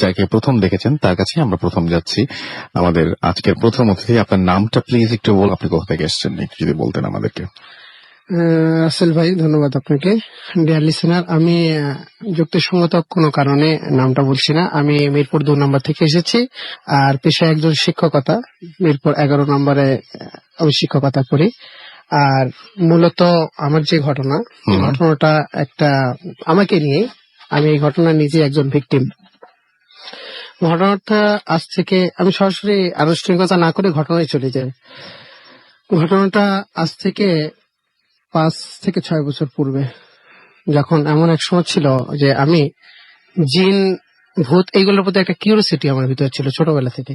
যাকে প্রথম দেখেছেন তার কাছে আমরা প্রথম যাচ্ছি। আমাদের আজকের প্রথম অতিথি, আপনার নামটা প্লিজ একটু বল, আপনি কোথা থেকে এসেছেন একটু যদি বলতেন আমাদেরকে। রাসেল ভাই, ধন্যবাদ আপনাকে। ডিয়ার লিসেনার, আমি যুক্তিসঙ্গত কোনো কারণে নামটা বলছি না। আমি মিরপুর 2 নম্বর থেকে এসেছি, আর পেশায় একজন শিক্ষকতা। মিরপুর 11 নম্বরে আমি শিক্ষকতা করি। আর মূলত আমার যে ঘটনাটা একটা আমাকে নিয়ে। আমি এই ঘটনা নিজে একজন ভিকটিম। ঘটনাটা আজ থেকে আমি সরাসরি আনুষ্ঠানিকতা না করে ঘটনায় চলে যাই। ঘটনাটা আজ থেকে 5 থেকে 6 বছর পূর্বে, যখন এমন এক সময় ছিল যে আমি জিন, ভূত এইগুলোর প্রতি একটা কিউরিওসিটি আমার ভিতরে ছিল ছোটবেলা থেকে।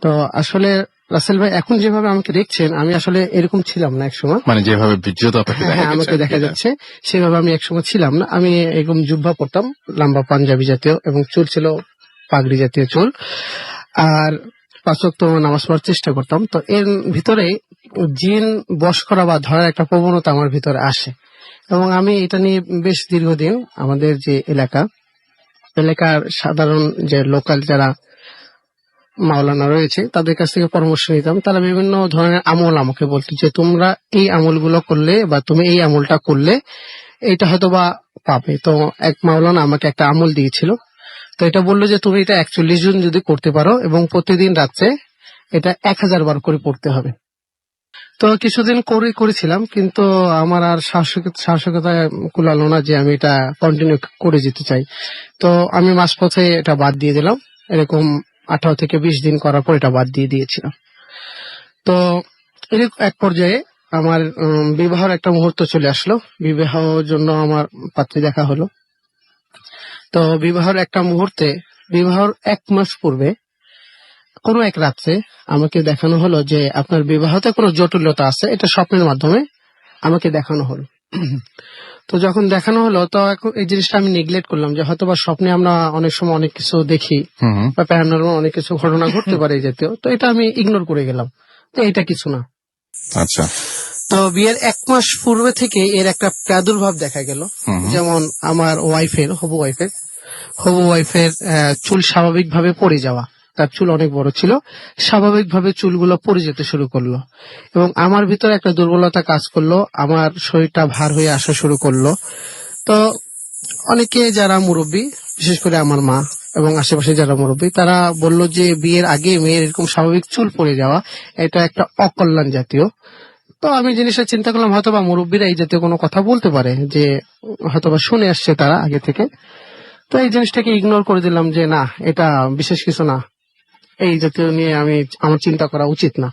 তো আসলে রাসেল ভাই, এখন যেভাবে আমাকে দেখছেন, আমি আসলে এরকম ছিলাম না একসময়। মানে যেভাবে ভিডিওতে আপনাকে আমাকে দেখা যাচ্ছে সেভাবে আমি একসময় ছিলাম না। আমি এরকম জুব্বা পরতাম, লম্বা পাঞ্জাবি জাতীয়, এবং চুল ছিল পাগড়ি জাতীয় চুল, আর 5 ওয়াক্ত নামাজ পড়ার চেষ্টা করতাম। তো এর ভিতরে জিন বশ করা বা ধরার একটা প্রবণতা আমার ভিতরে আসে, এবং আমি এটা নিয়ে বেশ দীর্ঘদিন আমাদের যে এলাকার সাধারণ যে লোকাল যারা মাওলানা রয়েছে তাদের কাছ থেকে পরামর্শ নিতাম। তারা বিভিন্ন ধরনের আমল আমাকে বলতো যে তোমরা এই আমলগুলো করলে বা তুমি এই আমলটা করলে এটা হয়তো বা পাবে। তো এক মাওলানা আমাকে একটা আমল দিয়েছিল। তো এটা বললো যে তুমি এটা 41 জন যদি করতে পারো এবং প্রতিদিন রাত্রে এটা 1000 বার করে পড়তে হবে। তো কিছুদিন করেছিলাম, কিন্তু আমার আর সাহসিকতা কুলালো না যে আমি এটা কন্টিনিউ করে যেতে চাই। তো আমি মাঝপথে এটা বাদ দিয়ে দিলাম। এরকম 18 থেকে 20 দিন করার পর এটা বাদ দিয়ে দিয়েছিলাম। তো এরকম এক পর্যায়ে আমার বিবাহের একটা মুহূর্ত চলে আসলো। বিবাহের জন্য আমার পাত্রী দেখা হলো। তো বিবাহের একটা মুহূর্তে, বিবাহের 1 মাস পূর্বে কোনো এক রাত্রে আমাকে দেখানো হলো যে আপনার বিবাহতে কোনো জটিলতা আছে। এটা স্বপ্নের মাধ্যমে আমাকে দেখানো হলো। তো যখন দেখানো হলো, তো এখন এই জিনিসটা আমি নেগলেক্ট করলাম যে হয়তো বা স্বপ্নে আমরা অনেক সময় অনেক কিছু দেখি বা প্যারানর্মাল অনেক কিছু ঘটনা ঘটতে পারে এই জাতীয়। তো এটা আমি ইগনোর করে গেলাম, তো এটা কিছু না। আচ্ছা। তো বিয়ের 1 মাস পূর্বে থেকে এর একটা প্রাদুর্ভাব দেখা গেল। যেমন আমার হবু ওয়াইফের চুল স্বাভাবিকভাবে পড়ে যাওয়া। তার চুল অনেক বড় ছিল, স্বাভাবিকভাবে চুলগুলো পড়ে যেতে শুরু করলো, এবং আমার ভিতরে একটা দুর্বলতা কাজ করলো। আমার শরীরটা ভার হয়ে আসা শুরু করলো। তো অনেকে যারা মুরব্বী, বিশেষ করে আমার মা এবং আশেপাশে যারা মুরব্বী, তারা বলল যে বিয়ের আগে মেয়ের এরকম স্বাভাবিক চুল পড়ে যাওয়া এটা একটা অকল্যাণ জাতীয়। তো আমি জিনিসটা চিন্তা করলাম হয়তোবা মুরব্বীরা এই জাতীয় কোনো কথা বলতে পারে, যে হয়তোবা শুনে আসছে তারা আগে থেকে। তো এই জিনিসটাকে ইগনোর করে দিলাম যে না, এটা বিশেষ কিছু না, এই জাতীয় নিয়ে আমার চিন্তা করা উচিত না।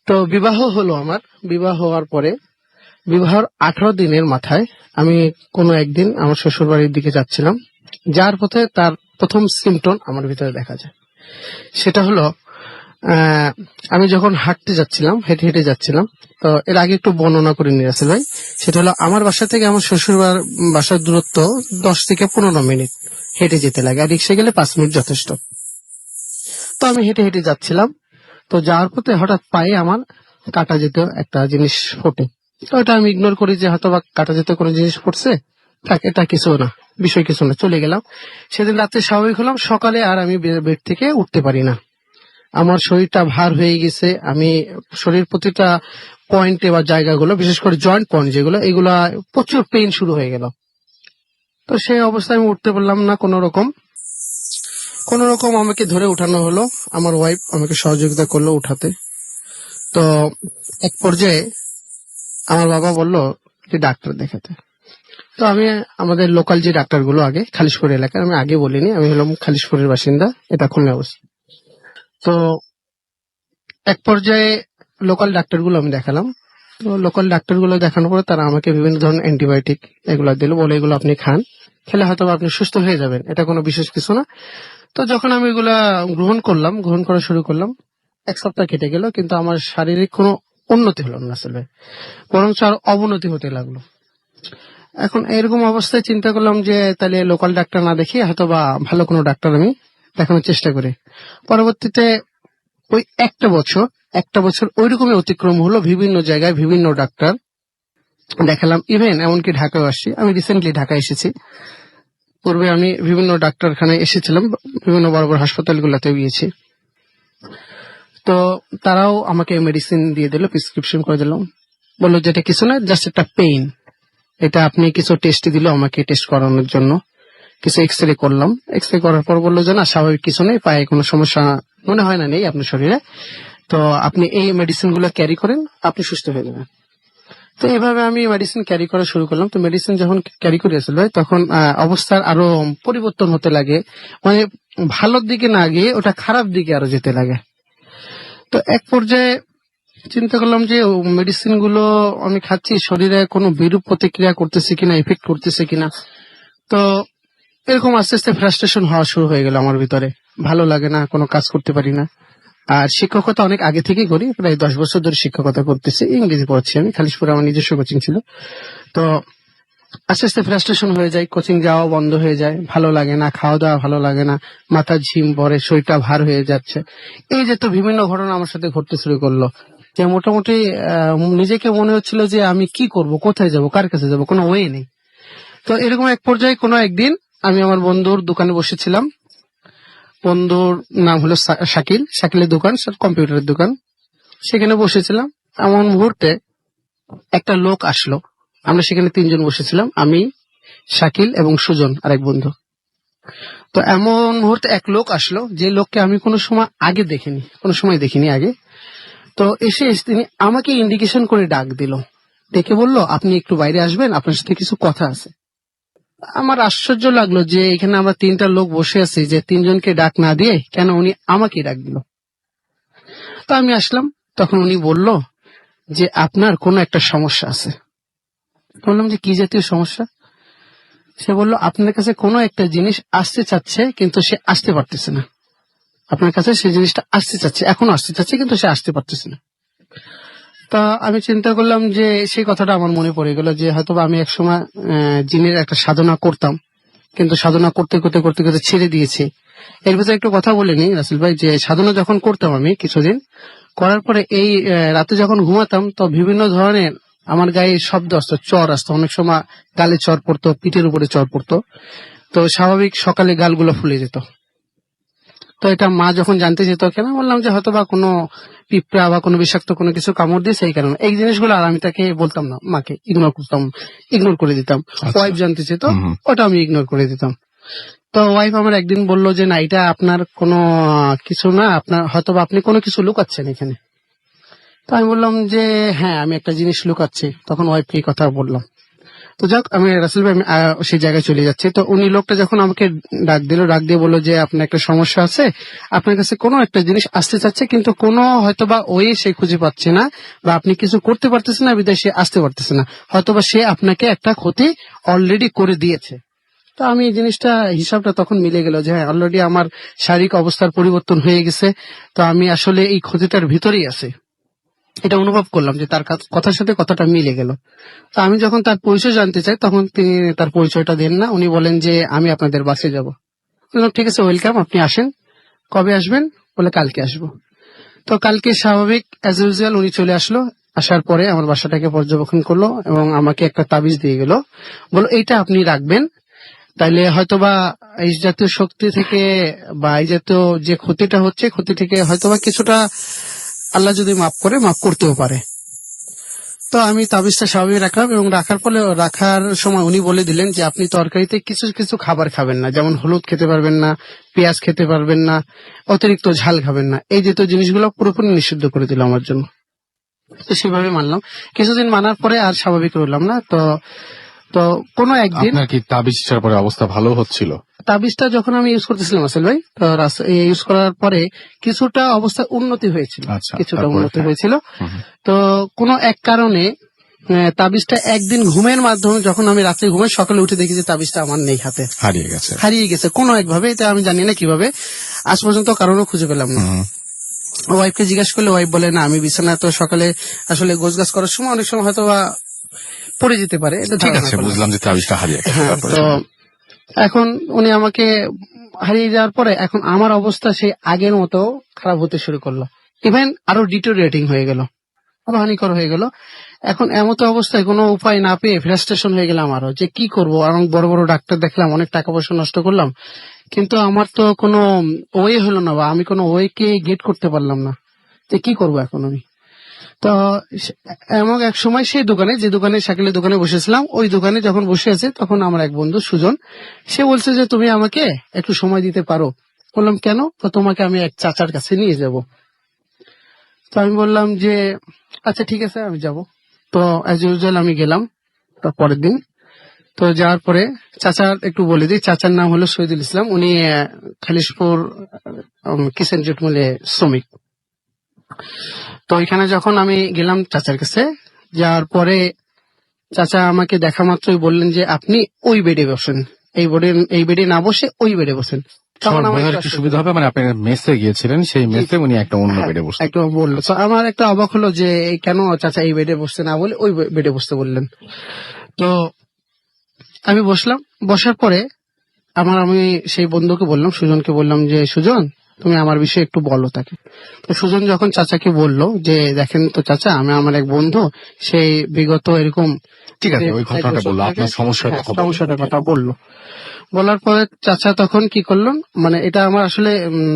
তো বিবাহ হলো আমার। বিবাহ হওয়ার পরে বিবাহের 18 দিনের মাথায় আমি কোনো একদিন আমার শ্বশুর বাড়ির দিকে যাচ্ছিলাম। যার পথে তার প্রথম সিমটম আমার ভিতরে দেখা যায়। সেটা হলো আমি যখন হেঁটে হেঁটে যাচ্ছিলাম। তো এর আগে একটু বর্ণনা করে নিয়ে আসে ভাই। সেটা হলো আমার বাসা থেকে আমার শ্বশুর বাসার দূরত্ব 10 থেকে 15 মিনিট হেঁটে যেতে লাগে, আর রিক্সা গেলে 5 মিনিট যথেষ্ট। তো আমি হেঁটে হেঁটে যাচ্ছিলাম। তো যাওয়ার পথে হঠাৎ পায়ে আমার কাটা যেত একটা জিনিস ফোটে। তো এটা আমি ইগনোর করি যে হয়তো বা কাটা যেত কোনো জিনিস পড়ছে, থাক, এটা কিছু না, বিষয় কিছু না, চলে গেলাম। সেদিন রাত্রে স্বাভাবিক হলাম। সকালে আর আমি বেড থেকে উঠতে পারি না। আমার শরীরটা ভার হয়ে গেছে। আমি শরীর প্রতিটা পয়েন্টে বা জায়গাগুলো, বিশেষ করে জয়েন্ট পয়েন্ট যেগুলো, এগুলা প্রচুর পেইন শুরু হয়ে গেল। তো সেই অবস্থায় আমি উঠতে পারলাম না। কোন রকম আমাকে ধরে উঠানো হলো। আমার ওয়াইফ আমাকে সহযোগিতা করলো উঠাতে। তো এক পর্যায়ে আমার বাবা বলল যে ডাক্তার দেখাতে। তো আমি আমাদের লোকাল যে ডাক্তারগুলো, আগে খালিশপুর এলাকার, আমি আগে বলিনি, আমি হলাম খালিশপুরের বাসিন্দা, এটা খুলনা অবস্থা। তো এক পর্যায়ে লোকাল ডাক্তারগুলো আমি দেখালাম। তো লোকাল ডাক্তারগুলো দেখানোর পরে তারা আমাকে বিভিন্ন ধরনের অ্যান্টিবায়োটিক এগুলো দিল, বলে এগুলো আপনি খান, খেলে হয়তো আপনি সুস্থ হয়ে যাবেন, এটা কোনো বিশেষ কিছু না। তো যখন আমি এগুলা গ্রহণ করা শুরু করলাম, 1 সপ্তাহ কেটে গেল, কিন্তু আমার শারীরিক কোনো উন্নতি হলো না আসলে, বরঞ্চ আর অবনতি হতে লাগলো। এখন এরকম অবস্থায় চিন্তা করলাম যে তাহলে লোকাল ডাক্তার না দেখি হয়তো বা ভালো কোনো ডাক্তার আমি দেখানোর চেষ্টা করি। পরবর্তীতে ওই একটা বছর ওইরকমই অতিক্রম হলো। বিভিন্ন জায়গায় বিভিন্ন ডাক্তার দেখালাম, ইভেন এমনকি ঢাকায় আসছি। আমি রিসেন্টলি ঢাকা এসেছি। পূর্বে আমি বিভিন্ন ডাক্তারখানায় এসেছিলাম, বিভিন্ন বড় বড় হাসপাতালগুলোতে গিয়েছি। তো তারাও আমাকে মেডিসিন দিয়ে দিল, প্রেসক্রিপশন করে দিল, বললো যে এটা কিছু না, জাস্ট একটা পেইন। এটা আপনি কিছু টেস্ট দিল আমাকে টেস্ট করানোর জন্য, কিছু এক্সরে করলাম। এক্সরে করার পর বললো যে না, স্বাভাবিক কিছু নেই, পায়ে কোনো সমস্যা মনে হয় না নেই আপনার শরীরে, তো আপনি এই মেডিসিন গুলো ক্যারি করেন, আপনি সুস্থ হয়ে যাবেন। তো এভাবে আমি মেডিসিন ক্যারি করা শুরু করলাম। তো মেডিসিন যখন ক্যারি করে আসলে তখন অবস্থার আরো পরিবর্তন হতে লাগে, মানে ভালোর দিকে না গিয়ে ওটা খারাপ দিকে আরো যেতে লাগে। তো এক পর্যায়ে চিন্তা করলাম যে মেডিসিন গুলো আমি খাচ্ছি, শরীরে কোনো বিরূপ প্রতিক্রিয়া করতেছে কিনা, এফেক্ট করতেছে কিনা। তো এরকম আস্তে আস্তে ফ্রাস্ট্রেশন হওয়া শুরু হয়ে গেল আমার ভিতরে, ভালো লাগে না, কোনো কাজ করতে পারি না। আর শিক্ষকতা অনেক আগে থেকেই করি, প্রায় 10 বছর ধরে শিক্ষকতা করতেছি, ইংরেজি পড়াচ্ছি আমি, খালিশপুরে আমার নিজস্ব কোচিং ছিল। তো আস্তে আস্তে ফ্রাস্ট্রেশন হয়ে যায়, কোচিং যাওয়া বন্ধ হয়ে যায়, ভালো লাগে না, খাওয়া দাওয়া ভালো লাগে না, মাথা ঝিম পড়ে, শরীরটা ভার হয়ে যাচ্ছে। এই যে তো বিভিন্ন ঘটনা আমার সাথে ঘটতে শুরু করলো, যে মোটামুটি নিজেকে মনে হচ্ছিল যে আমি কি করব, কোথায় যাব, কার কাছে যাব, কোনো ওয়ে নেই। তো এরকম এক পর্যায়ে কোনো একদিন আমি আমার বন্ধুর দোকানে বসেছিলাম। বন্ধুর নাম হলো শাকিল, শাকিলের দোকান, কম্পিউটারের দোকান। সেখানে বসেছিলাম, এমন মুহূর্তে একটা লোক আসলো। আমরা সেখানে 3 জন বসেছিলাম, আমি, শাকিল এবং সুজন আরেক বন্ধু। তো এমন মুহূর্তে এক লোক আসলো, যে লোককে আমি কোনো সময় আগে দেখিনি, কোনো সময় দেখিনি আগে। তো এসে তিনি আমাকে ইন্ডিকেশন করে ডাক দিল, ডেকে বলল আপনি একটু বাইরে আসবেন, আপনার সাথে কিছু কথা আছে। আমার আশ্চর্য লাগলো যে এখানে আমরা 3টা লোক বসে আছি, যে 3 জনকে ডাক না দিয়ে কেন উনি আমাকে ডাক দিল। তো আমি আসলাম, তখন উনি বলল যে আপনার কোনো একটা সমস্যা আছে। বললাম যে কি জাতীয় সমস্যা? সে বলল আপনার কাছে কোনো একটা জিনিস আসতে চাচ্ছে, কিন্তু সে আসতে পারতেছে না। আপনার কাছে সেই জিনিসটা আসতে চাচ্ছে, এখনো আসতে চাচ্ছে, কিন্তু সে আসতে পারতেছে না। তা আমি চিন্তা করলাম যে সেই কথাটা আমার মনে পড়ে গেল, যে হয়তো আমি একসময় জিনের একটা সাধনা করতাম, কিন্তু সাধনা করতে করতে করতে করতে ছেড়ে দিয়েছি। এর ভিতরে একটু কথা বলে নি রাসেল ভাই, যে সাধনা যখন করতাম আমি কিছুদিন করার পরে, এই রাতে যখন ঘুমাতাম, তো বিভিন্ন ধরনের আমার গায়ে শব্দ আসতো, চর আসতো, অনেক সময় গালে চর পড়তো, পিঠের উপরে চর পড়তো। তো স্বাভাবিক সকালে গালগুলো ফুলে যেত। তো এটা মা যখন জানতে যেত, কেন বললাম যে হয়তো বা কোনো পিঁপড়া বা কোনো বিষাক্ত কোনো কিছু কামড় দিয়েছে, এই কারণে এই জিনিসগুলো। আর আমি তাকে বলতাম না, মাকে ইগনোর করতাম, ইগনোর করে দিতাম। ওয়াইফ জানতে চেত, ওটা আমি ইগনোর করে দিতাম। তো ওয়াইফ আমার একদিন বলল যে না, এটা আপনার কোনো কিছু না, আপনার হয়তো বা আপনি কোনো কিছু লুকাচ্ছেন এখানে। তো আমি বললাম যে হ্যাঁ, আমি একটা জিনিস লুকাচ্ছি। তখন ওয়াইফকে এই কথা বললাম। তো যাক, আমি রাসেল ভাই, আমি সেই জায়গায় চলে যাচ্ছি। তো উনি লোকটা যখন আমাকে ডাক দিল, ডাক দিয়ে বললো যে আপনার একটা সমস্যা আছে, আপনার কাছে কোনো একটা জিনিস আসতে চাচ্ছে, কিন্তু কোনো হয়তো বা ওয়ে সে খুঁজে পাচ্ছে না, বা আপনি কিছু করতে পারতেছেন না, বিধায় সে আসতে পারতেছে না, হয়তো বা সে আপনাকে একটা ক্ষতি অলরেডি করে দিয়েছে। তো আমি এই জিনিসটা, হিসাবটা তখন মিলে গেল যে হ্যাঁ, অলরেডি আমার শারীরিক অবস্থার পরিবর্তন হয়ে গেছে। তো আমি আসলে এই ক্ষতিটার ভিতরেই আছি, এটা অনুভব করলাম, যে তার কথার সাথে কথাটা মিলে গেল। তো আমি যখন তার পরিচয় জানতে চাই, তখন তিনি তার পরিচয়টা দেন না। উনি বলেন যে আমি আপনাদের বাসে যাব। বললাম ঠিক আছে, ওয়েলকাম, আপনি আসেন। কবে আসবেন? বলে কালকে আসবো। তো কালকে স্বাভাবিক অ্যাজ ইউজুয়াল উনি চলে আসলো। আসার পরে আমার বাসাটাকে পর্যবেক্ষণ করলো এবং আমাকে একটা তাবিজ দিয়ে গেল, বলো এইটা আপনি রাখবেন, তাইলে হয়তোবা এই জাতীয় শক্তি থেকে বা এই জাতীয় যে ক্ষতিটা হচ্ছে, ক্ষতি থেকে হয়তোবা কিছুটা আল্লাহ যদি মাফ করে, মাফ করতেও পারে। তো আমি তাবিজটা স্বাভাবিক রাখলাম, এবং রাখার সময় উনি বলে দিলেন যে আপনি তরকারিতে কিছু কিছু খাবার খাবেন না, যেমন হলুদ খেতে পারবেন না, পেঁয়াজ খেতে পারবেন না, অতিরিক্ত ঝাল খাবেন না, এই জাতীয় জিনিসগুলো পুরোপুরি নিষিদ্ধ করে দিল আমার জন্য। তো সেভাবে মানলাম। কিছুদিন মানার পরে আর স্বাভাবিক রইলাম না। তো তো কোনো একদিন আপনার কি তাবিজটার পরে অবস্থা ভালো হচ্ছিল? তাবিজটা যখন আমি ইউজ করতেছিলাম আসল ভাই, তো ইউজ করার পরে কিছুটা অবস্থা উন্নতি হয়েছিল, আচ্ছা, কিছুটা তারপরে? উন্নতি হ্যাঁ। হয়েছিল। হুম। তো কোনো এক কারণে তাবিজটা একদিন ঘুমের মাধ্যমে, যখন আমি রাত্রে ঘুমাই, সকালে উঠে দেখি যে তাবিজটা আমার নেই হাতে, হারিয়ে গেছে। হারিয়ে গেছে কোনো একভাবে। এটা আমি জানি না কিভাবে, আজ পর্যন্ত কারণও খুঁজে পেলাম না। হুম। ওয়াইফকে জিজ্ঞাস করলে ওয়াইফ বলে না, আমি বিছানা তো সকালে আসলে গোছগাছ করার সময় অনেক সময় হয়তো বা পড়ে যেতে পারে, এটা ঠিক ধারণা আছে, করলাম। বুঝলাম যে তাবিজটা হারিয়ে গেছে। হ্যাঁ, তারপরে? তো এখন উনি আমাকে হারিয়ে যাওয়ার পরে এখন আমার অবস্থা সেই আগের মতো খারাপ হতে শুরু করলো, ইভেন আরো ডিটোরিয়েটিং হয়ে গেল, আরো হানিকর হয়ে গেল। এখন এমত অবস্থায় কোনো উপায় না পেয়ে ফ্রাস্ট্রেশন হয়ে গেলাম আরো, যে কি করব। অনেক বড় বড় ডাক্তার দেখলাম, অনেক টাকা পয়সা নষ্ট করলাম, কিন্তু আমার তো কোনো ওয়ে হলো না, বা আমি কোনো ওয়ে কে গেট করতে পারলাম না, যে কি করব এখন আমি। তো এমন এক সময় সেই দোকানে, যে দোকানে শাকিলের দোকানে বসেছিলাম, ওই দোকানে যখন বসে আছে, তখন আমার এক বন্ধু সুজন, সে বলছে যে তুমি আমাকে একটু সময় দিতে পারো। বললাম কেন? তো তোমাকে আমি এক চাচার কাছে নিয়ে যাব। তো আমি বললাম যে আচ্ছা ঠিক আছে, আমি যাব। তো অ্যাজ ইউজুয়াল আমি গেলাম। তো পরের দিন তো যাওয়ার পরে, চাচার একটু বলে দিই, চাচার নাম হলো শহীদুল ইসলাম। উনি খালিশপুর কিচেন জুট মিলে শ্রমিক। তো ওইখানে যখন আমি গেলাম চাচার কাছে, যাওয়ার পরে চাচা আমাকে দেখা মাত্রই বললেন যে আপনি ওই বেডে বসেন, এই বেডে না বসে ওই বেডে বসেন। তখন আমার আমার বোঝার একটু একটু আশ্চর্য সুবিধা হবে, মানে আপনি মেসে গিয়েছিলেন, সেই মেসে উনি একটা অন্য হ্যাঁ, বেডে বসতেন। একটু বললো। তো আমার একটা অবাক হলো যে এই কেন চাচা এই বেডে বসতে না বলে ওই বেডে বসতে বললেন। তো আমি বসলাম। বসার পরে আমি সেই বন্ধুকে বললাম, সুজনকে বললাম যে সুজন, তুমি আমার বিষয়ে একটু বলো তাকে। তো সুজন যখন চাচাকে বললো যে দেখেন তো চাচা, আমি আমার এক বন্ধু, সেই বিগত এরকম ঠিক আছে, ওই এক ঘটনাটা বছর বললো, আগে, আপনার সমস্যার হ্যাঁ, কথা বললো। সমস্যাটার কথা বললো। বলার পরে চাচা তখন কি করলেন, মানে এটা আমার আসলে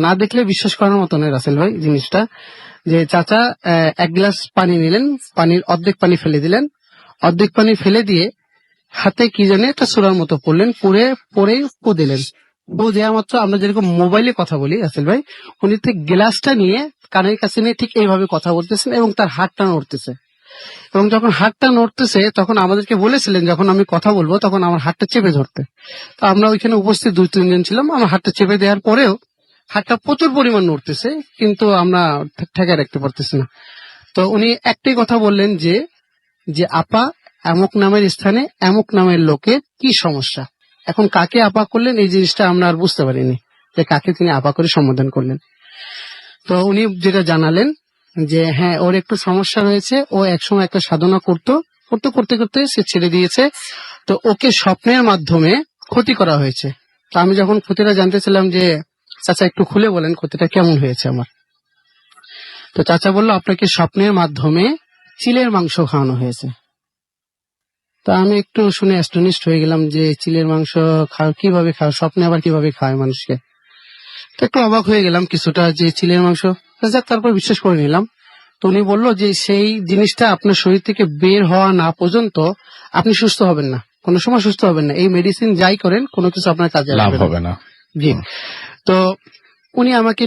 না দেখলে বিশ্বাস করার মতো নয় রাসেল ভাই জিনিসটা, যে চাচা এক গ্লাস পানি নিলেন, পানির অর্ধেক পানি ফেলে দিলেন, অর্ধেক পানি ফেলে দিয়ে হাতে কি জানি একটা সুরার মতো পড়লেন, পরেই পু দিলেন। পু দেওয়া মাত্র আমরা যেরকম মোবাইলে কথা বলি রাসেল ভাই, উনি ঠিক গ্লাসটা নিয়ে কানের কাছে নিয়ে ঠিক এইভাবে কথা বলতেছেন, এবং তার হাতটা নড়তেছে। এবং যখন হাতটা নড়তেছে, তখন আমাদেরকে বলেছিলেন যখন আমি কথা বলবো তখন আমার হাতটা চেপে ধরতে। তো আমরা ওইখানে উপস্থিত 2-3 জন ছিলাম, আমার হাতটা চেপে দেওয়ার পরেও হাতটা প্রচুর পরিমাণ নড়তেছে, কিন্তু আমরা ঠেকায় রাখতে পারতেছি না। তো উনি একটাই কথা বললেন যে যে আপা, অমুক নামের স্থানে অমুক নামের লোকের কি সমস্যা। এখন কাকে আপা করলেন এই জিনিসটা আমরা আর বুঝতে পারিনি, যে কাকে তিনি আপা করে সম্বোধন করলেন। তো উনি যেটা জানালেন যে হ্যাঁ, ওর একটু সমস্যা রয়েছে, ও একসময় একটা সাধনা করতে করতে সে ছেড়ে দিয়েছে। তো ওকে স্বপ্নের মাধ্যমে ক্ষতি করা হয়েছে। তো আমি যখন ক্ষতিটা জানতে চাইলাম যে চাচা একটু খুলে বলেন ক্ষতিটা কেমন হয়েছে আমার, তো চাচা বলল আপনাকে স্বপ্নের মাধ্যমে চিলের মাংস খাওয়ানো হয়েছে। তো আমি একটু শুনে অ্যাস্টনিশড হয়ে গেলাম যে চিলের মাংস কিভাবে খাওয়া, স্বপ্নে আবার কিভাবে খাওয়ায় মানুষকে। তো একটু অবাক হয়ে গেলাম কিছুটা, যে চিলের মাংস। যাক, তারপর বিশ্বাস করে নিলাম। তো উনি বললো যে সেই জিনিসটা আপনার শরীর থেকে বের হওয়া না পর্যন্ত আপনি সুস্থ হবেন না, কোনো সময় সুস্থ হবেন না। এই মেডিসিন যাই করেন কোনো কিছু আপনার কাজে লাভ লাগবে হবে না। না। জি। তো উনি আমাকে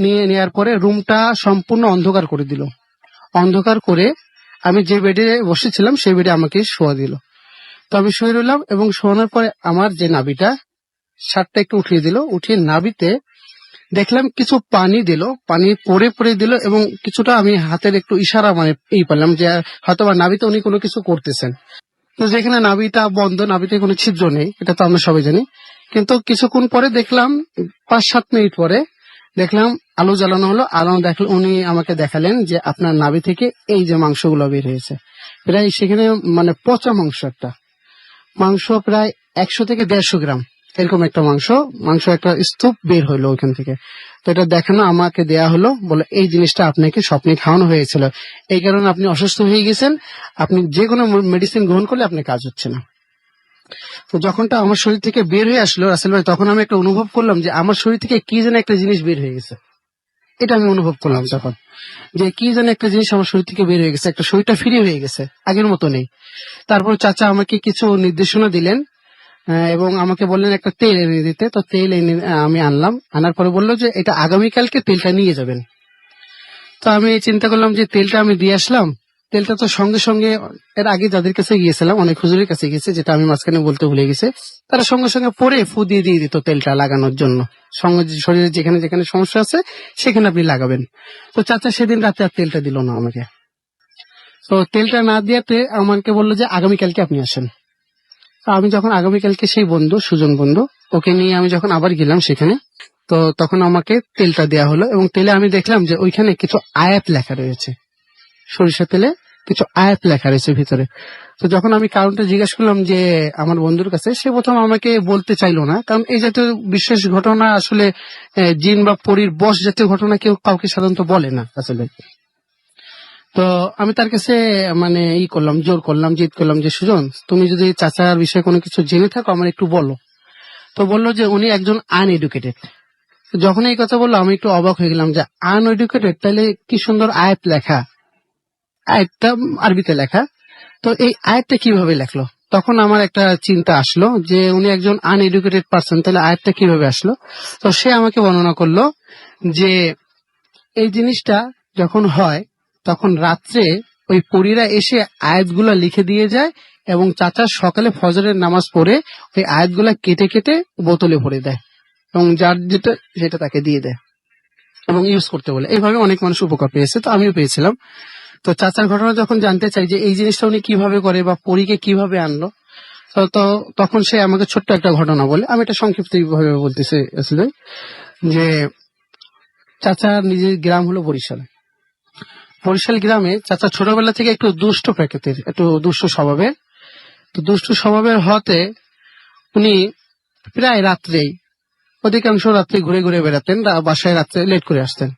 নিয়ে নেওয়ার পরে রুমটা সম্পূর্ণ অন্ধকার করে দিল। অন্ধকার করে আমি যে বেডে বসেছিলাম সেই বেডে আমাকে শোয়া দিল। তো আমি শুয়ে রইলাম, এবং শোয়ানোর পরে আমার যে নাভিটা, শার্টটা একটু উঠিয়ে দিল, উঠিয়ে নাভিতে দেখলাম কিছু পানি দিল, পানি পরে দিল, এবং কিছুটা আমি হাতের একটু ইশারা মানে এই পেলাম যে হয়তো বা নাভিতে উনি কোনো কিছু করতেছেন। তো যেখানে নাভিটা বন্ধ, নাভিতে কোনো ছিদ্র নেই, এটা তো আমরা সবাই জানি। কিন্তু কিছুক্ষণ পরে দেখলাম, 5-7 মিনিট পরে দেখলাম আলো জ্বালানো হলো। আলো দেখলে উনি আমাকে দেখালেন যে আপনার নাভি থেকে এই যে মাংসগুলো বের হয়েছে, প্রায় সেখানে মানে পচা মাংস, একটা মাংস প্রায় 100 থেকে 150 গ্রাম এরকম একটা মাংস একটা স্তূপ বের হইলো ওইখান থেকে। তো এটা দেখানো আমাকে দেয়া হলো, বলে এই জিনিসটা আপনাকে স্বপ্নে খাওয়ানো হয়েছিল, এই কারণে আপনি অসুস্থ হয়ে গেছেন, আপনি যে কোনো মেডিসিন গ্রহণ করলে আপনার কাজ হচ্ছে না। তো যখনটা আমার শরীর থেকে বের হয়ে আসলো রাসেল ভাই, তখন আমি একটা অনুভব করলাম যে আমার শরীর থেকে কি যেন একটা জিনিস বের হয়ে গেছে। এটা আমি অনুভব করলাম তখন, যে কি যেন একটা জিনিস আমার শরীর থেকে বের হয়ে গেছে, একটা শরীরটা ফ্রি হয়ে গেছে, আগের মতো নেই। তারপর চাচা আমাকে কিছু নির্দেশনা দিলেন, এবং আমাকে বললেন একটা তেল এনে দিতে। তো তেল এনে আমি আনলাম, আনার পরে বললো যে এটা আগামীকালকে তেলটা নিয়ে যাবেন। তো আমি চিন্তা করলাম যে তেলটা আমি দিয়ে আসলাম, তেলটা তো সঙ্গে সঙ্গে, এর আগে যাদের কাছে গিয়েছিলাম, অনেক হুজুরের কাছে গেছে, যেটা আমি মাঝখানে বলতে ভুলে গেছে, তারা সঙ্গে সঙ্গে পরে ফু দিয়ে দিত তেলটা লাগানোর জন্য। সঙ্গে শরীরে যেখানে যেখানে সমস্যা আছে সেখানে আপনি লাগাবেন। তো চাচা সেদিন রাতে আর তেলটা দিল না আমাকে। তো তেলটা না দিয়াতে আমাকে বললো যে আগামীকালকে আপনি আসেন। তো আমি যখন আগামীকালকে সেই বন্ধু, সুজন বন্ধু, ওকে নিয়ে আমি যখন আবার গেলাম সেখানে, তো তখন আমাকে তেলটা দেয়া হলো, এবং তেলে আমি দেখলাম যে ওইখানে কিছু আয়াত লেখা রয়েছে, সরিষা তেলে কিছু আয়াত লেখা রয়েছে ভিতরে। তো যখন আমি কারণটা জিজ্ঞেস করলাম যে আমার বন্ধুর কাছে, সে প্রথম আমাকে বলতে চাইলো না, কারণ এই জাতীয় বিশেষ ঘটনা আসলে জিন বা পরীর বশ জাতীয় ঘটনা কেউ কাউকে সাধারণত বলে না আসলে। তো আমি তার কাছে মানে জোর করলাম, জিদ করলাম যে সুজন, তুমি যদি চাচার বিষয়ে কোনো কিছু জেনে থাকো আমার একটু বলো। তো বললো যে উনি একজন আনএডুকেটেড। যখন এই কথা বললো আমি একটু অবাক হয়ে গেলাম যে আনএডুকেটেড, তাহলে কি সুন্দর আয়াত লেখা, আয়াতটা আরবিতে লেখা, তো এই আয়াতটা কিভাবে লেখলো? তখন আমার একটা চিন্তা আসলো যে উনি একজন আনএডুকেটেড পার্সন, তাহলে আয়াতটা কিভাবে আসলো? তো সে আমাকে বর্ণনা করলো যে এই জিনিসটা যখন হয় তখন রাত্রে ওই পরীরা এসে আয়াতগুলা লিখে দিয়ে যায় এবং চাচা সকালে ফজরের নামাজ পড়ে ওই আয়াতগুলা কেটে কেটে বোতলে ভরে দেয় এবং যার যেটা সেটা তাকে দিয়ে দেয় এবং ইউজ করতে বলে। এইভাবে অনেক মানুষ উপকার পেয়েছে, তো আমিও পেয়েছিলাম। তো চাচার ঘটনা যখন জানতে চাই যে এই জিনিসটা উনি কিভাবে করে বা পরীকে কিভাবে আনলো, তো তখন সে আমাকে ছোট্ট একটা ঘটনা বলে। আমি এটা সংক্ষিপ্ত ভাবে বলতেছি আসলে, যে চাচার নিজের গ্রাম হলো বরিশাল। বরিশাল গ্রামে চাচা ছোটবেলা থেকে একটু দুষ্ট প্রকৃতির, একটু দুষ্ট স্বভাবের। তো দুষ্ট স্বভাবের হতে উনি প্রায় রাত্রেই, অধিকাংশ রাত্রে ঘুরে ঘুরে বেড়াতেন, বাসায় রাত্রে লেট করে আসতেন।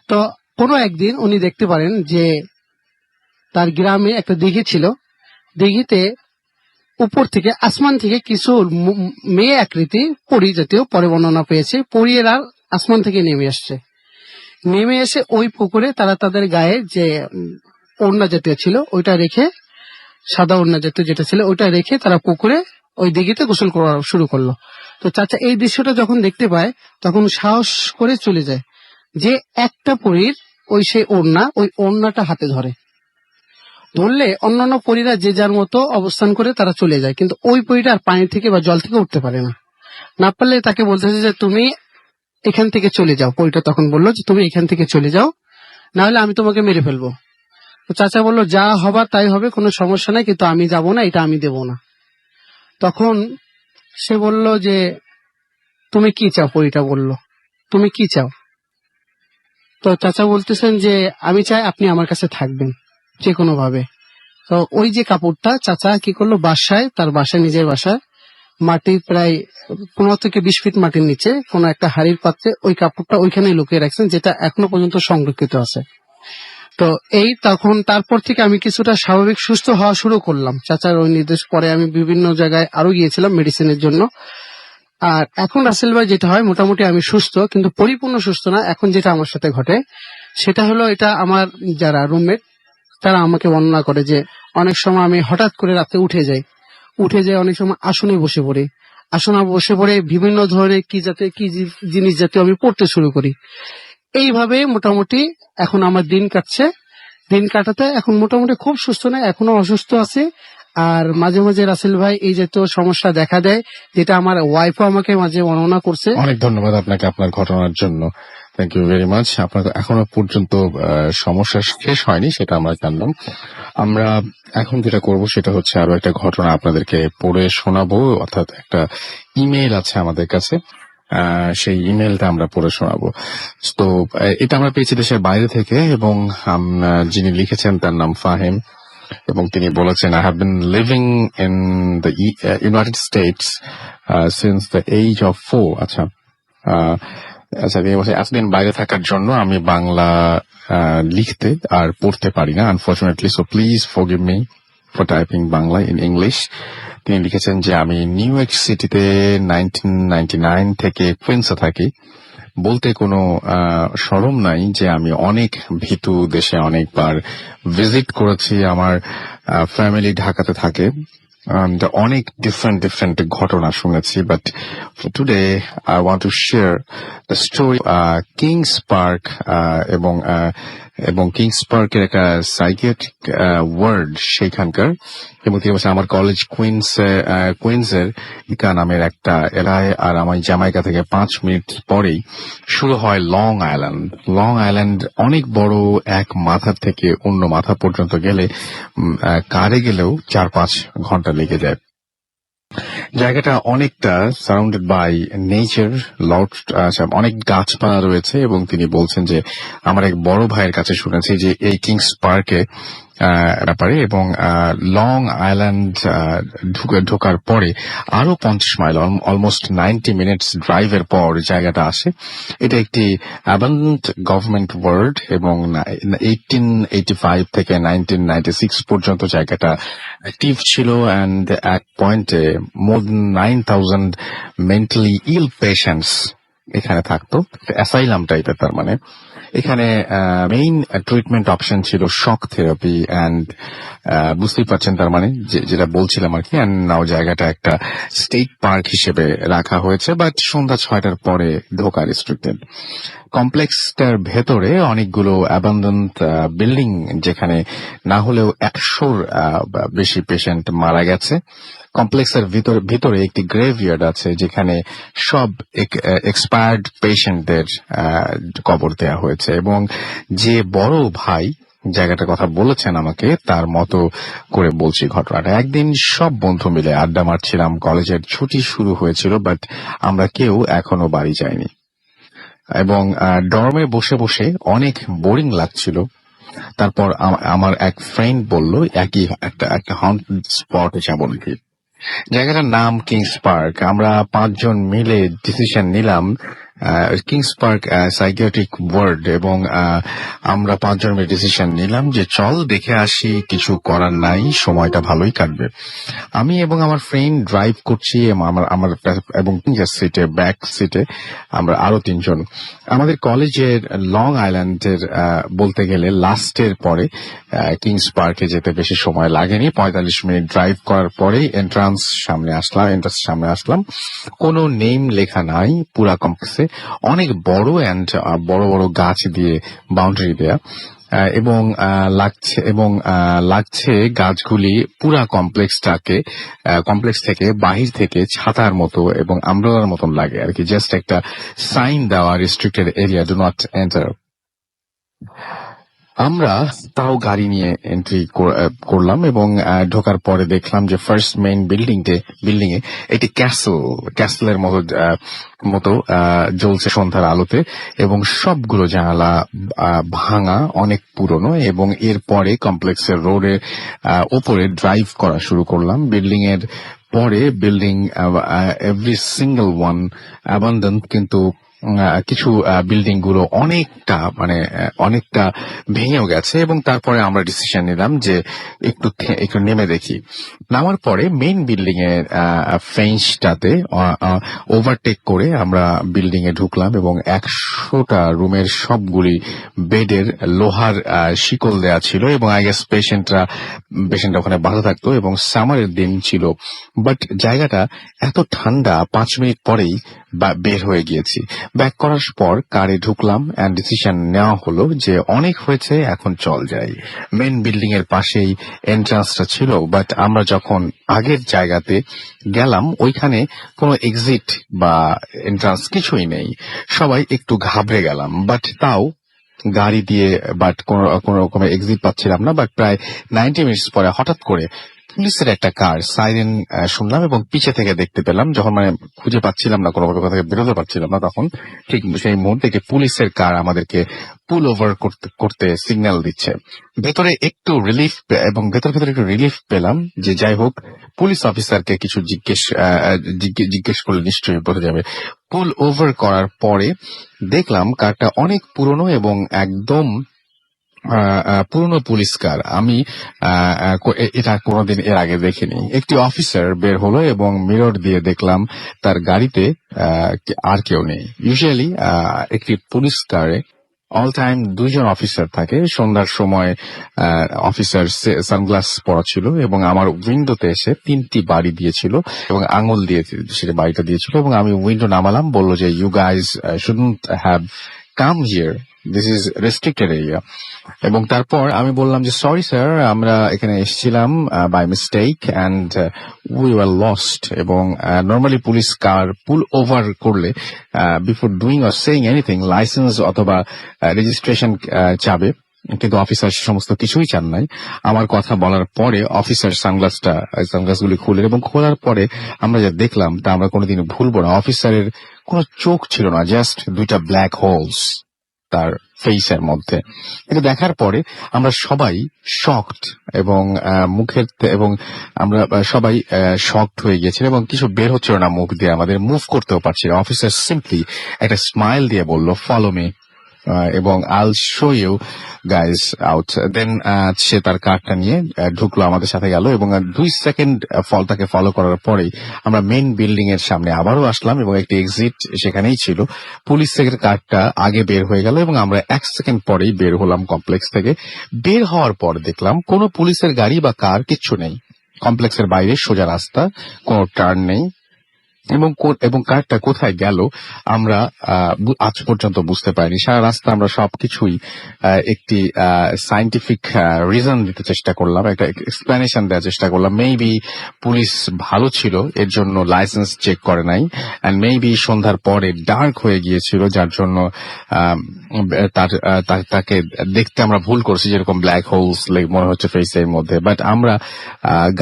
তো কোনো একদিন উনি দেখতে পারেন যে তার গ্রামে একটা দিঘি ছিল, দিঘিতে উপর থেকে আসমান থেকে কিছু মেয়ে আকৃতি পরী জাতীয়, পরে বর্ণনা পেয়েছে, পরীরা আসমান থেকে নেমে আসছে। নেমে এসে ওই পুকুরে তারা তাদের গায়ে যে ওড়না জাতীয় ছিল ওইটা রেখে, সাদা ওড়না জাতীয় যেটা ছিল ওইটা রেখে তারা পুকুরে ওই দিঘিতে গোসল করা শুরু করলো। তো চাচা এই দৃশ্যটা যখন দেখতে পায় তখন সাহস করে চলে যায়, যে একটা পরীর ওই সেই ওড়না, ওই ওড়নাটা হাতে ধরে। ধরলে অন্যান্য পরীরা যে যার মতো অবস্থান করে তারা চলে যায়, কিন্তু ওই পরীটা আর পানি থেকে বা জল থেকে উঠতে পারে না। না পারলে তাকে বলতেছে যে তুমি এখান থেকে চলে যাও। পরীটা তখন বললো যে তুমি এখান থেকে চলে যাও, না হলে আমি তোমাকে মেরে ফেলবো। তো চাচা বললো যা হবার তাই হবে, কোনো সমস্যা নাই, কিন্তু আমি যাব না, এটা আমি দেব না। তখন সে বলল যে তুমি কি চাও? পরীটা বলল তুমি কি চাও? তো চাচা বলতেছেন যে আমি চাই আপনি আমার কাছে থাকবেন যে কোনো ভাবে। তো ওই যে কাপড়টা চাচা কি করলো, তার বাসায়, নিজের বাসায় মাটি প্রায় 15 থেকে 20 ফিট মাটির নিচে কোন একটা হাড়ির পাত্রে ওই কাপড়টা ওইখানে লুকিয়ে রাখছেন, যেটা এখনো পর্যন্ত সংরক্ষিত আছে। তো এই তখন তারপর থেকে আমি কিছুটা স্বাভাবিক সুস্থ হওয়া শুরু করলাম। চাচার ওই নির্দেশ পরে আমি বিভিন্ন জায়গায় আরো গিয়েছিলাম মেডিসিনের জন্য। আর এখন রাসেল ভাই যেটা হয়, মোটামুটি আমি সুস্থ, কিন্তু পরিপূর্ণ সুস্থ না। এখন যেটা আমার সাথে ঘটে সেটা হলো, এটা আমার যারা রুমমেট তারা আমাকে বর্ণনা করে যে অনেক সময় আমি হঠাৎ করে রাতে উঠে যাই, অনেক সময় আসনে বসে পড়ি, আসনে বসে পড়ে বিভিন্ন ধরনের কি জিনিস জাতীয় আমি পড়তে শুরু করি। এইভাবে মোটামুটি এখন আমার দিন কাটছে। দিন কাটাতে এখন মোটামুটি খুব সুস্থ না, এখনো অসুস্থ আছে। আর মাঝে মাঝে রাসেল ভাই এই জাতীয় সমস্যা দেখা দেয়, যেটা আমার ওয়াইফও আমাকে মাঝে বর্ণনা করছে। অনেক ধন্যবাদ আপনাকে আপনার ঘটনার জন্য। Thank you very much. আপনার এখনো পর্যন্ত সমস্যা শেষ হয়নি, সেটা আমরা জানলাম। আমরা এখন যেটা করব সেটা হচ্ছে আরো একটা ঘটনা আপনাদেরকে পড়ে শোনাবো, অর্থাৎ একটা ইমেল আছে আমাদের কাছে, সেই ইমেলটা আমরা পড়ে শোনাবো। তো এটা আমরা পেয়েছি দেশের বাইরে থেকে, এবং যিনি লিখেছেন তার নাম ফাহিম, এবং তিনি বলেছেন I have been living in the United States since the age of 4। আচ্ছা, তিনি বলছেন এতদিন বাইরে থাকার জন্য আমি বাংলা লিখতে আর পড়তে পারি না, unfortunately, so please forgive me for typing Bangla in English. তিনি লিখেছেন যে আমি নিউ ইয়র্ক সিটিতে 1999 থেকে কুইন্সে থাকি। বলতে কোনো শরম নাই যে আমি অনেক ভীতু দেশে অনেকবার ভিজিট করেছি। আমার ফ্যামিলি ঢাকাতে থাকে, অনেক ডিফারেন্ট ঘটনা শুনেছি। But today I want to share the story Kings Park, এবং কিংস পার্কের একটা সাইকিয়াট্রিক ওয়ার্ড সেখানকার, এবং তিনি বলছেন আমার কলেজ কুইন্সের ইকা নামের একটা এলাকায়, আর আমার জামাইকা থেকে 5 মিনিট পরেই শুরু হয় লং আইল্যান্ড। লং আইল্যান্ড অনেক বড়, এক মাথা থেকে অন্য মাথা পর্যন্ত গেলে কারে গেলেও 4-5 ঘন্টা লেগে যায়। জায়গাটা অনেকটা সারাউন্ডেড বাই নেচার, অনেক গাছপালা রয়েছে, এবং তিনি বলছেন যে আমার এক বড় ভাইয়ের কাছে শুনেছি যে এই কিংস পার্কে ব্যাপারে, এবং লং আইল্যান্ড ঢোকার পরে আরো 50 মাইল, অলমোস্ট 90 মিনিটস ড্রাইভের পর জায়গাটা আসে। এটা একটি অ্যাবান্ডেন্ট গভর্নমেন্ট ওয়ার্ড, এবং 1885 থেকে 1996 পর্যন্ত জায়গাটা অ্যাক্টিভ ছিল, অ্যান্ড এক পয়েন্টে মোর দেন 9000 মেন্টালি ইল পেশেন্টস এখানে থাকতো। অ্যাসাইলাম টাইপের, তার মানে এখানে মেইন ট্রিটমেন্ট অপশন ছিল শক থেরাপি, অ্যান্ড বুঝতেই পারছেন তার মানে যেটা বলছিলাম আর কি। অ্যান্ড নাও জায়গাটা একটা স্টেট পার্ক হিসেবে রাখা হয়েছে, বাট সন্ধ্যা 6টার পরে ঢোকা রেস্ট্রিক্টেড। কমপ্লেক্সটার ভেতরে অনেকগুলো অ্যাবান্ডেন্ট বিল্ডিং, যেখানে না হলেও 100-র বেশি পেশেন্ট মারা গেছে। কমপ্লেক্সের ভিতরে একটি গ্রেভইয়ার্ড আছে, যেখানে সব এক্সপায়ার্ড পেশেন্টদের কবর দেওয়া হয়েছে। এবং যে বড় ভাই জায়গাটার কথা বলেছেন আমাকে, তার মতো করে বলছি ঘটনাটা। একদিন সব বন্ধু মিলে আড্ডা মারছিলাম, কলেজের ছুটি শুরু হয়েছিল, বাট আমরা কেউ এখনো বাড়ি যাইনি, এবং ডর্মে বসে বসে অনেক বোরিং লাগছিল। তারপর আমার এক ফ্রেন্ড বলল একই একটা হন্টেড স্পট যাবো নাকি। জায়গাটার নাম কিংস পার্ক। আমরা 5 জন মিলে ডিসিশন নিলাম, কিংস পার্ক সাইকিয়াট্রিক ওয়ার্ড, এবং আমরা 5 জন মিলে ডিসিশন নিলাম যে চল দেখে আসি, কিছু করার নাই, সময়টা ভালোই কাটবে। আমি এবং আমার ফ্রেন্ড ড্রাইভ করছি, এবং সিটে, ব্যাক সিটে আমরা আরো 3 জন। আমাদের কলেজের লং আইল্যান্ডের বলতে গেলে লাস্টের পরে কিংস পার্কে যেতে বেশি সময় লাগেনি। 45 মিনিট ড্রাইভ করার পরেই এন্ট্রান্স সামনে আসলাম। কোনো নেম লেখা নাই পুরা কমপ্লেক্সে, অনেক বড় অ্যান্ড বড় বড় গাছ দিয়ে বাউন্ডারি দেয়া, এবং লাগছে গাছগুলি পুরা কমপ্লেক্স থেকে বাহির থেকে ছাতার মতো এবং আমব্রেলার মতন লাগে আর কি। জাস্ট একটা সাইন দেওয়া, restricted area, do not enter. আমরা তাও গাড়ি নিয়ে এন্ট্রি করলাম, এবং ঢোকার পরে দেখলাম যে ফার্স্ট মেইন বিল্ডিং এ একটি ক্যাসেলের মতো জ্বলছে সন্ধ্যার আলোতে, এবং সবগুলো জানালা ভাঙা, অনেক পুরনো। এবং এরপরে কমপ্লেক্সের রোডের ওপরে ড্রাইভ করা শুরু করলাম। Building every single one abundant, কিন্তু কিছু বিল্ডিং গুলো অনেকটা ভেঙেও গেছে। এবং তারপরে আমরা ডিসিশন নিলাম যে একটু নেমে দেখি। নামার পরে মেইন বিল্ডিং এর ফেন্সটাতে ওভারটেক করে আমরা বিল্ডিং এ ঢুকলাম, এবং 100টা রুমের সবগুলি বেডের লোহার শিকল দেয়া ছিল, এবং আই গেস পেশেন্টরা ওখানে বাধা থাকতো, এবং সামারের দিন ছিল। বাট জায়গাটা এত ঠান্ডা, 5 মিনিট পরেই বের হয়ে গিয়েছি। ব্যাক করার পর কারে ঢুকলাম, এন্ড ডিসিশন নেওয়া হলো যে অনেক হয়েছে, এখন চল যাই। মেন বিল্ডিং এর পাশেই এন্ট্রান্সটা ছিল, বাট আমরা যখন আগের জায়গাতে গেলাম ওইখানে কোনো এক্সিট বা এন্ট্রান্স কিছুই নেই। সবাই একটু ঘাবড়ে গেলাম, বাট তাও গাড়ি দিয়ে, বাট কোন রকমের এক্সিট পাচ্ছিলাম না। বাট প্রায় 90 মিনিটস পরে হঠাৎ করে পুলিশের একটা কার সাইরেন শুনলাম, এবং পিছে থেকে দেখতে পেলাম, যখন খুঁজে পাচ্ছিলাম না, কোনোভাবে কোথা থেকে বেরোতে পারছিলাম না, তখন ঠিক সেই মুহূর্তে পুলিশের কার আমাদেরকে পুল ওভার করতে সিগন্যাল দিচ্ছে। ভেতরে একটু রিলিফ পেলাম, যে যাই হোক পুলিশ অফিসারকে কিছু জিজ্ঞেস করলে নিশ্চয়ই বোঝা যাবে। পুল ওভার করার পরে দেখলাম কারটা অনেক পুরনো, এবং একদম পুরনো পুলিশ কার। আমি এটা কোনোদিন এর আগে দেখিনি। একটি অফিসার বের হলো, এবং মিরর দিয়ে দেখলাম তার গাড়িতে আর কেউ নেই। ইউজুয়ালি একটি পুলিশ কারে অল টাইম 2 জন অফিসার থাকে। সন্ধ্যার সময় অফিসার সানগ্লাস পরা ছিল, এবং আমার উইন্ডোতে এসে 3টি বাড়ি দিয়েছিল, এবং আঙুল দিয়ে সেটা বাড়িটা দিয়েছিল, এবং আমি উইন্ডো নামালাম। বললো যে you guys shouldn't have come here, this is restricted area. এবং তারপর আমি বললাম যে সরি স্যার, আমরা এখানে এসেছিলাম by mistake, and we were lost. এবং normally police car pull over করলে before doing or saying anything license অথবা রেজিস্ট্রেশন চাবে, কিন্তু অফিসার সমস্ত কিছুই চান নাই। আমার কথা বলার পরে অফিসার সানগ্লাসগুলি খুলে, এবং খোলার পরে আমরা যা দেখলাম তা আমরা কোনোদিন ভুলবো না। অফিসারের কোনো চোখ ছিল না, জাস্ট 2টা ব্ল্যাক হোলস তার ফেসের মধ্যে। এটা দেখার পরে আমরা সবাই শকড এবং মুখের এবং আমরা সবাই শকড হয়ে গিয়েছিলাম এবং কিছু বের হচ্ছিল না মুখ দিয়ে, আমাদের মুভ করতেও পারছিল। অফিসার সিম্পলি একটা স্মাইল দিয়ে বলল ফলো মি এবং আইল শো ইউ গাইজ আউট। দেন সে তার কার্ডটা নিয়ে ঢুকলো, আমাদের সাথে গেল এবং 2 সেকেন্ড তাকে ফলো করার পরেই আমরা মেইন বিল্ডিং এর সামনে আবারও আসলাম এবং একটি এক্সিট সেখানেই ছিল। পুলিশ থেকে কার্ডটা আগে বের হয়ে গেল এবং আমরা 1 সেকেন্ড পরেই বের হলাম কমপ্লেক্স থেকে। বের হওয়ার পর দেখলাম কোনো পুলিশের গাড়ি বা কার কিচ্ছু নেই। কমপ্লেক্সের বাইরে সোজা রাস্তা, কোনো টার্ন নেই এবং কারটা কোথায় গেল আমরা আজ পর্যন্ত বুঝতে পারিনি। সারা রাস্তা আমরা সবকিছুই একটি সায়েন্টিফিক রিজন দিতে চেষ্টা করলাম, একটা এক্সপ্লেনেশন দেওয়ার চেষ্টা করলাম। মেবি পুলিশ ভালো ছিল, এর জন্য লাইসেন্স চেক করে নাই, এন্ড মেবি সন্ধ্যার পরে ডার্ক হয়ে গিয়েছিল, যার জন্য তাকে দেখতে আমরা ভুল করছি, যেরকম ব্ল্যাক হোলস মনে হচ্ছে ফেসের মধ্যে। বাট আমরা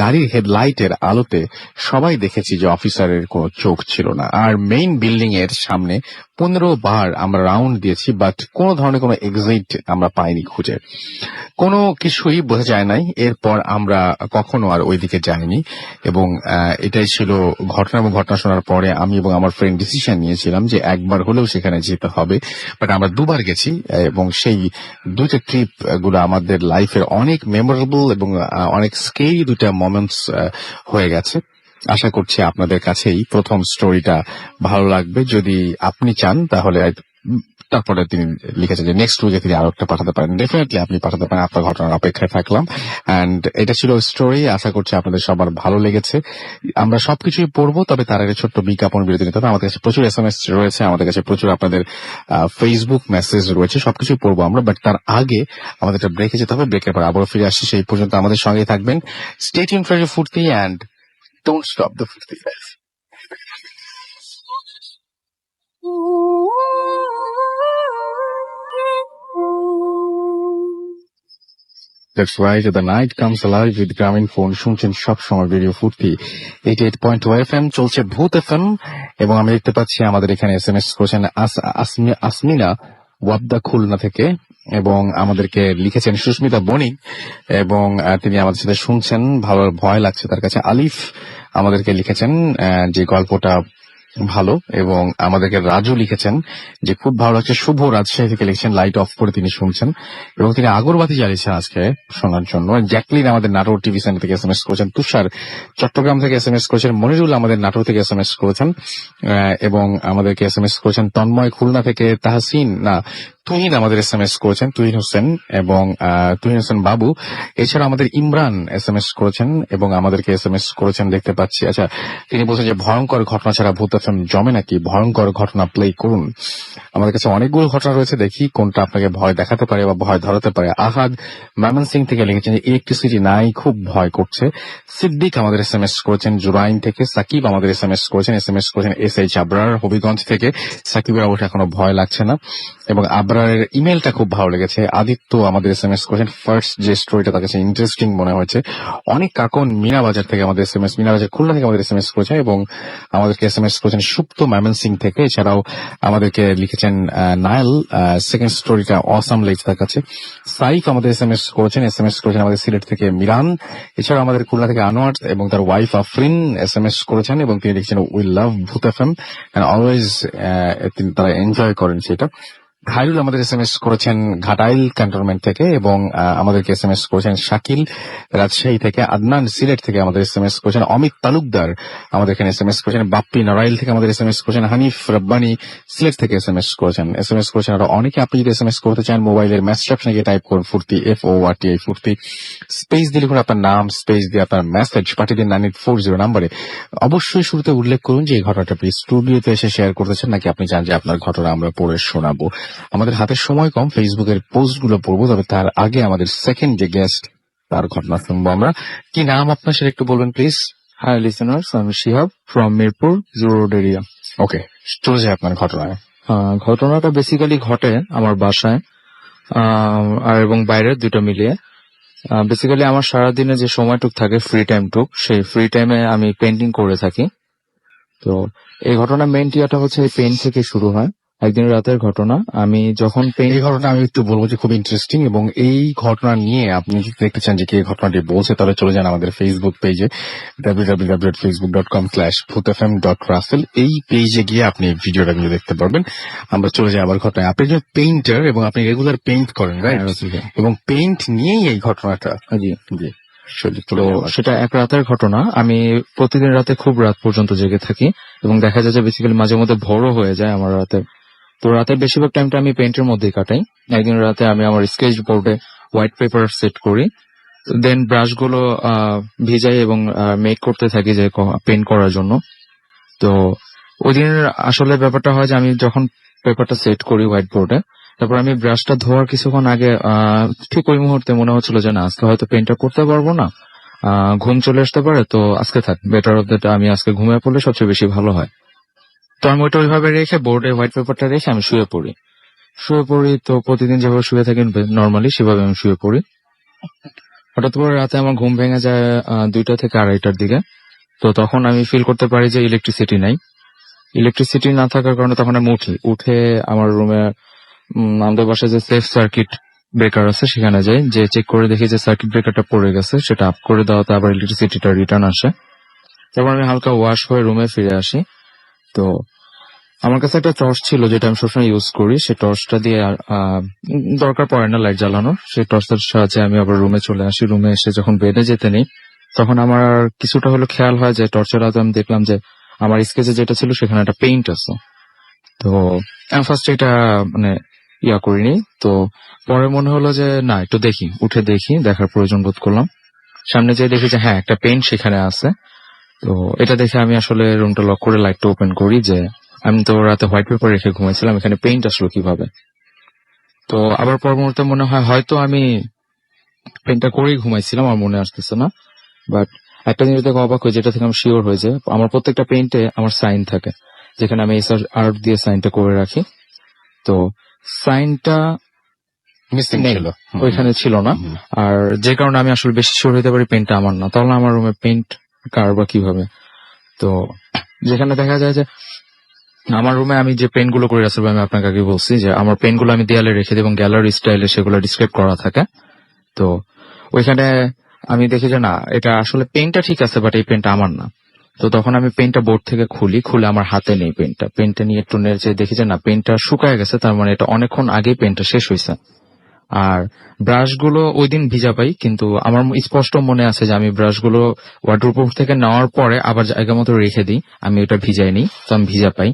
গাড়ির হেডলাইটের আলোতে সবাই দেখেছি যে অফিসারের কোনো চোখ ছিল না। আর মেইন বিল্ডিং এর সামনে 15 বার আমরা রাউন্ড দিয়েছি, বাট কোনো ধরনের কোনো এক্সিট আমরা পাইনি খুঁজে, কোনো কিছুই বোঝা যায় নাই। এরপর আমরা কখনো আর ওইদিকে যাইনি এবং এটাই ছিল ঘটনা। এবং ঘটনা শোনার পরে আমি এবং আমার ফ্রেন্ড ডিসিশন নিয়েছিলাম যে একবার হলেও সেখানে যেতে হবে। বাট আমরা 2 বার গেছি এবং সেই 2টা ট্রিপ গুলো আমাদের লাইফের অনেক মেমোরেবল এবং অনেক স্কেরি 2টা মোমেন্টস হয়ে গেছে। আশা করছি আপনাদের কাছেই প্রথম স্টোরিটা ভালো লাগবে। যদি আপনি চান তাহলে তারপরে তিনি লিখেছেন যে নেক্সট উইকে তিনি আরো একটা পাঠাতে পারেন। ডেফিনেটলি আপনি পাঠাতে পারেন, আপনার ঘটনার অপেক্ষায় থাকলাম। অ্যান্ড এটা ছিল স্টোরি, আশা করছি আপনাদের সবার ভালো লেগেছে। আমরা সবকিছুই পড়বো, তবে তার আগে ছোট্ট বিজ্ঞাপন বিরতি নিতে হবে। আমাদের কাছে প্রচুর SMS রয়েছে, আমাদের কাছে প্রচুর আপনাদের ফেসবুক মেসেজ রয়েছে, সবকিছুই পড়বো আমরা। বাট তার আগে আমাদের একটা ব্রেকে যেতে হবে, ব্রেকের পর আবারও ফিরে আসছি। সেই পর্যন্ত আমাদের সঙ্গেই থাকবেন। স্টে টিউনড ফর ফুর্তি অ্যান্ড ডোন্ট স্টপ দ্য ফুর্তি। That's right, the night comes alive with গ্রামীণ ফোন। শুনছেন সবসময় রেডিও ফুর্তি 88.2 FM, চলছে ভূত FM। এবং আমি দেখতে পাচ্ছি আমাদের এখানে SMS করেছেন আসমিনা ওয়াবদা খুলনা থেকে, এবং আমাদেরকে লিখেছেন সুস্মিতা বণিক, এবং তিনি আমাদের সাথে শুনছেন, ভালো ভয় লাগছে তার কাছে। আলিফ আমাদেরকে লিখেছেন যে গল্পটা ভালো, এবং আমাদেরকে রাজু লিখেছেন যে খুব ভালো লাগছে। শুভ রাজশাহী থেকে লিখেছেন লাইট অফ করে তিনি শুনছেন এবং তিনি আগরবাতি জ্বালিয়েছেন আজকে শোনার জন্য। জ্যাকলিন আমাদের নাটোর টিভি সেন্টার থেকে SMS করেছেন। তুষার চট্টগ্রাম থেকে SMS করেছেন। মনিরুল আমাদের নাটোর থেকে SMS করেছেন এবং আমাদেরকে SMS করেছেন। তন্ময় খুলনা থেকে। তুহিন আমাদের SMS করেছেন, তুহিন হোসেন এবং তুহিন হোসেন বাবু। এছাড়া আমাদের ইমরান SMS করেছেন এবং আমাদেরকে SMS করেছেন দেখতে পাচ্ছি। আচ্ছা, তিনি বলছেন যে ভয়ঙ্কর ঘটনা ছাড়া ভূত FM জমে নাকি, ভয়ঙ্কর ঘটনা প্লে করুন। আমাদের কাছে অনেকগুলো ঘটনা রয়েছে, দেখি কোনটা আপনাকে ভয় দেখাতে পারে বা ভয় ধরাতে পারে। আহাদ ময়মনসিং থেকে লিখেছেন যে ইলেকট্রিসিটি নাই, খুব ভয় করছে। সিদ্দিক আমাদের SMS করেছেন জুরাইন থেকে। সাকিব আমাদের SMS করেছেন SH আবরার হবিগঞ্জ থেকে। সাকিবের অবশ্য এখনো ভয় লাগছে না এবং আবরারের ইমেলটা খুব ভালো লেগেছে। আদিত্য আমাদের SMS করেছেন। ফার্স্ট যে স্টোরিটা তার কাছে ইন্টারেস্টিং মনে হয়েছে। অনেক কাকন মিনাবাজার থেকে আমাদের মিনাবাজার খুলনা থেকে আমাদের SMS করেছেন এবং আমাদেরকে SMS করেছেন সুপ্ত ময়মনসিং থেকে। এছাড়াও আমাদেরকে লিখেছেন নাইল, সেকেন্ড স্টোরিটা অসাম লেগেছে তার কাছে। সাইফ আমাদের SMS করেছেন আমাদের সিলেট থেকে মিরান। এছাড়াও আমাদের খুলনা থেকে আনোয়ার এবং তার ওয়াইফ আফরিন SMS করেছেন এবং তিনি লিখেছেন উই লাভ ভূত FM এন্ড অলওয়েজ, তারা এনজয় করেন সেটা। খায়রুল আমাদের SMS করেছেন ঘাটাইল ক্যান্টনমেন্ট থেকে এবং আমাদেরকে SMS করেছেন শাকিল রাজশাহী থেকে। আদনান সিলেট থেকে আমাদের SMS করেছেন। অমিত তালুকদার আমাদের এখানে SMS করেছেন। বাপ্পি নারাইল থেকে আমাদের SMS করেছেন। হানিফ রব্বানি সিলেট থেকে SMS করেছেন আরো অনেকে। আপনি যদি SMS করতে চান মোবাইলের মেসেজ অপশনে গিয়ে টাইপ করুন ফুর্তি, FORTI ফুর্তি, স্পেস দিয়ে লিখুন আপনার নাম, স্পেস দিয়ে আপনার মেসেজ পাঠিয়ে দিন 9840 নাম্বারে। অবশ্যই শুরুতে উল্লেখ করুন যে এই ঘটনাটা আপনি স্টুডিওতে এসে শেয়ার করতে চান নাকি আপনি চান যে আপনার ঘটনা আমরা পড়ে শোনাবো। আমাদের হাতে সময় কম, ফেসবুকের পোস্ট গুলো পড়বো, তবে তার আগে আমাদের সেকেন্ড যে গেস্ট তার ঘটনা শুনবো আমরা। কি নাম আপনার সেটা একটু বলবেন please. Hi listeners, I'm Shihab from Mirpur, Zoo Road area. ওকে, চলে যায় আপনার ঘটনায়। ঘটনাটা বেসিক্যালি ঘটে আমার বাসায় আর এবং বাইরের দুটো মিলিয়ে। বেসিক্যালি আমার সারাদিনে যে সময়টুক থাকে ফ্রি টাইমটুক, সেই ফ্রি টাইমে আমি পেন্টিং করে থাকি। তো এই ঘটনার মেইন টিয়াটা হচ্ছে এই পেন থেকে শুরু হয়। একদিন রাতের ঘটনা, আমি যখন পেইন্ট এই ঘটনা আমি একটু বলবো যে খুব ইন্টারেস্টিং, এবং এই ঘটনা নিয়ে আপনি যদি দেখতে চান যে কে এই ঘটনাটি বলছে, তাহলে চলে যান আমাদের ফেসবুক পেজে www.facebook.com/truthfm.russell। এই পেজে গিয়ে আপনি ভিডিওটা কিন্তু দেখতে পারবেন। আমরা চলে যাই আবার ঘটনায়। আপনি একজন পেইন্টার এবং আপনি রেগুলার পেইন্ট করেন, রাইট? এবং পেইন্ট নিয়েই এই ঘটনাটা। জি। জি, তো সেটা এক রাতের ঘটনা। আমি প্রতিদিন রাতে খুব রাত পর্যন্ত জেগে থাকি এবং দেখা যায় যে বেসিক্যালি মাঝে মধ্যে ভোরও হয়ে যায় আমার রাতে। তো রাতের বেশিরভাগ টাইমটা আমি পেইন্টের মধ্যেই কাটাই। একদিন রাতে আমি আমার স্কেচ বোর্ডে হোয়াইট পেপার সেট করি, দেন ব্রাশ গুলো ভিজাই এবং মেক করতে থাকি যে পেইন্ট করার জন্য। তো ওই দিন আসলে ব্যাপারটা হয় যে আমি যখন পেপারটা সেট করি হোয়াইট বোর্ডে, তারপর আমি ব্রাশটা ধোয়ার কিছুক্ষণ আগে ঠিক ওই মুহূর্তে মনে হচ্ছিল যে না, আজকে হয়তো পেইন্টটা করতে পারবো না, ঘুম চলে আসতে পারে, তো আজকে থাক, বেটার অফ দ্যাট আমি আজকে ঘুমিয়ে পড়লে সবচেয়ে বেশি ভালো হয়। তো আমি ওইটা ওইভাবে রেখে বোর্ডে হোয়াইট পেপারটা রেখে আমি শুয়ে পড়ি। তো প্রতিদিন যেভাবে শুয়ে থাকি নর্মালি সেভাবে আমি শুয়ে পড়ি। হঠাৎ করে রাতে আমার ঘুম ভেঙে যায় 2টা থেকে 2:30টার দিকে। তো তখন আমি ফিল করতে পারি যে ইলেকট্রিসিটি নাই। ইলেকট্রিসিটি না থাকার কারণে তখন আমি উঠে আমার রুমে আমাদের বাসায় যে সেফ সার্কিট ব্রেকার আছে সেখানে যাই, যে চেক করে দেখি যে সার্কিট ব্রেকারটা পড়ে গেছে, সেটা আপ করে দেওয়াতে আবার ইলেকট্রিসিটিটা রিটার্ন আসে। তারপর আমি হালকা ওয়াশ হয়ে রুমে ফিরে আসি। তো আমার কাছে একটা টর্চ ছিল যেটা আমি সবসময় ইউজ করি, সেই টর্চটা দিয়ে দরকার পড়ে না লাইট জ্বালানোর, সেই টর্চটার সাহায্যে আমি আবার রুমে চলে আসি। রুমে এসে যখন বেডে যেতে নেই, তখন আমার কিছুটা হলো খেয়াল হয় যে টর্চের আলোতে আমি দেখলাম যে আমার স্কেচে যেটা ছিল সেখানে একটা পেইন্ট আছে। তো আমি ফার্স্ট এটা মানে করিনি। তো পরে মনে হলো যে না, একটু দেখি, উঠে দেখি, দেখার প্রয়োজন বোধ করলাম। সামনে যেয়ে দেখি যে হ্যাঁ, একটা পেইন্ট সেখানে আছে। তো এটা দেখে আমি আসলে রুমটা লক করে লাইটটা ওপেন করি, যে আমি তো রাতে হোয়াইট পেপার রেখে ঘুমাইছিলাম, এখানে পেইন্ট আসলো কিভাবে। তো আবার পর মুহূর্তে মনে হয় হয়তো আমি পেইন্টটা করেই ঘুমাইছিলাম, আমার মনে আসতেছে না। বাট একটা জিনিস দেখে অবাক হয়ে, যেটা থেকে আমি শিওর হয়ে যায়, আমার প্রত্যেকটা পেইন্টে আমার সাইন থাকে, যেখানে আমি আর্ট দিয়ে সাইনটা করে রাখি। তো সাইনটা মিসিং ছিল, ওইখানে ছিল না। আর যে কারণে আমি আসলে বেশি শিওর হইতে পারি পেইন্টটা আমার না। তাহলে আমার রুমে পেইন্ট কার বা কিভাবে? তো যেখানে দেখা যায় যে আমার রুমে আমি যে পেন গুলো করে রাখছি, আমি আপনাকে আগে বলছি যে আমার পেন গুলো আমি দেয়ালে রেখে দিই এবং গ্যালারি স্টাইলে সেগুলো ডিসক্রাইব করা থাকে। তো ওইখানে আমি দেখি যে না, এটা আসলে পেনটা ঠিক আছে, বাট এই পেনটা আমার না। তো তখন আমি পেনটা বোর্ড থেকে খুলে আমার হাতে নেই পেনটা নিয়ে একটু নেড়ে দেখি যে না, পেনটা শুকায় গেছে, তার মানে এটা অনেকক্ষণ আগে পেনটা শেষ হয়েছে। আর ব্রাশ গুলো ওই দিন ভিজা পাই, কিন্তু আমার স্পষ্ট মনে আছে যে আমি ব্রাশ গুলো ওয়াটারপ্রুফ থেকে নেওয়ার পরে আবার জায়গা মতো রেখে দিই, আমি ওটা ভিজাইনি, তো আমি ভিজা পাই।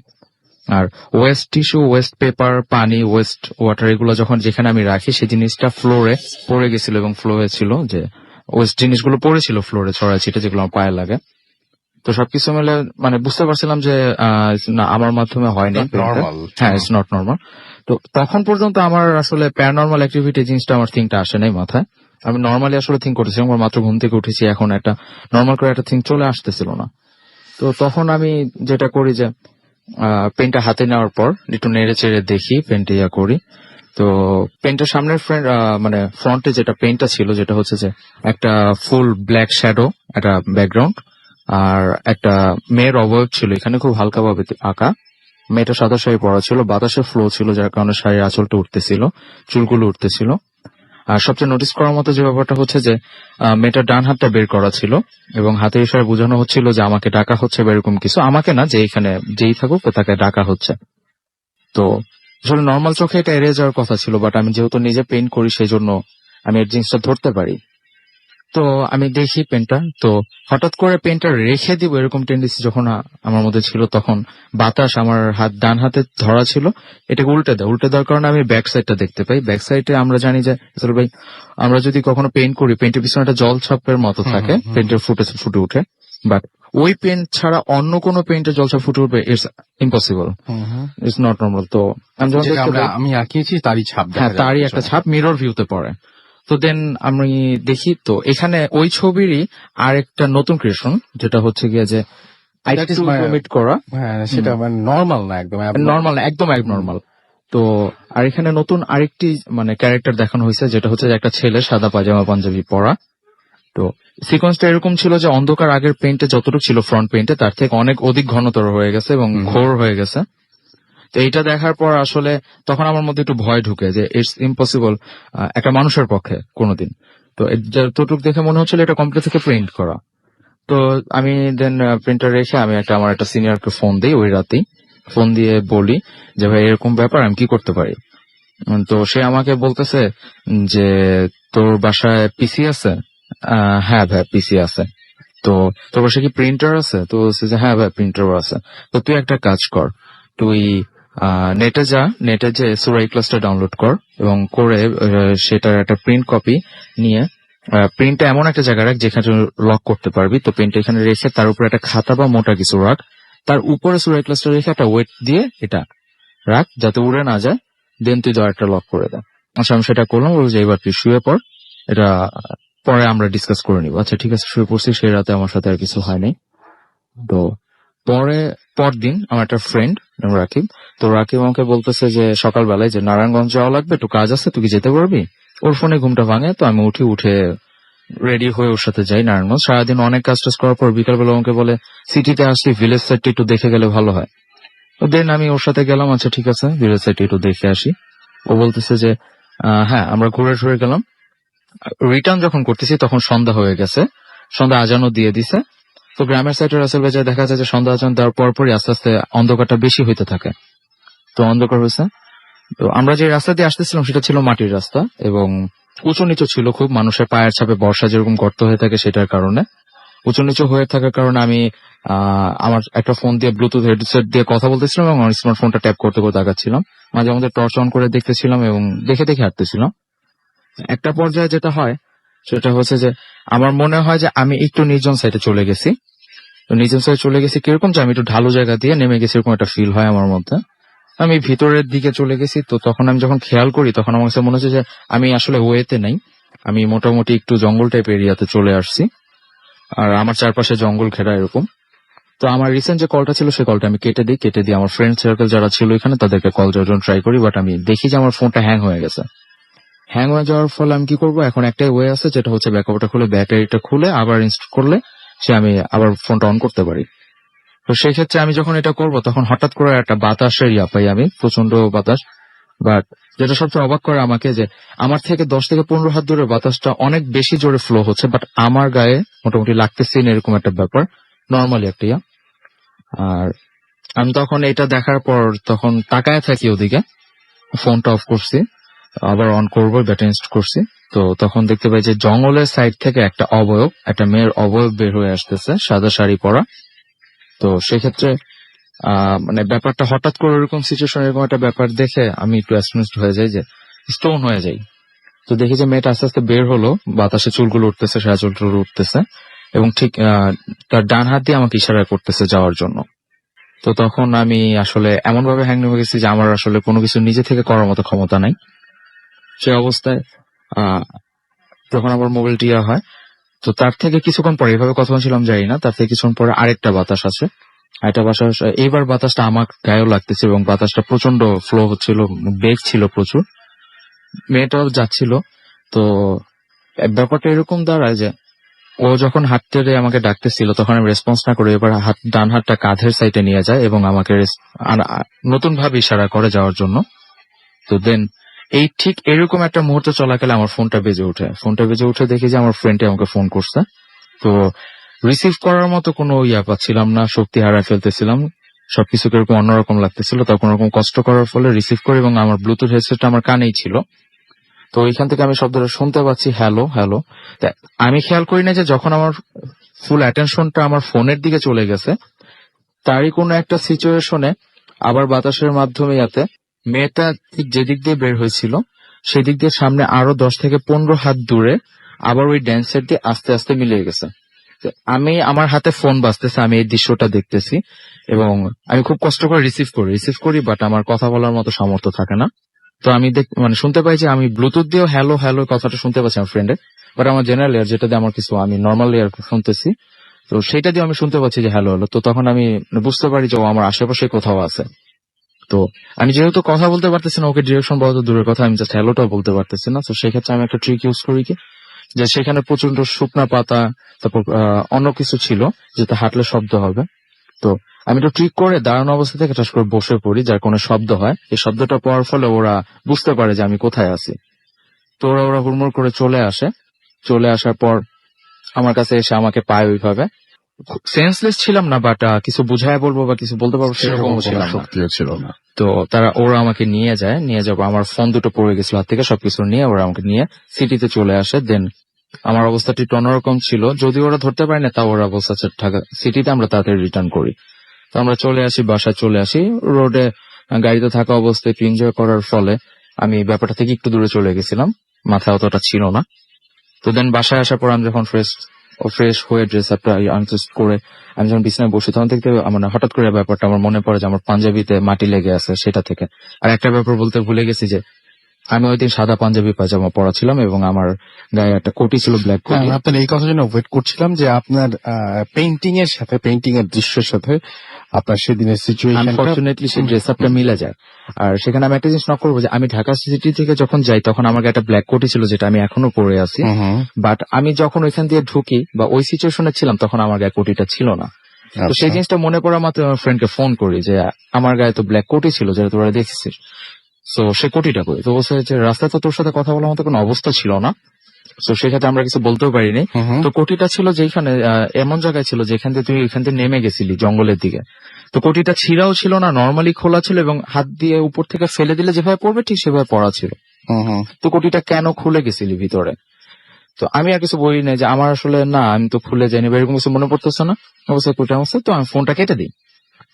আর ওয়েস্ট টিস্যু, ওয়েস্ট পেপার, পানি, ওয়েস্ট ওয়াটার, এগুলো যখন যেখানে আমি রাখি সেই জিনিসটা ফ্লোরে পড়ে গেছিল এবং ফ্লোরে ছিল যে ওয়েস্ট জিনিসগুলো পড়েছিল ফ্লোরে ছড়াছিটে, যেগুলো আমার পায়ে লাগে। তো সবকিছু মিলে মানে বুঝতে পারছিলাম যে না, আমার মাধ্যমে হয়নি, হ্যাঁ, ইটস নট নর্মাল। তো তখন পর্যন্ত আমার আসলে প্যারানর্মাল অ্যাক্টিভিটি জিনিসটা আমার থিংটা আসে নাই মাথায়। আমি নর্মালি আসলে থিঙ্ক করতেছিলাম, আমার মাত্র ঘুম থেকে উঠেছি, এখন একটা নর্মাল করে একটা থিঙ্ক চলে আসতেছিল না। তো তখন আমি যেটা করি যে পেনটা হাতে নেওয়ার পর একটু নেড়ে চেড়ে দেখি, পেনটা করি। তো পেনটার সামনের মানে ফ্রন্টে যেটা পেনটা ছিল, যেটা হচ্ছে যে একটা ফুল ব্ল্যাক শ্যাডো, একটা ব্যাকগ্রাউন্ড, আর একটা মেয়ের অবয়ব ছিল এখানে খুব হালকাভাবে আঁকা। মেয়েটা সাদা শাড়ি পরা ছিল, বাতাসের ফ্লো ছিল যার কারণে শাড়ির আঁচলটা উঠতেছিল, চুলগুলো উঠতেছিল। আর সবচেয়ে নোটিস করার মতো যে ব্যাপারটা হচ্ছে যে মেয়েটার ডান হাতটা বের করা ছিল এবং হাতের ইশারায় বোঝানো হচ্ছিল যে আমাকে ডাকা হচ্ছে বা এরকম কিছু। আমাকে না, যে এখানে যেই থাকুক তাকে ডাকা হচ্ছে। তো আসলে নর্মাল চোখে এটা এড়িয়ে যাওয়ার কথা ছিল, বাট আমি যেহেতু নিজে পেইন্ট করি সেই জন্য আমি এই জিনিসটা ধরতে পারি। তো আমি দেখি পেনটা, তো হঠাৎ করে পেনটা রেখে দিব এরকম টেন্ডেন্সি যখন আমার মধ্যে ছিল, তখন বাতাস আমার ডান হাতে ধরা ছিল, এটাকে উল্টে দেওয়ার কারণে আমি ব্যাক সাইডটা দেখতে পাই। ব্যাক সাইডে আমরা জানি যে আসলে ভাই, আমরা যদি কখনো পেইন্ট করি, পেইন্টের পিছনে একটা জল ছাপের মতো থাকে, পেইন্টের ফুটে উঠে, বাট ওই পেইন্ট ছাড়া অন্য কোনো পেইন্টের জলছাপ ফুটে উঠবে, it's impossible, it's not normal. তো আমি আঁকিয়েছি তারই ছাপ, হ্যাঁ, তারই একটা ছাপ মিরর ভিউতে পড়ে। তো দেন আমি দেখি, তো এখানে ওই ছবিরই আরেকটা নতুন ক্রিয়েশন, যেটা হচ্ছে গিয়ে যে করা, সেটা নর্মাল না, একদম নর্মাল। তো আর এখানে নতুন আরেকটি মানে ক্যারেক্টার দেখানো হয়েছে, যেটা হচ্ছে একটা ছেলে সাদা পাজামা পাঞ্জাবি পরা। তো সিকোয়েন্সটা এরকম ছিল যে অন্ধকার আগের পেইন্টে যতটুকু ছিল ফ্রন্ট পেইন্টে, তার থেকে অনেক অধিক ঘনতর হয়ে গেছে এবং ঘোর হয়ে গেছে। তো এইটা দেখার পর আসলে তখন আমার মধ্যে একটু ভয় ঢুকে যে ইটস ইম্পসিবল একটা মানুষের পক্ষে কোনোদিন। তো যতটুকু দেখে মনে হচ্ছিল এটা কম্পিউটার থেকে প্রিন্ট করা। তো আমি দেন প্রিন্টার রেখে আমি আমার একটা সিনিয়রকে ফোন দিই ওই রাতেই। ফোন দিয়ে বলি যে ভাই এরকম ব্যাপার, আমি কি করতে পারি? তো সে আমাকে বলতেছে যে তোর বাসায় পিসি আছে? হ্যাঁ ভাই পিসি আছে। তো তোর বাসায় কি প্রিন্টার আছে? তো বলছে যে হ্যাঁ ভাই প্রিন্টারও আছে। তো তুই একটা কাজ কর, তুই নেটে যে সূরা ইখলাসটা ডাউনলোড কর এবং করে সেটার একটা প্রিন্ট কপি নিয়ে প্রিন্টটা এমন একটা জায়গায় রাখ যেখানে লক করতে পারবি। তো প্রিন্ট এখানে রেখে তার উপরে একটা খাতা বা মোটা কিছু রাখ, তার উপরে সূরা ইখলাসটা রেখে একটা ওয়েট দিয়ে এটা রাখ যাতে উড়ে না যায়। দেন তুই দরজাটা লক করে দে। আচ্ছা আমি সেটা করলাম, বলবো যে এবার তুই শুয়ে পড়, এটা পরে আমরা ডিসকাস করে নিবো। আচ্ছা ঠিক আছে, শুয়ে পড়ছি। সেই রাতে আমার সাথে আর কিছু হয়নি। তো পরদিন আমার একটা ফ্রেন্ড রাকিব, তো রাকিব আমাকে বলতেছে যে সকালবেলায় যে নারায়ণগঞ্জ যাওয়া লাগবে, একটু কাজ আছে, তুই কি যেতে পারবি? ওর ফোনে ঘুমটা ভাঙে, তো আমি উঠে রেডি হয়ে ওর সাথে যাই নারায়ণগঞ্জ। সারাদিন অনেক কাজ টাজ করার পর বিকালবেলা আমাকে বলে সিটিতে আসছি, ভিলেজ সাইডটা একটু দেখে গেলে ভালো হয়। তো দেন আমি ওর সাথে গেলাম। আচ্ছা ঠিক আছে, ভিলেজ সাইডটা একটু দেখে আসি। ও বলতেছে যে হ্যাঁ আমরা ঘুরে ঘুরে গেলাম। রিটার্ন যখন করতেছি তখন সন্ধ্যা হয়ে গেছে, সন্ধ্যা আজানও দিয়ে দিছে। তো গ্রামের সাইডে রাসেল বাজার দেখা যায় যে সন্ধ্যা আজান দেওয়ার পরপরই আস্তে আস্তে অন্ধকারটা বেশি হইতে থাকে। তো অন্ধকার হয়েছে। তো আমরা যে রাস্তা দিয়ে আসতেছিলাম সেটা ছিল মাটির রাস্তা এবং উঁচু নিচু ছিল খুব, মানুষের পায়ের ছাপে বর্ষা যেরকম গর্ত হয়ে থাকে সেটার কারণে, উঁচু নিচু হয়ে থাকার কারণে আমি আমার একটা ফোন দিয়ে ব্লুটুথ হেডসেট দিয়ে কথা বলতেছিলাম এবং আমার স্মার্টফোনটা ট্যাপ করতে করতে আগাচ্ছিলাম। মাঝে মধ্যে টর্চ অন করে দেখতেছিলাম এবং দেখে দেখে হাঁটতেছিলাম। একটা পর্যায়ে যেটা হয় সেটা হচ্ছে যে আমার মনে হয় যে আমি একটু নির্জন সাইডে চলে গেছি। তো নির্জন সাইডে চলে গেছি কিরকম, যে আমি একটু ঢালু জায়গা দিয়ে নেমে গেছি, এরকম একটা ফিল হয় আমার মধ্যে। আমি ভিতরের দিকে চলে গেছি। তো তখন আমি যখন খেয়াল করি তখন আমার কাছে মনে হচ্ছে যে আমি আসলে ওয়েতে নাই, আমি মোটামুটি একটু জঙ্গল টাইপ এরিয়াতে চলে আসছি আর আমার চারপাশে জঙ্গল ঘেরা এরকম। তো আমার রিসেন্ট যে কলটা ছিল সেই কলটা আমি কেটে দিই আমার ফ্রেন্ড সার্কেল যারা ছিল এখানে তাদেরকে কল দেওয়ার জন্য ট্রাই করি, বাট আমি দেখি যে আমার ফোনটা হ্যাং হয়ে গেছে। হ্যাং হয়ে যাওয়ার ফলে আমি কি করবো, এখন একটাই ওয়ে আছে, যেটা হচ্ছে ব্যাকআপটা খুলে ব্যাটারিটা খুলে আবার ইনস্টল করলে আমি আবার ফোনটা অন করতে পারি। তো সেই ক্ষেত্রে আমি যখন এটা করব তখন হঠাৎ করে একটা বাতাসের পাই আমি, প্রচন্ড বাতাস। বাট যেটা সবচেয়ে অবাক করে আমাকে, যে আমার থেকে 10 থেকে 15 হাত দূরে বাতাসটা অনেক বেশি জোরে ফ্লো হচ্ছে, বাট আমার গায়ে মোটামুটি লাগতেছে না, এরকম একটা ব্যাপার নর্মালি একটা আর আমি তখন এটা দেখার পর তখন তাকায় থাকি ওদিকে, ফোনটা অফ করছি, আবার অন করবো, ব্যাটারি ইনস্টল করছি। তো তখন দেখতে পাই যে জঙ্গলের সাইড থেকে একটা মেয়ের অবয়ব বের হয়ে আসতেছে, সাদা শাড়ি পরা। তো সেক্ষেত্রে মানে ব্যাপারটা হঠাৎ করে এরকম সিচুয়েশন, এরকম একটা ব্যাপার দেখে আমি একটু অ্যাস্টনিশড হয়ে যাই, যে স্টোন হয়ে যাই। তো দেখি যে মেয়েটা আস্তে আস্তে বের হলো, বাতাসে চুলগুলো উঠতেছে, সারা চুলগুলো উঠতেছে এবং ঠিক তার ডান হাত দিয়ে আমাকে ইশারা করতেছে যাওয়ার জন্য। তো তখন আমি আসলে এমন ভাবে হ্যাং হয়ে গেছি যে আমার আসলে কোনো কিছু নিজে থেকে করার মতো ক্ষমতা নাই। সে অবস্থায় যখন আমার মোবাইলটি হয়, তো তার থেকে কিছুক্ষণ পরে, এভাবে কথা বলছিলাম জানি না, তার থেকে কিছুক্ষণ পরে আরেকটা বাতাস আছে, আরেকটা বাতাস। এইবার বাতাসটা আমার গায়েও লাগতেছে এবং বাতাসটা প্রচন্ড ফ্লো হচ্ছিল, বেগ ছিল প্রচুর, মেয়েটাও যাচ্ছিল। তো ব্যাপারটা এরকম দাঁড়ায় যে ও যখন হাঁটতে আমাকে ডাকতেছিল তখন আমি রেসপন্স না করে এবার ডান হাতটা কাঁধের সাইডে নিয়ে যায় এবং আমাকে নতুন ভাবে ইশারা করে যাওয়ার জন্য। তো দেন এই ঠিক এরকম একটা মুহূর্ত চলাকালে আমার ফোনটা বেজে উঠে দেখি যে আমার ফ্রেন্ডে আমাকে ফোন করছে। তো রিসিভ করার মতো কোনো পাচ্ছিলাম না, শক্তি হারায় ফেলতেছিলাম, সবকিছু কিরকম অন্যরকম লাগতেছিল। তখন ওরকম কষ্ট করার ফলে রিসিভ করি এবং আমার ব্লুটুথ হেডসেটটা আমার কানেই ছিল। তো ওইখান থেকে আমি শব্দটা শুনতে পাচ্ছি, হ্যালো হ্যালো। আমি খেয়াল করি না যে যখন আমার ফুল অ্যাটেনশনটা আমার ফোনের দিকে চলে গেছে, তারই কোনো একটা সিচুয়েশনে আবার বাতাসের মাধ্যমে মেয়েটা ঠিক যেদিক দিয়ে বের হয়েছিল সেদিক দিয়ে সামনে আরো 10 থেকে 15 হাত দূরে আবার ওই ড্যান্সের দিয়ে আস্তে আস্তে মিলিয়ে গেছে। আমি আমার হাতে ফোন বাজতেছে, আমি এই দৃশ্যটা দেখতেছি এবং আমি খুব কষ্ট করে রিসিভ করি, বাট আমার কথা বলার মতো সামর্থ্য থাকে না। তো আমি মানে শুনতে পাই যে আমি ব্লুটুথ দিয়েও হ্যালো হ্যালো কথাটা শুনতে পাচ্ছি আমার ফ্রেন্ডের, বাট আমার জেনারেল এয়ার যেটা দিয়ে আমার কিছু আমি নর্মাল এয়ার শুনতেছি, তো সেটা দিয়ে আমি শুনতে পাচ্ছি যে হ্যালো হ্যালো। তো তখন আমি বুঝতে পারি যে ও আমার আশেপাশে কোথাও আছে। তো আমি যেহেতু কথা বলতে পারতেছি না, ওকে ডিরেকশন বলা তো দূরের কথা, আমি জাস্ট হ্যালোটাও বলতে পারতেছি না। তো সেক্ষেত্রে আমি একটা ট্রিক ইউজ করি কি, যে সেখানে প্রচন্ড শুকনা পাতা, তারপর অন্য কিছু ছিল যেটা হাঁটলে শব্দ হবে। তো আমি তো ট্রিক করে দাঁড়ানো অবস্থা থেকে ঠাস করে বসে পড়ি, যার কোনো শব্দ হয়, এই শব্দটা পাওয়ার ফলে ওরা বুঝতে পারে যে আমি কোথায় আছি। তো ওরা হুড়মুড় করে চলে আসে। চলে আসার পর আমার কাছে এসে আমাকে পায় ওইভাবে। সেন্সলেস ছিলাম না, বাট কিছু বুঝায় বলবো বা কিছু বলতে পারবো সেরকম সেরকম কোনো ছিলাম না। শক্তিও ছিল না। তো ওরা আমাকে নিয়ে যাবো, আমার ফোন দুটো পড়ে গেছিল হাত থেকে, সবকিছু নিয়ে ওরা আমাকে নিয়ে সিটিতে চলে আসে। দেন আমার অবস্থাটি একটু অন্যরকম ছিল, যদি ওরা ধরতে পারে না তাও ওরা অবস্থা ঢাকা সিটিতে আমরা তাড়াতাড়ি রিটার্ন করি। তো আমরা চলে আসি, বাসায় চলে আসি। রোডে গাড়িতে থাকা অবস্থায় একটু এনজয় করার ফলে আমি ব্যাপারটা থেকে একটু দূরে চলে গেছিলাম, মাথায় অতটা ছিল না। তো দেন বাসায় আসার পর আমি যখন ফ্রেশ হয়ে ড্রেস আপটা আনচেস্ট করে আমি যখন বিছানায় বসি, তখন থেকে মানে হঠাৎ করে ব্যাপারটা আমার মনে পড়ে যে আমার পাঞ্জাবিতে মাটি লেগে আছে সেটা থেকে। আর একটা ব্যাপার বলতে ভুলে গেছি যে আমি ওই দিন সাদা পাঞ্জাবি পায়জামা পরা ছিলাম এবং আমার গায়ে একটা কোটি ছিল, ব্ল্যাক কোটি। আমি আপনার এই কথার জন্য ওয়েট করছিলাম যে আপনার পেইন্টিং এর সাথে, পেইন্টিং এর দৃশ্যের সাথে আপনার সেদিনের সিচুয়েশন আনফরচুনেটলি সেই ড্রেস আপটা মিলে যায়। আর সেখানে আমি একটা জিনিস নক করবো যে আমি ঢাকা সিটি থেকে যখন যাই তখন আমার গায়ে একটা ব্ল্যাক কোটি ছিল, যেটা আমি এখনো পরে আছি। বাট আমি যখন ওইখান দিয়ে ঢুকি বা ওই সিচুয়েশনে ছিলাম তখন আমার গায়ে কোটিটা ছিল না। তো সেই জিনিসটা মনে পড়া মাত্র আমার ফ্রেন্ডকে ফোন করি যে আমার গায়ে তো ব্ল্যাক কোটি ছিল, যেটা তোরা দেখছিস, তো সে কোটিটা করি। তো বলছে যে রাস্তায় তো তোর সাথে কথা বলার মতো কোনো অবস্থা ছিল না, তো সেক্ষেত্রে আমরা কিছু বলতেও পারিনি। তো কোটিটা ছিল যেখানে এমন জায়গায় ছিল যেখান থেকে তুই এখান থেকে নেমে গেছিলি জঙ্গলের দিকে। তো কোটিটা ছিঁড়াও ছিল না, নর্মালি খোলা ছিল এবং হাত দিয়ে উপর থেকে ফেলে দিলে যেভাবে পড়বে ঠিক সেভাবে পড়া ছিল। তো কোটিটা কেন খুলে গেছিলি ভিতরে? তো আমি আর কিছু বলি না যে আমার আসলে না, আমি তো খুলে যাইনি বা এরকম কিছু মনে পড়তেছে না, অবশ্যই কোটি অবস্থা। তো আমি ফোনটা কেটে দিই।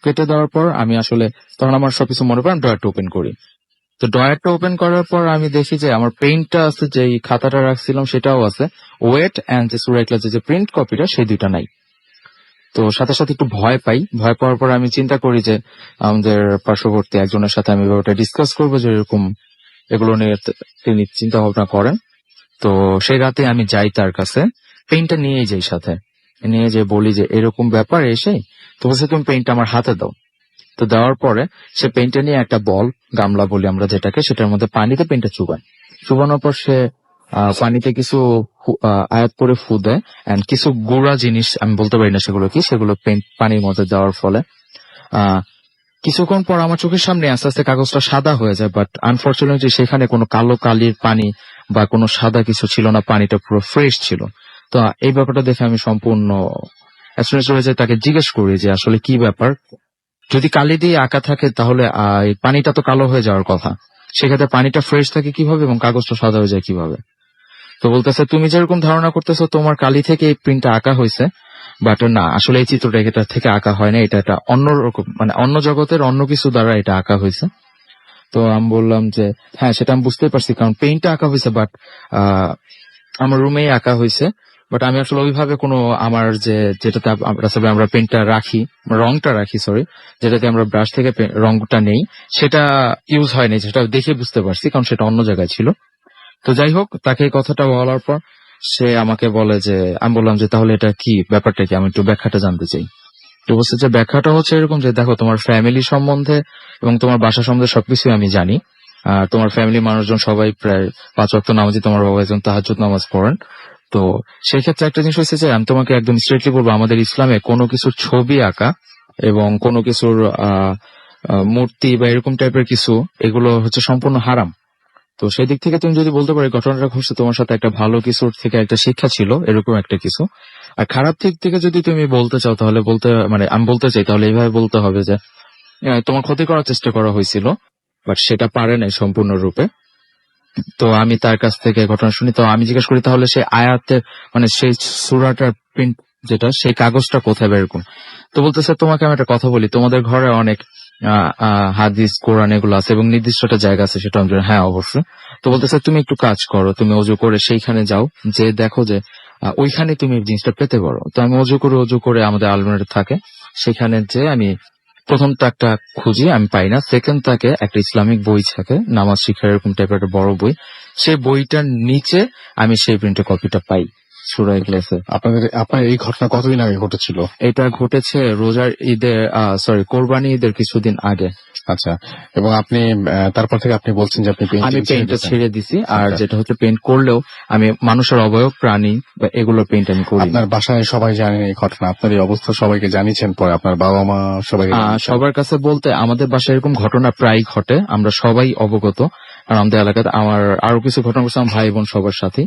কেটে দেওয়ার পর আমি আসলে তখন আমার সবকিছু মনে পড়ে, আমি ড্রয়ারটা ওপেন করি। তো ড্রয়ারটা ওপেন করার পর আমি দেখি যে আমার পেইন্টটা আছে, যে খাতাটা রাখছিলাম সেটাও আছে, ওয়েট অ্যান্ড যে সুরাই ক্লাসের যে প্রিন্ট কপিটা সেই দুইটা নাই। তো সাথে সাথে একটু ভয় পাই। ভয় পাওয়ার পর আমি চিন্তা করি যে আমাদের পার্শ্ববর্তী একজনের সাথে আমি ব্যাপারটা ডিসকাস করবো যে এরকম এগুলো নিয়ে তিনি চিন্তা ভাবনা করেন। তো সেই রাতে আমি যাই তার কাছে, পেইন্টটা নিয়ে যাই সাথে, নিয়ে যে বলি যে এরকম ব্যাপার এসে, তো বলছে তুমি পেইন্টটা আমার হাতে দাও। তো দেওয়ার পরে সে পেইন্টটা নিয়ে একটা বল, গামলা বলি আমরা যেটাকে, সেটার মধ্যে পানিতে পেইন্টটা চুবায়। চুবানোর পর সে পানিতে কিছু আয়াত করে ফু দেয়, এন্ড কিছু গুঁড়া জিনিস আমি বলতে পারি না সেগুলো কি, সেগুলো পেইন্ট পানির মধ্যে দেওয়ার ফলে কিছুক্ষণ পর আমার চোখের সামনে আস্তে আস্তে কাগজটা সাদা হয়ে যায়। বাট আনফরচুনেটলি সেখানে কোনো কালো কালির পানি বা কোনো সাদা কিছু ছিল না, পানিটা পুরো ফ্রেশ ছিল। তো এই ব্যাপারটা দেখে আমি সম্পূর্ণ অ্যাস্টনিশ হয়ে যাই, তাকে জিজ্ঞেস করি যে আসলে কি ব্যাপার, যদি কালি দিয়ে আঁকা থাকে তাহলে এই পানিটা তো কালো হয়ে যাওয়ার কথা, সেক্ষেত্রে পানিটা ফ্রেশ থাকে কিভাবে এবং কাগজটা সাদা হয়ে যায় কিভাবে? তো বলতেছে তুমি যেরকম ধারণা করতেছো তোমার কালি থেকে এই প্রিন্টটা আঁকা হয়েছে, বাট না, আসলে এই চিত্রটা এটা থেকে আঁকা হয় না, এটা একটা অন্য রকম, মানে অন্য জগতের অন্য কিছু দ্বারা এটা আঁকা হয়েছে। তো আমি বললাম যে হ্যাঁ সেটা আমি বুঝতে পারছি, কারণ পেইন্টটা আঁকা হয়েছে বাট আমার রুমেই আঁকা হয়েছে। বাট আমি আসলে ওইভাবে কোনো আমার যেটাতে আমরা পেন্টটা রাখি, রংটা রাখি, সরি, যেটাতে আমরা ব্রাশ থেকে রংটা নেই, সেটা ইউজ হয়নি, যেটা দেখে বুঝতে পারছি, কারণ সেটা অন্য জায়গায় ছিল। তো যাই হোক, তাকে এই কথাটা বলার পর সে আমাকে বলে যে, আমি বললাম যে তাহলে এটা কি ব্যাপারটা কি, আমি একটু ব্যাখ্যাটা জানতে চাই। তো বলছে যে ব্যাখ্যাটা হচ্ছে এরকম যে দেখো, তোমার ফ্যামিলি সম্বন্ধে এবং তোমার বাসা সম্বন্ধে সবকিছু আমি জানি। আর তোমার ফ্যামিলি মানুষজন সবাই প্রায় 5 ওয়াক্ত নামাজি, তোমার বাবা একজন তাহাজ্জুদ নামাজ পড়েন। তো সেই ক্ষেত্রে একটা জিনিস হয়েছে যে আমি তোমাকে একদম স্ট্রেটলি বলবো, আমাদের ইসলামে কোনো কিছুর ছবি আঁকা এবং কোনো কিছুর মূর্তি বা এরকম টাইপের কিছু, এগুলো হচ্ছে সম্পূর্ণ হারাম। তো সেই দিক থেকে তুমি যদি বলতে পারো ঘটনাটা ঘটছে তোমার সাথে একটা ভালো কিছুর থেকে একটা শিক্ষা ছিল, এরকম একটা কিছু। আর খারাপ দিক থেকে যদি তুমি বলতে চাও তাহলে আমি বলতে চাই তাহলে এইভাবে বলতে হবে যে তোমার ক্ষতি করার চেষ্টা করা হয়েছিল, বাট সেটা পারে নাই সম্পূর্ণরূপে। তো আমি তার কাছ থেকে ঘটনা শুনি, তো আমি জিজ্ঞেস করি তাহলে সেই আয়াতের মানে সেই সূরাটার প্রিন্ট যেটা, সেই কাগজটা কোথায় বা এরকম। তো বলতেছে তোমাকে আমি একটা কথা বলি, তোমাদের ঘরে অনেক হাদিস কোরআন এগুলো আছে এবং নির্দিষ্ট একটা জায়গা আছে, সেটা আমি বলি, হ্যাঁ অবশ্যই। তো বলতেছে তুমি একটু কাজ করো, তুমি অজু করে সেইখানে যাও, যে দেখো যে ওইখানে তুমি জিনিসটা পেতে পারো। তো আমি অজু করে আমাদের আলমারিতে থাকে, সেখানে যে আমি প্রথমটা একটা খুঁজি, আমি পাই না। সেকেন্ড তাকে একটা ইসলামিক বই থাকে, নামাজ শিখার এরকম টাইপের একটা বড় বই, সেই বইটার নিচে আমি সেই প্রিন্টের কপিটা পাই। সুরাই গ্লেসে। আপনার এই ঘটনা কতদিন আগে ঘটেছিল? এটা ঘটেছে রোজার ঈদের কোরবানি ঈদের কিছুদিন আগে। আচ্ছা, এবং আপনি তারপর থেকে আপনি বলছেন যে আপনি আমি পেইন্টটা ছেড়ে দিছি। আর আচ্ছা। যেটা হচ্ছে পেইন্ট করলেও আমি মানুষের অবয়ব, প্রাণী বা এগুলোর পেইন্ট আমি করি না। আপনার বাসায় সবাই জানেন এই ঘটনা? আপনার এই অবস্থা সবাইকে জানিয়েছেন পরে? আপনার বাবা মা সবাই? সবার কাছে বলতে আমাদের বাসায় এরকম ঘটনা প্রায় ঘটে, আমরা সবাই অবগত। আর আমাদের এলাকাতে আমার আরো কিছু ঘটনা ঘটছে আমার ভাই বোন সবার সাথে।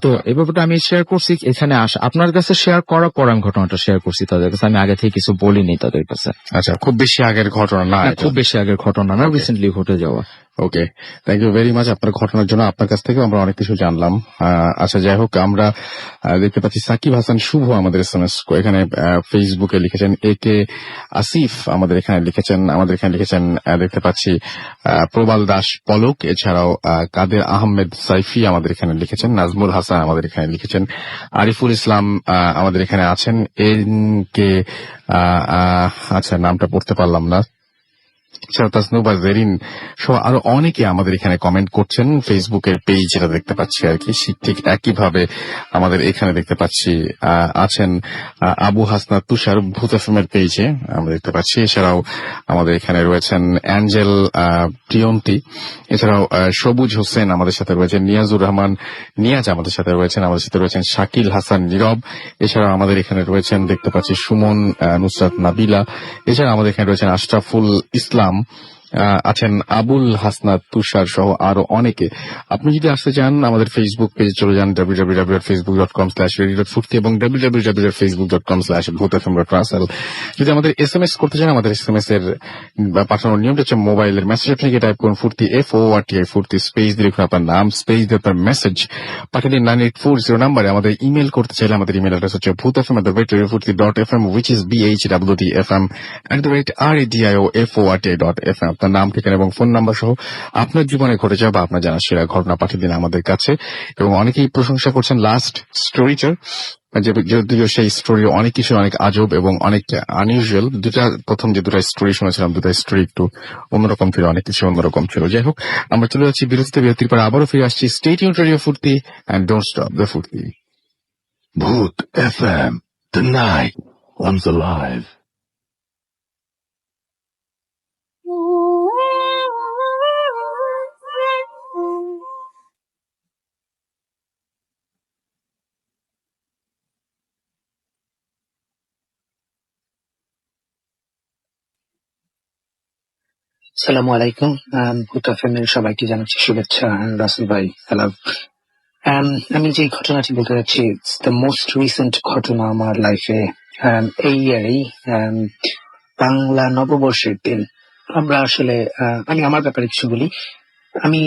তো এই ব্যাপারটা আমি শেয়ার করছি এখানে আসা আপনার কাছে শেয়ার করার পর আমি ঘটনাটা শেয়ার করছি তাদের কাছে। আমি আগে থেকে কিছু বলিনি তাদের কাছে। আচ্ছা, খুব বেশি আগের ঘটনা না? খুব বেশি আগের ঘটনা না, রিসেন্টলি ঘটে যাওয়া। ওকে, থ্যাংক ইউ ভেরি মাচ আপনার ঘটনার জন্য। আপনার কাছ থেকে আমরা অনেক কিছু জানলাম। আচ্ছা, যাই হোক, আমরা দেখতে পাচ্ছি সাকিব হাসান শুভ আমাদের SMS এখানে ফেসবুকে লিখেছেন। একে আসিফ আমাদের এখানে লিখেছেন। দেখতে পাচ্ছি প্রবাল দাস পলক, এছাড়াও কাদের আহমেদ সাইফি আমাদের এখানে লিখেছেন। নাজমুল হাসান আমাদের এখানে লিখেছেন। আরিফুল ইসলাম আমাদের এখানে আছেন। এনকে আচ্ছা, নামটা পড়তে পারলাম না। তাসনুবা জেরিন সহ আরো অনেকে আমাদের এখানে কমেন্ট করছেন ফেসবুকের পেজ, যেটা দেখতে পাচ্ছি আর কি। ঠিক একইভাবে আমাদের এখানে দেখতে পাচ্ছি আছেন আবু হাসনাত তুষার ভূত এফএম-এর পেজে আমরা দেখতে পাচ্ছি। এছাড়াও আমাদের এখানে রয়েছেন অ্যাঞ্জেল প্রিয়ন্তি, এছাড়াও সবুজ হোসেন আমাদের সাথে রয়েছেন, নিয়াজুর রহমান নিয়াজ আমাদের সাথে রয়েছেন শাকিল হাসান নীরব। এছাড়াও আমাদের এখানে রয়েছেন দেখতে পাচ্ছি সুমন নুসরাত নাবিলা। এছাড়া আমাদের এখানে রয়েছেন আশরাফুল ইসলাম, আছেন আবুল হাসনাত তুষার সহ আরো অনেকে। আপনি যদি আসতে চান আমাদের ফেসবুক পেজে চলে যান www.facebook.com/radio.furti এবং www.facebook.com/bhutfm.russell। যদি আমাদের SMS করতে চান, আমাদের SMS এর পাঠানোর নিয়মটা হচ্ছে মোবাইলের মেসেজ আপনি টাইপ করুন ফুর্তি FORTI ফুর্তি স্পেস দিয়ে লিখুন আপনার নাম, স্পেস দিয়ে আপনার মেসেজ পাঠিয়ে দিন 9840 নাম্বারে। আমাদের ইমেল করতে চাইলে আমাদের ইমেল অ্যাড্রেস হচ্ছে bhutfm@radiofurti.fm which is BHWTFM@radioforti.fm। আপনার নাম, ঠিকানা এবং ফোন নাম্বার সহ আপনার জীবনে ঘটে যাওয়া বা আপনার জানা সেরা ঘটনা পাঠিয়ে দিন আমাদের কাছে। এবং অনেকেই প্রশংসা করছেন লাস্ট স্টোরিটার, যদিও সেই স্টোরি অনেক কিছু অনেক আজব এবং অনেক আনইউজুয়াল। প্রথম যে দুটা স্টোরি শুনেছিলাম, দুটা স্টোরি একটু অন্যরকম ছিল, অনেক কিছু অন্যরকম ছিল। যাই হোক, আমরা চলে যাচ্ছি বিরতির পর আবারও ফিরে আসছি। Stay tuned radio Foorti and don't stop the ফুর্তি। Bhoot FM, the night comes alive. আসসালামু আলাইকুম। ভূত এফএম-এর সবাইকে জানাচ্ছি শুভেচ্ছা। রাসেল ভাই, হ্যালো। আমি যে ঘটনাটি বলতে যাচ্ছি, ইটস দ্য মোস্ট রিসেন্ট ঘটনা আমার লাইফে। এই ইয়ারেই বাংলা নববর্ষের দিন আমরা আসলে আমি আমার ব্যাপারে কিছু বলি। আমি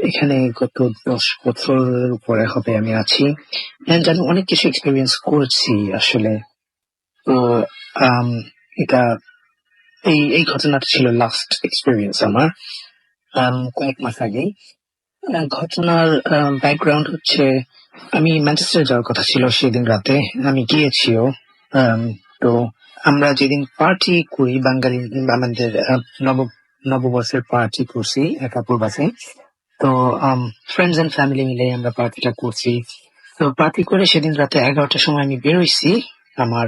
এখানে গত 10 বছরের উপরে হবে আমি আছি, আমি অনেক কিছু এক্সপেরিয়েন্স করছি আসলে। তো এটা এই ঘটনাটা ছিল লাস্ট এক্সপেরিয়েন্স আমার কয়েক মাস আগেই। ঘটনার ব্যাকগ্রাউন্ড হচ্ছে, আমি ম্যানচেস্টার যাওয়ার কথা ছিল সেদিন রাতে, আমি গিয়েছিও। তো আমরা যেদিন পার্টি করি বাঙালি, আমাদের নববর্ষের পার্টি করছি একাপুর বাসে। তো ফ্রেন্ডস এন্ড ফ্যামিলি মিলে আমরা পার্টিটা করছি। তো পার্টি করে সেদিন রাতে 11টার সময় আমি বেরোইছি আমার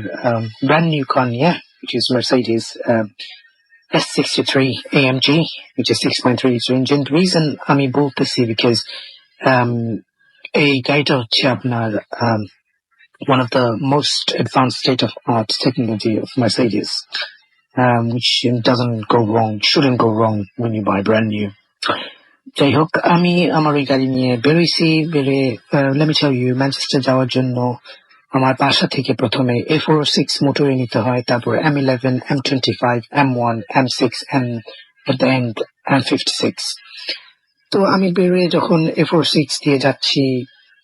ব্র্যান্ড নিউ কার নিয়ে, which is Mercedes S63 AMG, which is 6.3 liter engine. The reason আমি বলতেছি because এই গাড়িটা হচ্ছে আপনার one of the most advanced state-of-art technology of Mercedes, which shouldn't go wrong when you buy brand new. যাই হোক, আমি আমার ওই গাড়ি নিয়ে বেরোইছি। let me tell you, Manchester যাওয়ার জন্য আমার বাসা থেকে প্রথমে A406 মোটরে নিতে হয়, তারপর M11, M25, M1, M6, and at the end M56. তো আমি বেরোয় যখন A406 দিয়ে যাচ্ছি,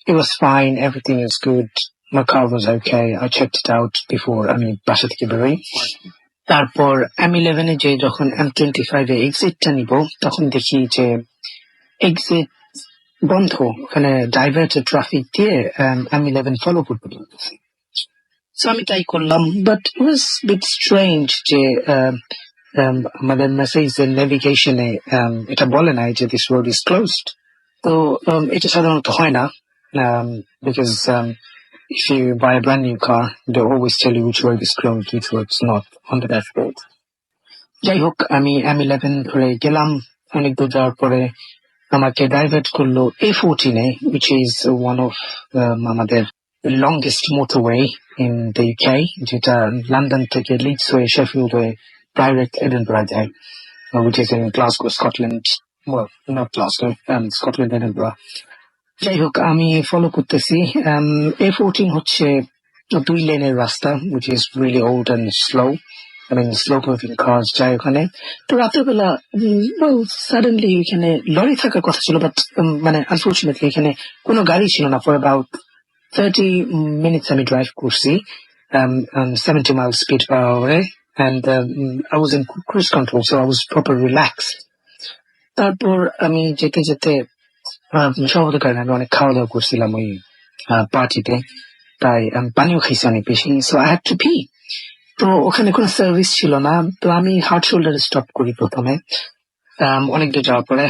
it was fine, everything is good, my car was okay, I checked it out before আমি বাসা থেকে বেরোই। তারপর M11 এ যে যখন M25 এ এক্সিটটা নিব, তখন দেখি যে এক্সিট বন্ধ, ওখানে ডাইভার্টেড ট্রাফিক দিয়ে M11 ফলো করতে বলতেছে। সো আমি তাই করলাম, but it was bit strange যে আমাদের মেসেজের নেভিগেশনে এটা বলে নাই যে দিস রোড ইজ ক্লোজড। তো এটা সাধারণত হয় না, because if you buy a brand new car, they always tell you which road is closed, which road's not on the dashboard. যাই হোক আমি M11 ধরে গেলাম, অনেক দূর যাওয়ার পরে আমাকে ডাইভার্ট করলো A14 A, which is one of আমাদের longest motorway in the UK, যেটা লন্ডন থেকে লিডস হয়ে শেফিল্ড হয়ে ডাইরেক্ট এডিনবরা যায়, which is in Glasgow, Scotland. Well, not Glasgow, Scotland, Edinburgh. যাই হোক আমি ফলো করতেছি। A14 হচ্ছে 2 লেনের রাস্তা, which is really old and slow. I mean, slow moving cars যায় ওখানে। তো রাতের বেলা সাডেনলি এখানে লরি থাকার কথা ছিল, বাট মানে আনফর্চুনেটলি এখানে কোনো গাড়ি ছিল না। ফর অ্যাবাউট 30 minutes আমি ড্রাইভ করছি 70 miles speed per hour, and I was in cruise control, so I was proper relaxed. তারপর আমি যেতে যেতে সম্ভবত কারণে আমি অনেক খাওয়া দাওয়া করছিলাম ওই পার্টিতে, তাই আমি পানিও খাইছি অনেক বেশি, so I had to P. তো ওখানে কোনো সার্ভিস ছিল না, তো আমি হার্ট শোল্ডারে স্টপ করি প্রথমে। অনেক দূর যাওয়ার পরে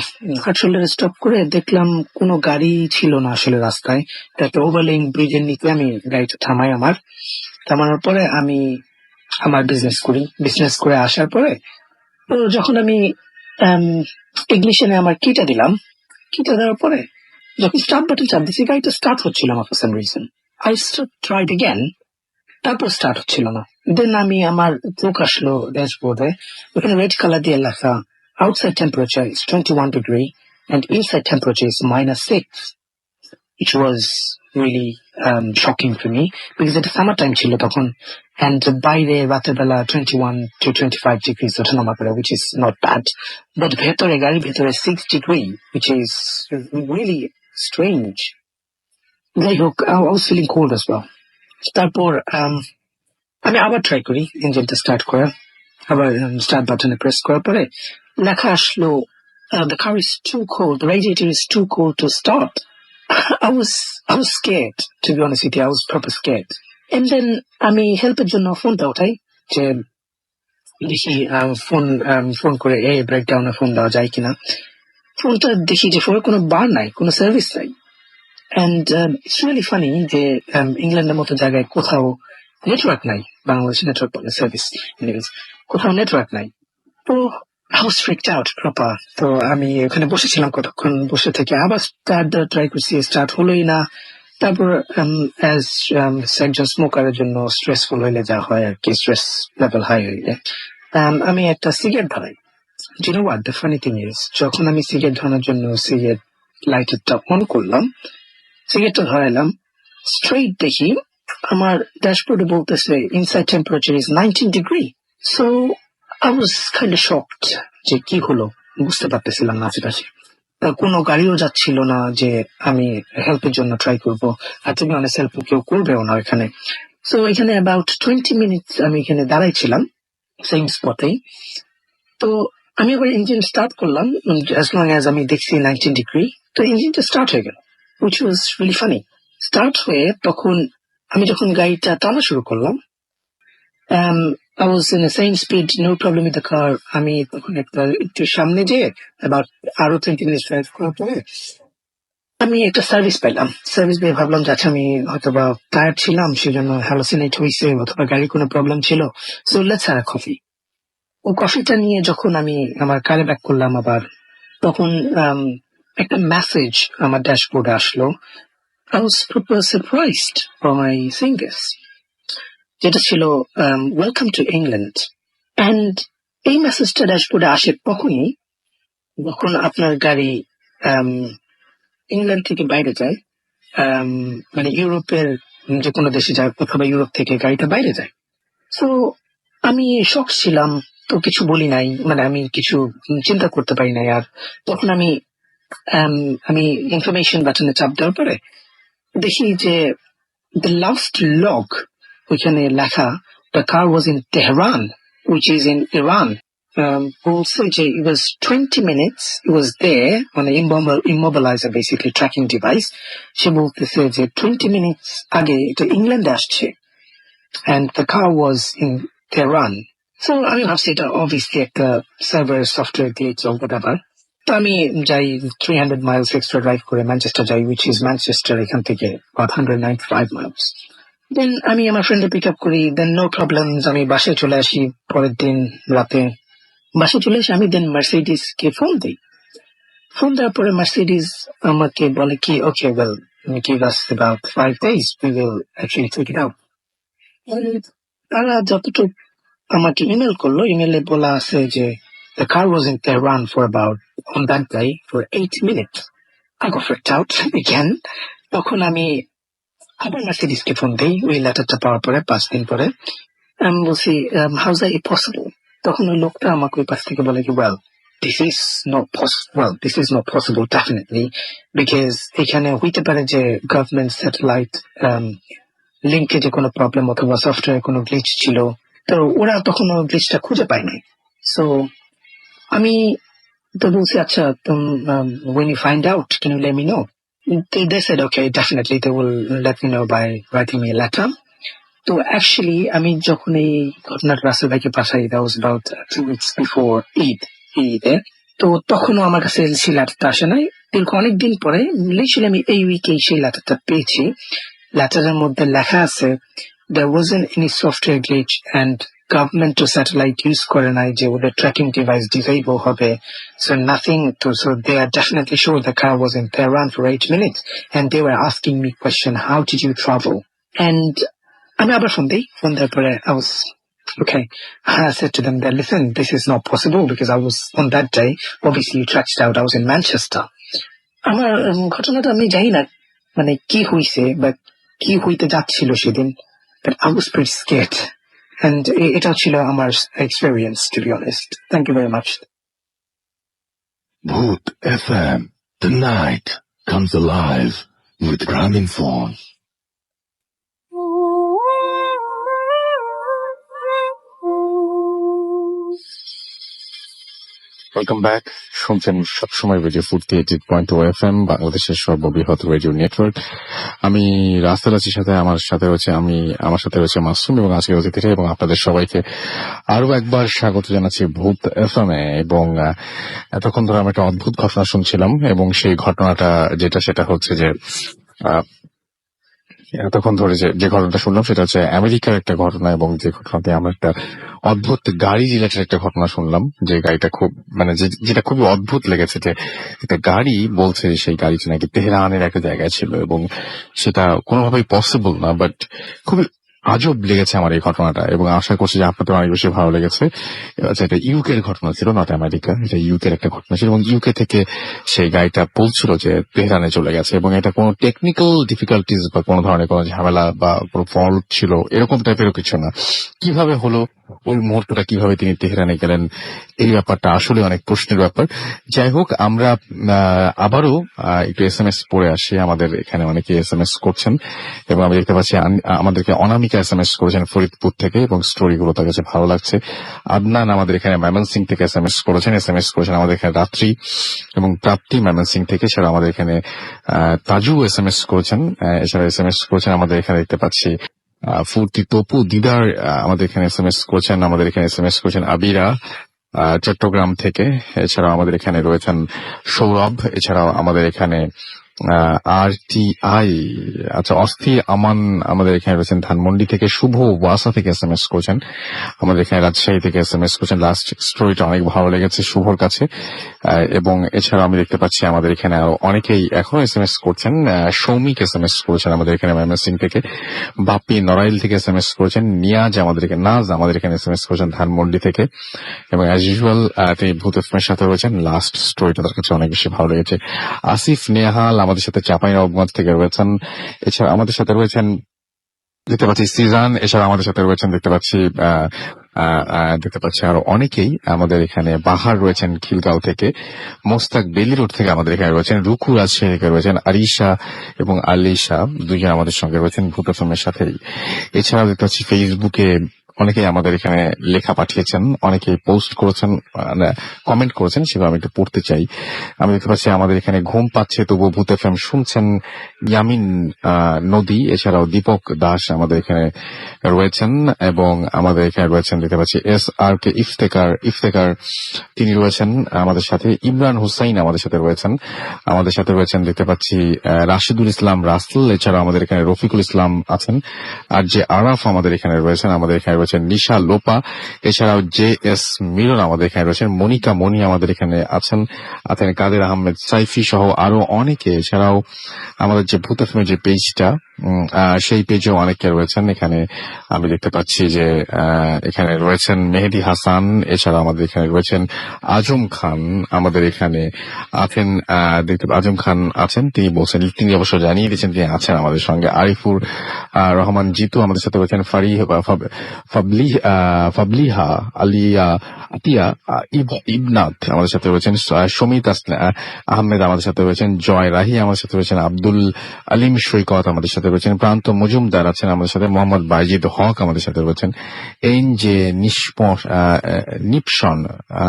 হার্ট শোল্ডারে স্টপ করে দেখলাম কোনো গাড়ি ছিল না আসলে রাস্তায়। একটা ওভারলেইং ব্রিজের নিচে আমি গাড়িটা থামাই। থামানোর পরে আমি আমার বিজনেস করে আসার পরে, তো যখন আমি ইগনিশনে আমার কিটা দিলাম, কিটা দেওয়ার পরে যখন স্টার্ট বাটন চাপ দিচ্ছি, গাড়িটা স্টার্ট হচ্ছিল না for some reason. I tried again, তারপর স্টার্ট হচ্ছিল না। দেন আমি আমার চোখ আসলো ড্যাশবোর্ডে, ওখানে রেড কালার দিয়ে লেখা outside temperature is 21 degree and inside temperature is -6, which was really shocking for me because it's summertime ছিল তখন, and বাইরে রাতের বেলা 21 to 25 degrees ওঠানামা করে, which is not bad, but গাড়ির ভেতরে 6 degree, which is really strange. যাই হোক, I was feeling cold as well. তারপর আমি আবার ট্রাই করি ইঞ্জিনটা স্টার্ট করা, আবার স্টার্ট বাটনে প্রেস করার পরে লেখা আসলো the car is too cold, the radiator is too cold to start. I was scared, to be honest with you. I was proper scared. And then আমি হেল্পের জন্য ফোনটা উঠাই, যে দেখি ফোন করে ব্রেকডাউনে ফোন দেওয়া যায় কিনা। ফোনটা দেখি যে ফোনে কোনো বার নাই, কোনো সার্ভিস নাই। And it's really funny যে ইংল্যান্ডের মতো জায়গায় কোথাও নেটওয়ার্ক নাই, বাংলাদেশে নেটওয়ার্ক সার্ভিস কোথাও নেটওয়ার্ক নাই। তো I was freaked out proper. তো আমি ওখানে বসেছিলাম কতক্ষণ, বসে থেকে আবার স্টার্ট ট্রাই করছি, স্টার্ট হলোই না। তারপর একজন স্মোকারের জন্য স্ট্রেসফুল হইলে যা হয় আর কি, স্ট্রেস লেভেল হাই হইলে আমি একটা সিগারেট ধরাই। Do you know what the funny thing is? যখন আমি সিগারেট ধরানোর জন্য সিগারেট লাইটারটা অন করলাম, সিগারেটটা ধরাইলাম, স্ট্রেট দেখি আমার ড্যাশবোর্ডে বলতেছে inside temperature is 19 degree. So I was kind of shocked যে কি হলো, বুঝতে পারতেছিলাম না আশেপাশে কোনো গাড়িও যাচ্ছিল না যে আমি হেল্পের জন্য ট্রাই করবো, আর তুমি অনেক হেল্প কেউ করবেও না এখানে। সো এখানে অ্যাবাউট 20 minutes আমি এখানে দাঁড়াইছিলাম সেম স্পটেই। তো আমি আবার ইঞ্জিন স্টার্ট করলাম, as long as আমি দেখছি 19 ডিগ্রি, তো ইঞ্জিনটা স্টার্ট হয়ে গেল, which was really funny. Start হয়ে তখন আমি যখন গাড়িটা টানা শুরু করলাম, I was in the same speed, no problem with the car. আমি তখন একটু সামনে যেয়ে about আরো 20 minutes ড্রাইভ করার পরে আমি একটা সার্ভিস পেলাম। সার্ভিস পেয়ে ভাবলাম যে আচ্ছা আমি হয়তো বা টায়ার্ড ছিলাম, সেজন্য হ্যালোসিনেট হয়েছে, অথবা গাড়ির কোনো প্রবলেম ছিল, so let's have a coffee. ও কফিটা নিয়ে যখন আমি আমার কারে ব্যাক করলাম আবার, তখন একটা মেসেজ আমার ড্যাশবোর্ডে আসলো। I was super surprised by seeing this. যেটা ছিল ওয়েলকাম টু ইংল্যান্ড। অ্যান্ড এই মেসেজটা ড্যাশবোর্ডে আসে তখনই যখন আপনার গাড়ি ইংল্যান্ড থেকে বাইরে যায়, মানে ইউরোপের যে কোনো দেশে যায়, অথবা ইউরোপ থেকে গাড়িটা বাইরে যায়। সো আমি শক ছিলাম, তো কিছু বলি নাই, মানে আমি কিছু চিন্তা করতে পারি নাই। আর তখন আমি ইনফরমেশন বাটনে চাপ দেওয়ার পরে দেখি যে দ্য লাস্ট লগ ওইখানে লেখা the car was in Tehran, which is in Iran. Also it was 20 minutes, it was there on an immobilizer, basically tracking device. সে বলতেছে যে 20 minutes আগে এটা ইংল্যান্ডে আসছে, and the car was in Tehran. So আমি ভাবছি এটা obviously একটা server software glitch or whatever. তো আমি যাই 300 miles এক্সট্রা ড্রাইভ করে ম্যানচেস্টার যাই, উইচ ইজ ম্যানচেস্টার এখান থেকে about 195 miles. দেন আমি আমার ফ্রেন্ডে পিক আপ করি, দেন নো প্রবলেমস, আমি বাসায় চলে আসি পরের দিন রাতে। বাসায় চলে এসে আমি দেন মার্সিডিস কে ফোন দিই। ফোন দেওয়ার পরে মার্সিডিস আমাকে বলে কি, ওকে well give us about 5 days, we will actually take it out. তারা যতটুকু আমাকে ইমেল করলো, ইমেলে বলা আছে যে the car was in Tehran for about on that day for 8 minutes. I got freaked out again. তখন আমি আবার মার্সিডিস কে ফোন দিই ওই লেটারটা পাওয়ার পরে 5 দিন পরে। আমি বলছি হাউজ দ্যাট পসিবল? তখন ওই লোকটা আমাকে ওই পাশ থেকে বলে কি, well this is not possible definitely, because এখানে হইতে পারে যে গভর্নমেন্ট স্যাটেলাইট লিঙ্কে যে কোনো প্রবলেম অথবা সফটওয়্যার কোনো গ্লিচ ছিল, তো ওরা তখন গ্লিচটা খুঁজে পায় নাই। সো আমি তো বলছি আচ্ছা when you find out can you let me know? They said okay, definitely they will let me know by writing me a letter. তো অ্যাকচুয়ালি আমি যখন এই ঘটনাটা রাসেল ভাইকে পাঠাই, that was about 2 weeks before ঈদের, তো তখনও আমার কাছে সেই লেটারটা আসে নাই। দীর্ঘ অনেকদিন পরে লিটারালি আমি এই উইকে সেই লেটারটা পেয়েছি। লেটারের মধ্যে লেখা আছে there wasn't any software glitch and government to satellite use করে নাই যে ওদের ট্র্যাকিং ডিভাইস ডিসেবল হবে, so nothing to, so they are definitely sure the car was in Tehran for 8 minutes and they were asking me question, how did you travel? And আমি আবার phone দেওয়ার পরে I was okay. I said to them that listen, this is not possible because I was on that day, obviously you tracked out, I was in Manchester. আমার ঘটনাটা আমি জানি না মানে কি হইছে বা কি হইতে যাচ্ছিল সেদিন, but I was pretty scared and এটা ছিল আমার experience, to be honest. Thank you very much. Bhoot FM, the night comes alive with Graminphone. Welcome back. শুনছেন সবসময় রেডিও ফুর্তি 88.2 FM, বাংলাদেশের সর্ববৃহৎ রেডিও নেটওয়ার্ক। আমি রাসেল আছি, আমার সাথে রয়েছে মাসুম এবং আজকের অতিথিরা, এবং আপনাদের সবাইকে আরো একবার স্বাগত জানাচ্ছি ভূত FM এ। এবং এতক্ষণ ধরে আমরা একটা অদ্ভুত ঘটনা শুনছিলাম, এবং সেই ঘটনাটা সেটা হচ্ছে যে এতক্ষণ ধরে যে ঘটনাটা শুনলাম সেটা হচ্ছে আমেরিকার একটা ঘটনা, এবং যে ঘটনাতে আমরা একটা অদ্ভুত গাড়ি রিলেটেড একটা ঘটনা শুনলাম। যে গাড়িটা খুব যেটা খুবই অদ্ভুত লেগেছে, যে একটা গাড়ি বলছে সেই গাড়িটা নাকি তেহরানের একটা জায়গায় ছিল, এবং সেটা কোনোভাবেই পসিবল না, বাট খুবই আজব লেগেছে আমার এই ঘটনাটা, এবং আশা করছি যে আপনাদের অনেক বেশি ভালো লেগেছে। এটা ইউকের ঘটনা ছিল, নট আমেরিকা, এটা ইউকের একটা ঘটনা ছিল, এবং ইউকে থেকে সেই গাড়িটা বলছিল যে তেহরানে চলে গেছে, এবং এটা কোনো টেকনিক্যাল ডিফিকাল্টিজ বা কোনো ধরনের কোনো ঝামেলা বা কোনো ফল্ট ছিল এরকম টাইপেরও কিছু না। কিভাবে হলো, ওই মুহূর্তটা কিভাবে তিনি তেহরানে গেলেন, এই ব্যাপারটা আসলে অনেক প্রশ্নের ব্যাপার। যাই হোক, আমরা আবারও একটু SMS পড়ে আসি। আমাদের এখানে অনেকে SMS করছেন, এবং আমি দেখতে পাচ্ছি আমাদেরকে অনামিকা SMS করেছেন ফরিদপুর থেকে, এবং স্টোরিগুলো তার কাছে ভালো লাগছে। আদনান আমাদের এখানে ময়মনসিং থেকে SMS করেছেন আমাদের এখানে রাত্রি এবং প্রাপ্তি ময়মনসিং থেকে। এছাড়া আমাদের এখানে তাজু SMS করেছেন, এছাড়া SMS করেছেন আমাদের এখানে দেখতে পাচ্ছি ফুর্তি তপু দিদার আমাদের এখানে SMS করেছেন, আমাদের এখানে SMS করেছেন আবিরা চট্টগ্রাম থেকে। এছাড়াও আমাদের এখানে রয়েছেন সৌরভ, এছাড়াও আমাদের এখানে RTI অস্থির আমান আমাদের এখানে রয়েছেন ধানমন্ডি থেকে। শুভ ওয়াসা থেকে SMS করেছেন, আমাদের এখানে রাজশাহী থেকে SMS করেছেন। লাস্ট স্টোরিটা অনেক ভালো লেগেছে শুভর কাছে। এবং এছাড়া আমি দেখতে পাচ্ছি আমাদের এখানে আরো অনেকেই এখনো SMS করছেন। সৌমিক SMS করেছেন আমাদের এখানে ময়মনসিং থেকে। বাপি নড়াইল থেকে SMS করেছেন। নাজ আমাদের এখানে SMS করেছেন ধানমন্ডি থেকে। এবং অ্যাজ ইউজুয়াল তিনি ভূত এফএমের সাথে রয়েছেন। লাস্ট স্টোরিটা তার কাছে অনেক বেশি ভালো লেগেছে। আসিফ নেহাল আমাদের সাথে চাঁপাইনবাবগঞ্জ থেকে রয়েছেন। এছাড়া আমাদের সাথে রয়েছেন দেখতে পাচ্ছি সিজান। এছাড়া আমাদের সাথে রয়েছেন দেখতে পাচ্ছি আরো অনেকেই। আমাদের এখানে বাহার রয়েছেন খিলগাঁও থেকে। মোস্তাক বেলি রোড থেকে আমাদের এখানে রয়েছেন। রুকু রাজশাহী থেকে রয়েছেন। আরিশা এবং আলিশা দুজন আমাদের সঙ্গে রয়েছেন ভূত এফএমের সাথেই। এছাড়াও দেখতে পাচ্ছি ফেসবুকে অনেকেই আমাদের এখানে লেখা পাঠিয়েছেন, অনেকে পোস্ট করেছেন, কমেন্ট করেছেন, সেগুলো আমি একটু পড়তে চাই। আমি দেখতে পাচ্ছি আমাদের এখানে ঘুম পাচ্ছে তবু ভূত এফএম শুনছেন ইয়ামিন নদী, এছাড়াও দীপক দাস আমাদের এখানে রয়েছেন, এবং আমাদের এখানে রয়েছেন দেখতে পাচ্ছি এস আর কে ইফতেকার তিনি রয়েছেন আমাদের সাথে, ইমরান হুসাইন আমাদের সাথে রয়েছেন দেখতে পাচ্ছি রাশিদুল ইসলাম রাসেল, এছাড়া আমাদের এখানে রফিকুল ইসলাম আছেন, আর যে আরাফ আমাদের এখানে রয়েছেন, আমাদের এখানে রয়েছেন নিশা লোপা, এছাড়াও জে এস মিলন আমাদের এখানে রয়েছেন, মনিকা মনি আমাদের এখানে আছেন কাদের আহমেদ সাইফি সহ আরো অনেকে, এছাড়াও আমাদের যে ভূত এফএম যে পেজটা সেই পেজেও অনেকে রয়েছেন। এখানে আমি দেখতে পাচ্ছি যে এখানে রয়েছেন মেহেদি হাসান, এছাড়া আমাদের এখানে রয়েছেন আজম খান, আমাদের এখানে আছেন আজম খান আছেন, তিনি অবশ্য জানিয়ে দিয়েছেন তিনি আছেন আমাদের সঙ্গে। আরিফুর রহমান জিতু আমাদের সাথে রয়েছেন, ফাবলিহা আলিয়া আতিয়া ইবনাথ আমাদের সাথে রয়েছেন, সমিত আহমেদ আমাদের সাথে রয়েছেন, জয় রাহি আমাদের সাথে রয়েছেন, আব্দুল আলিম সৈকত আমাদের সাথে রয়েছেন, প্রান্ত মজুমদার আছেন আমাদের সাথে, মোহাম্মদ বাইজিদ হক আমাদের সাথে রয়েছেন, এন জে নিপশন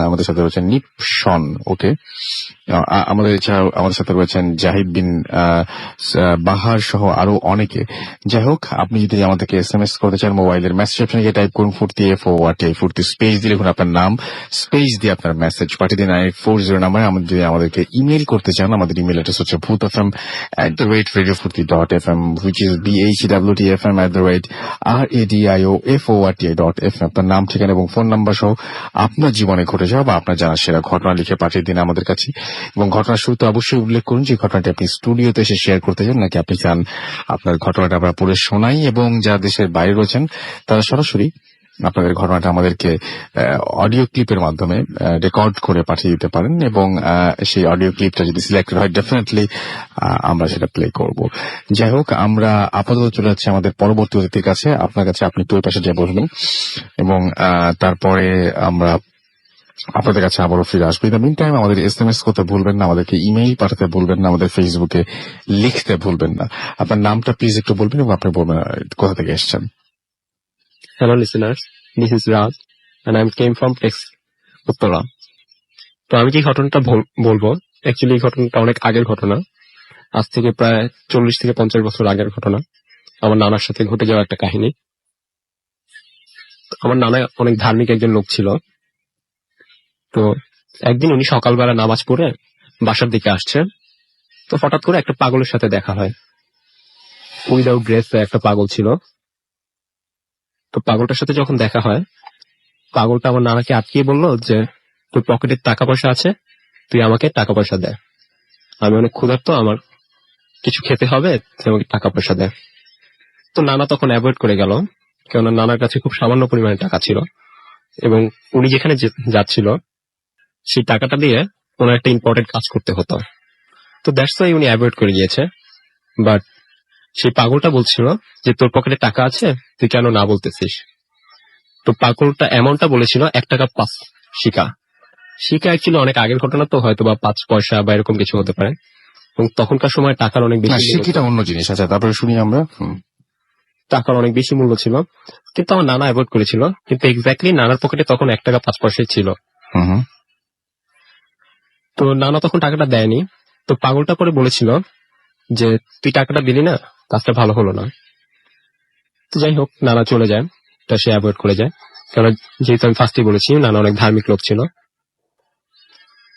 আমাদের সাথে রয়েছেন, নিপশন ওকে আমাদের, এছাড়াও আমাদের সাথে রয়েছেন জাহিদ বিন বাহার সহ আরো অনেকে। যাই হোক, আপনি যদি আমাদেরকে SMS করতে চান, মোবাইলের মেসেজ অপশনে গিয়ে টাইপ করুন ফুর্তি স্পেস দিয়ে লিখুন আপনার নাম, স্পেস দিয়ে আপনার মেসেজ পাঠিয়ে দিন 9840 নাম্বারে। যদি আমাদেরকে ইমেল করতে চান, আমাদের ইমেল অ্যাড্রেস হচ্ছে bhutfm@radiofurti.fm, which is bhwtfm@radiofurti.fm। আপনার নাম, ঠিকানা এবং ফোন নাম্বার সহ আপনার জীবনে ঘটে যাওয়া বা আপনার জানা সেরা ঘটনা লিখে পাঠিয়ে দিন আমাদের কাছে, এবং ঘটনার শুরুতে অবশ্যই উল্লেখ করুন যে ঘটনাটি আপনি স্টুডিওতে এসে শেয়ার করতে চান, নাকি আপনি চান আপনার ঘটনাটা আমরা পড়ে শোনাই, এবং যারা দেশের বাইরে রয়েছেন তারা সরাসরি আপনাদের ঘটনাটা আমাদেরকে অডিও ক্লিপের মাধ্যমে রেকর্ড করে পাঠিয়ে দিতে পারেন, এবং সেই অডিও ক্লিপটা যদি সিলেক্টেড হয় ডেফিনেটলি আমরা সেটা প্লে করব। যাই হোক, আমরা আপাতত চলে যাচ্ছি আমাদের পরবর্তী অতিথির কাছে। আপনার কাছে, আপনি তোর পাশে যেয়ে বসবেন, এবং তারপরে আমরা আপনাদের কাছে আবারও ফিরে আসবো। ইন দ্য মিন টাইম আমাদের SMS করতে ভুলবেন না, আমাদেরকে ইমেইল পাঠাতে ভুলবেন না, আমাদের ফেসবুকে লিখতে ভুলবেন না। আপনার নামটা প্লিজ একটু বলবেন, এবং আপনি বলবেন কোথা থেকে এসেছেন। Hello listeners, this is Raj and I came from Uttara. তো আমি যে ঘটনাটা বলবো, অ্যাকচুয়ালি এই ঘটনাটা অনেক আগের ঘটনা, আজ থেকে প্রায় 40 থেকে 50 বছর আগের ঘটনা। আমার নানার সাথে ঘটে যাওয়া একটা কাহিনী। আমার নানা অনেক ধার্মিক একজন লোক ছিল। তো একদিন উনি সকালবেলা নামাজ পড়ে বাসার দিকে আসছে, তো হঠাৎ করে একটা পাগলের সাথে দেখা হয়। উইদাউট ড্রেস একটা পাগল ছিল। তো পাগলটার সাথে যখন দেখা হয়, পাগলটা আমার নানাকে আটকিয়ে বললো যে তোর পকেটে টাকা পয়সা আছে, তুই আমাকে টাকা পয়সা দে, আমি অনেক ক্ষুধার্ত, আমার কিছু খেতে হবে, তুই আমাকে টাকা পয়সা দে। তো নানা তখন অ্যাভয়েড করে গেল, কেননা নানার কাছে খুব সামান্য পরিমাণে টাকা ছিল, এবং উনি যেখানে যাচ্ছিল সেই টাকাটা দিয়ে ওনার একটা ইম্পর্টেন্ট কাজ করতে হতো। তো দ্যাটস ওয়াই উনি অ্যাভয়েড করে গিয়েছে। বাট সেই পাগলটা বলছিল যে তোর পকেটে টাকা আছে, তুই কেন না বলতেছিস। তো পাগলটা এমনটা বলেছিল 1 টাকা 5 শিকা। শিকা অ্যাকচুয়ালি অনেক আগের ঘটনা, তো হয়তো বা 5 পয়সা বা এরকম কিছু হতে পারে, এবং তখনকার সময় টাকার অনেক বেশি শিক্ষিটা অন্য জিনিস। আচ্ছা, তারপরে শুনি আমরা। টাকার অনেক বেশি মূল্য ছিল, কিন্তু আমার নানা অ্যাভয়েড করেছিল। কিন্তু এক্স্যাক্টলি নানার পকেটে তখন 1 টাকা 5 পয়সাই ছিল। তো নানা তখন টাকাটা দেয়নি। তো পাগলটা পরে বলেছিল যে তুই টাকাটা দিলি না, কাজটা ভালো হলো না। তো যাই হোক, নানা চলে যায়, তা সে অ্যাভয়েড করে যায়, কারণ যেহেতু আমি ফার্স্টে বলেছি নানা অনেক ধার্মিক লোক ছিল।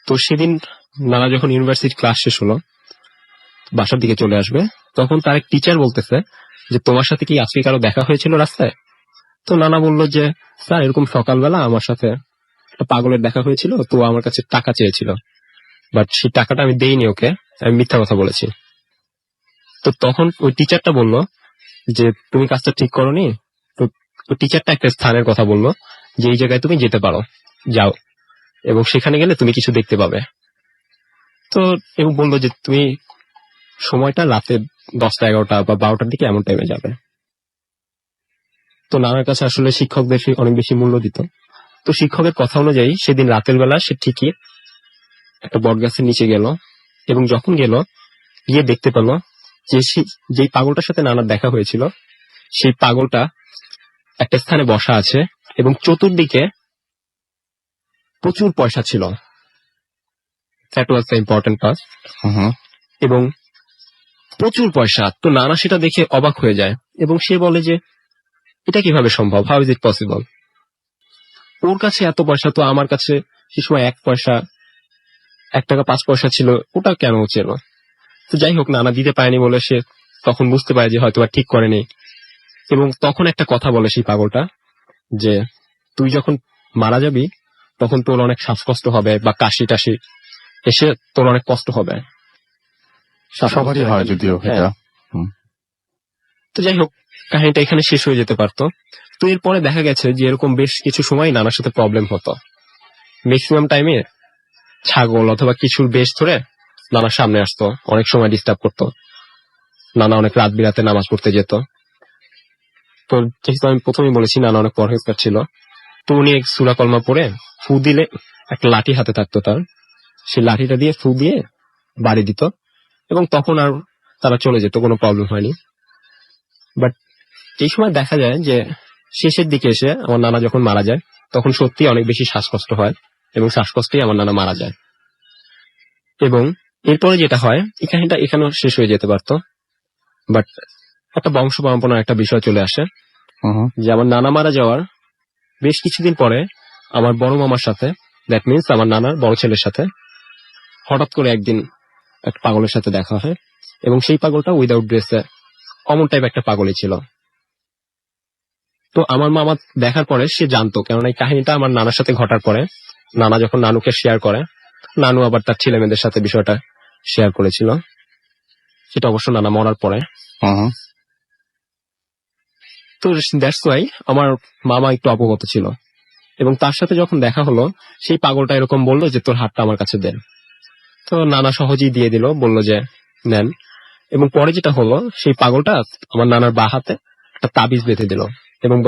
তো সেদিন নানা যখন ইউনিভার্সিটি ক্লাস শেষ হলো, বাসার দিকে চলে আসবে, তখন তার এক টিচার বলতেছে যে তোমার সাথে কি আজকে কারো দেখা হয়েছিল রাস্তায়। তো নানা বলল যে স্যার, এরকম সকালবেলা আমার সাথে একটা পাগলের দেখা হয়েছিল, তো আমার কাছে টাকা চেয়েছিল, বাট সেই টাকাটা আমি দেইনি ওকে, আমি মিথ্যা কথা বলেছি। তো তখন ওই টিচারটা বলল যে তুমি কাজটা ঠিক করোনি। তো ওই টিচারটা একটা স্থানের কথা বললো যে এই জায়গায় তুমি যেতে পারো, যাও, এবং সেখানে গেলে তুমি কিছু দেখতে পাবে। তো এবং বললো যে তুমি সময়টা রাতে 10টা 11টা বা 12টার দিকে এমন টাইমে যাবে। তো নানার কাছে আসলে শিক্ষকদের অনেক বেশি মূল্য দিত। তো শিক্ষকের কথা অনুযায়ী সেদিন রাতের বেলা সে ঠিকই একটা বট গাছের নিচে গেল, এবং যখন গেল গিয়ে দেখতে পেল যে যেই পাগলটার সাথে নানার দেখা হয়েছিল সেই পাগলটা একটা স্থানে বসা আছে এবং চতুর্দিকে প্রচুর পয়সা ছিল। That was the important part. Hmm. এবং প্রচুর পয়সা, তো নানা সেটা দেখে অবাক হয়ে যায় এবং সে বলে যে এটা কিভাবে সম্ভব, হাউ ইজ ইট পসিবল। ওর কাছে এত পয়সা, তো আমার কাছে সে সময় 1 পয়সা, 1 টাকা 5 পয়সা ছিল, ওটা কেন ছিল। তো যাই হোক, নানা দিতে পারেনি বলে সে তখন বুঝতে পারে যে হয়তো আর ঠিক করেনি। এবং তখন একটা কথা বলে সেই পাগলটা যে তুই যখন মারা যাবি তখন তোর অনেক শ্বাসকষ্ট হবে বা কাশি টাশি এসে তোর অনেক কষ্ট হবে। সবারই হয় যদিও হ্যাঁ। এটা। তো যাই হোক, কাহিনীটা এখানে শেষ হয়ে যেতে পারতো। তো এরপরে দেখা গেছে যে এরকম বেশ কিছু সময় নানার সাথে প্রবলেম হতো। ম্যাক্সিমাম টাইমে ছাগল অথবা কিছুর বেশ ধরে নানার সামনে আসতো, অনেক সময় ডিস্টার্ব করতো। নানা অনেক রাত বিরাতে নামাজ পড়তে যেত। তো যেহেতু আমি প্রথমেই বলেছি নানা অনেক পরহেজগার ছিল, তো উনি এক সূরা কলমা পড়ে ফু দিলে একটা লাঠি হাতে থাকতো তার, সেই লাঠিটা দিয়ে ফু দিয়ে বাড়ি দিত এবং তখন আর তারা চলে যেত, কোনো প্রবলেম হয়নি। বাট এই সময় দেখা যায় যে শেষের দিকে এসে আমার নানা যখন মারা যায় তখন সত্যি অনেক বেশি শ্বাসকষ্ট হয় এবং শ্বাসকষ্টেই আমার নানা মারা যায়। এবং এরপরে যেটা হয়, এই কাহিনীটা এখানেও শেষ হয়ে যেতে পারতো, বাট একটা বংশ পরম্পরার একটা বিষয় চলে আসে যে আমার নানা মারা যাওয়ার বেশ কিছুদিন পরে আমার বড় মামার সাথে, দ্যাট মিনস আমার নানার বড় ছেলের সাথে হঠাৎ করে একদিন একটা পাগলের সাথে দেখা হয় এবং সেই পাগলটা উইদাউট ড্রেসে অমন টাইপ একটা পাগলই ছিল। তো আমার মামা দেখার পরে সে জানতো, কেননা এই কাহিনীটা আমার নানার সাথে ঘটার পরে নানা যখন নানুকে শেয়ার করে, নানু আবার তার ছেলে মেয়েদের সাথে বিষয়টা শেয়ার করেছিল, সেটা অবশ্য নানা মরার পরে। তো দ্যাটস ওয়াই আমার মামা একটু অবগত ছিল এবং তার সাথে যখন দেখা হলো সেই পাগলটা এরকম বললো যে তোর হাতটা আমার কাছে দেন। তো নানা সহজেই দিয়ে দিল, বললো যে নেন। এবং পরে যেটা হলো, সেই পাগলটা আমার নানার বা হাতে একটা তাবিজ বেঁধে দিল এবং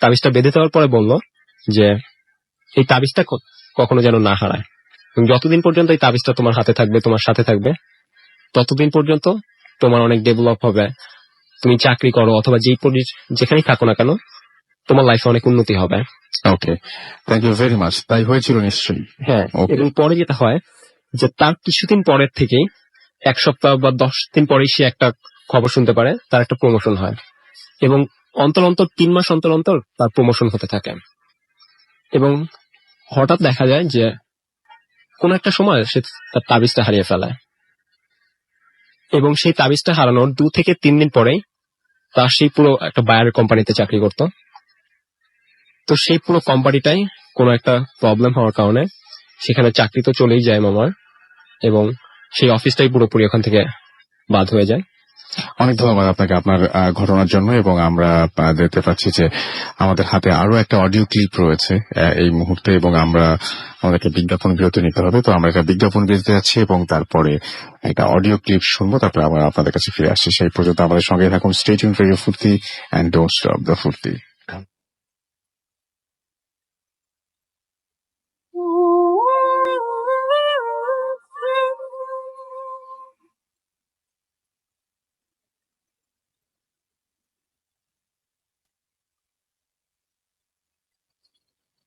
তাবিজটা বেঁধে দেওয়ার পরে বলল যে এই তাবিজটা কখনো যেন না হারায় এবং যতদিন পর্যন্ত এই তাবিজটা তোমার হাতে থাকবে, তোমার সাথে থাকবে, ততদিন পর্যন্ত তোমার অনেক ডেভেলপ হবে। তুমি চাকরি করো অথবা যেখানেই থাকো না কেন, তোমার লাইফে অনেক উন্নতি হবে। ওকে, থ্যাংক ইউ ভেরি মাচ। তাই হয়েছিল নিশ্চয়ই। হ্যাঁ। Okay. এবং পরে যেটা হয় যে তার কিছুদিন পরের থেকেই 1 সপ্তাহ বা 10 দিন পরেই সে একটা খবর শুনতে পারে, তার একটা প্রমোশন হয় এবং অন্তর অন্তর 3 মাস অন্তর অন্তর তার প্রমোশন হতে থাকে। এবং হঠাৎ দেখা যায় যে কোন একটা সময় সে তার তাবিজটা হারিয়ে ফেলে এবং সেই তাবিজটা হারানোর 2 থেকে 3 দিন পরেই তার সেই পুরো একটা বায়ার কোম্পানিতে চাকরি করত। তো সেই পুরো কোম্পানিটাই কোনো একটা প্রবলেম হওয়ার কারণে সেখানে চাকরি তো চলেই যায় মামার এবং সেই অফিসটাই পুরোপুরি ওখান থেকে বাদ হয়ে যায়। অনেক ধন্যবাদ আপনাকে আপনার ঘটনার জন্য। এবং আমরা দেখতে পাচ্ছি যে আমাদের হাতে আরো একটা অডিও ক্লিপ রয়েছে এই মুহূর্তে, এবং আমাদেরকে বিজ্ঞাপন বিরতি নিতে হবে। তো আমরা একটা বিজ্ঞাপন বিরতি যাচ্ছি এবং তারপরে একটা অডিও ক্লিপ শুনবো, তারপরে আমরা আপনাদের কাছে ফিরে আসছি। সেই পর্যন্ত আমাদের সঙ্গে থাকুন। Stay tuned for radio Foorti and don't stop the ফুর্তি।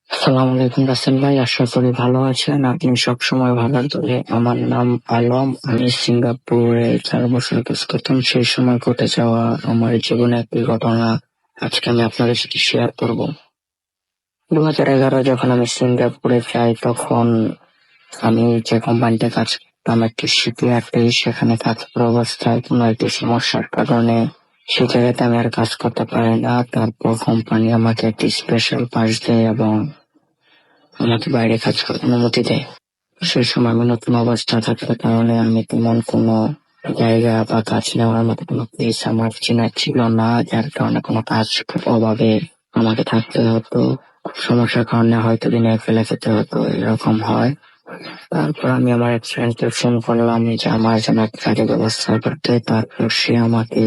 আসসালামু আলাইকুম রাসেল ভাই, আশা করি ভালো আছেন। আপনি সবসময় ভালো থাকলে। আমার নাম আলম, আমি সিঙ্গাপুরে 4 বছর কাজ করতাম। সেই সময় ঘটে যাওয়া আমার জীবনে একটি ঘটনা আজকে আমি আপনাদের সাথে শেয়ার করব। 2011 যখন আমি সিঙ্গাপুরে যাই, তখন আমি যে কোম্পানিতে কাজ করতাম একটি শিপইয়ার্ডে, সেখানে কাজ করার অবস্থায় কোনো একটি সমস্যার কারণে সেই জায়গাতে আমি আর কাজ করতে পারি না। তারপর কোম্পানি আমাকে একটি স্পেশাল পাস দেয় এবং আমাকে বাইরে কাজ করার অনুমতি দেয়। সেই সময় আমি নতুন অবস্থা থাকার কারণে আমি তেমন কোনো জায়গা বা কাজ নেওয়ার মতো কোনো প্লেস আমার চেনা ছিল না, যার কারণে কোনো কাজ অভাবে আমাকে থাকতে হতো। খুব সমস্যার কারণে হয়তো দিনে ফেলে খেতে হতো, এরকম হয়। তারপর আমি আমার এক ফ্রেন্ডকে ফোন করলাম যে আমার জন্য একটা কাজের ব্যবস্থা করতে। তারপর সে আমাকে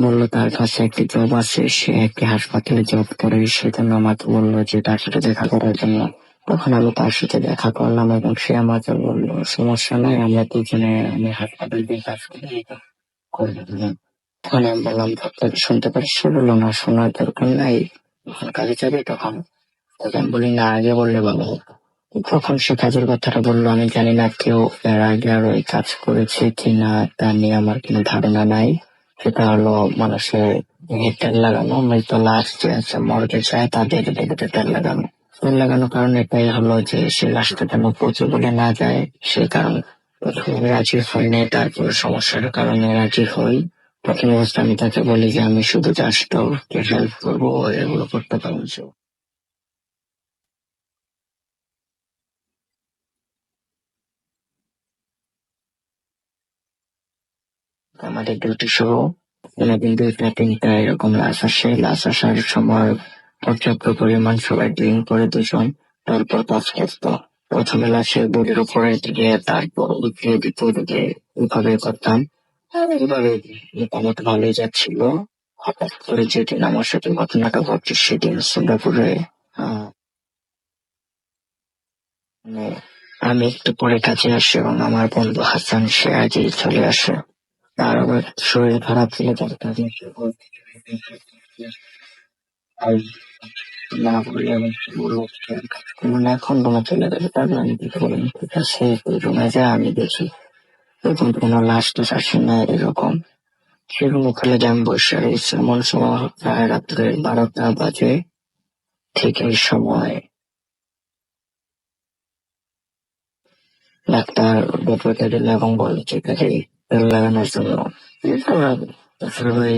বললো তার কাছে একটি জব আছে, সে একটি হাসপাতালে জব করে, সেজন্য আমাকে বললো যে তার সাথে দেখা করার জন্য। তখন আমি তার সাথে দেখা করলাম এবং সে আমাকে বললো সমস্যা নাই, আমরা দুজনে আমি হাসপাতালে দিয়ে কাজ করে দিলাম। তখন আমি বললাম আপনাকে শুনতে পারি, সে বললো না, শোনার দরকার নাই, যখন কাজে যাবে তখন তাকে আমি বলি না, আগে বললে ভালো হতো। যখন সে কাজের কথাটা বললো, আমি জানি না কেউ এর আগে আরো এই কাজ করেছে কিনা, তা নিয়ে আমার কোনো ধারণা নাই। সেটা হলো মানুষের তেল লাগানো, মৃত লাশ যে আছে মর্গে যায় তাদের দেহতে তেল লাগানো। তেল লাগানোর কারণ এটাই হলো যে সে লাশটা যেন পচে বলে না যায়, সে কারণে প্রথমে রাজি হয়নি, তারপরে সমস্যার কারণে রাজি হই। প্রথম অবস্থা আমি তাকে বলি যে আমি শুধু জাস্ট ওকে হেল্প করবো, এগুলো করতে পারবো। আমাদের ডিউটি শুরু, দিন 2টা 3টা এরকম লাশ আসে। লাশ আসার সময় পর্যাপ্ত পরিমাণ সবাই ড্রিঙ্ক করে 2 জন, তারপর কাজ করতো। প্রথমে লাশের বডির উপরে দিকে, তারপর উঠিয়ে দিতে দিকে এইভাবে করতাম। আর এইভাবে মোটামুটি ভালোই যাচ্ছিল। হঠাৎ করে যেদিন আমার সাথে ঘটনাটা ঘটছে সেদিন সিঙ্গাপুরে মানে আমি একটু পরে কাছে আসি এবং আমার বন্ধু হাসান সে আজই চলে আসে। তার আবার শরীর খারাপ ছিল, তার কাজে আর না বলে আমি বলবো কাজ করবো না, এখন রুমে চলে যাবে। তারপর আমি দেখে বললাম ঠিক আছে, রুমে যা, আমি দেখি এরকম কোনো লাশ টাশ আসে না এরকম। সেরকম ওখানে আমি বসে রয়েছি, এমন সময় প্রায় রাত্রে 12টা বাজে। ঠিক এই সময় ডাক্তার ডক্টরকে দিল এবং বলল ঠিক আছে তেল লাগানোর জন্য। আসলে ভাই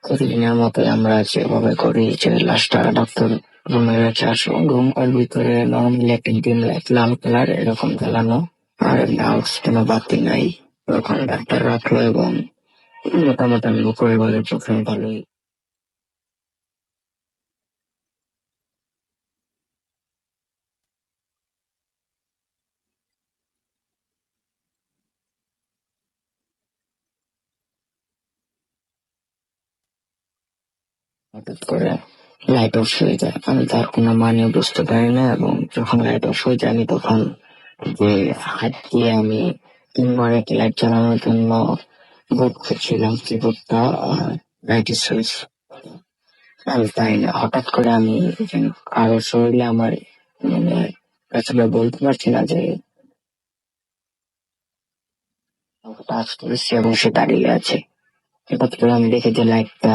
প্রতিদিনের মতো আমরা যেভাবে করি যে লাশটা ডাক্তার রুমে রেখে আসো, রুম এর ভিতরে নর্মালি একটা ডিম লাইট লাল কালার এরকম জ্বালানো, আর নার্স কোনো বাতি নাই। তখন ডাক্তার রাখলো এবং মোটামুটি আমি উপরে বলে চোখে ভালোই হঠাৎ করে লাইট অফ হয়ে যায়। আমি তার কোনো মানে বুঝতে পারি না, এবং যখন লাইট অফ হয়ে যায় আমি তখন যে হাত দিয়ে আমি 3বার লাইট চালানোর জন্য বোর্ড খুঁজছিলাম, কিবোর্ডটা লাইট সুইচ আমি পাই না। হঠাৎ করে আমি যেন কারো শরীরে আমার মানে আসলে বলতে পারছি না যে টাচ করেছি এবং সে দাঁড়িয়ে আছে। হঠাৎ করে আমি দেখি যে লাইটটা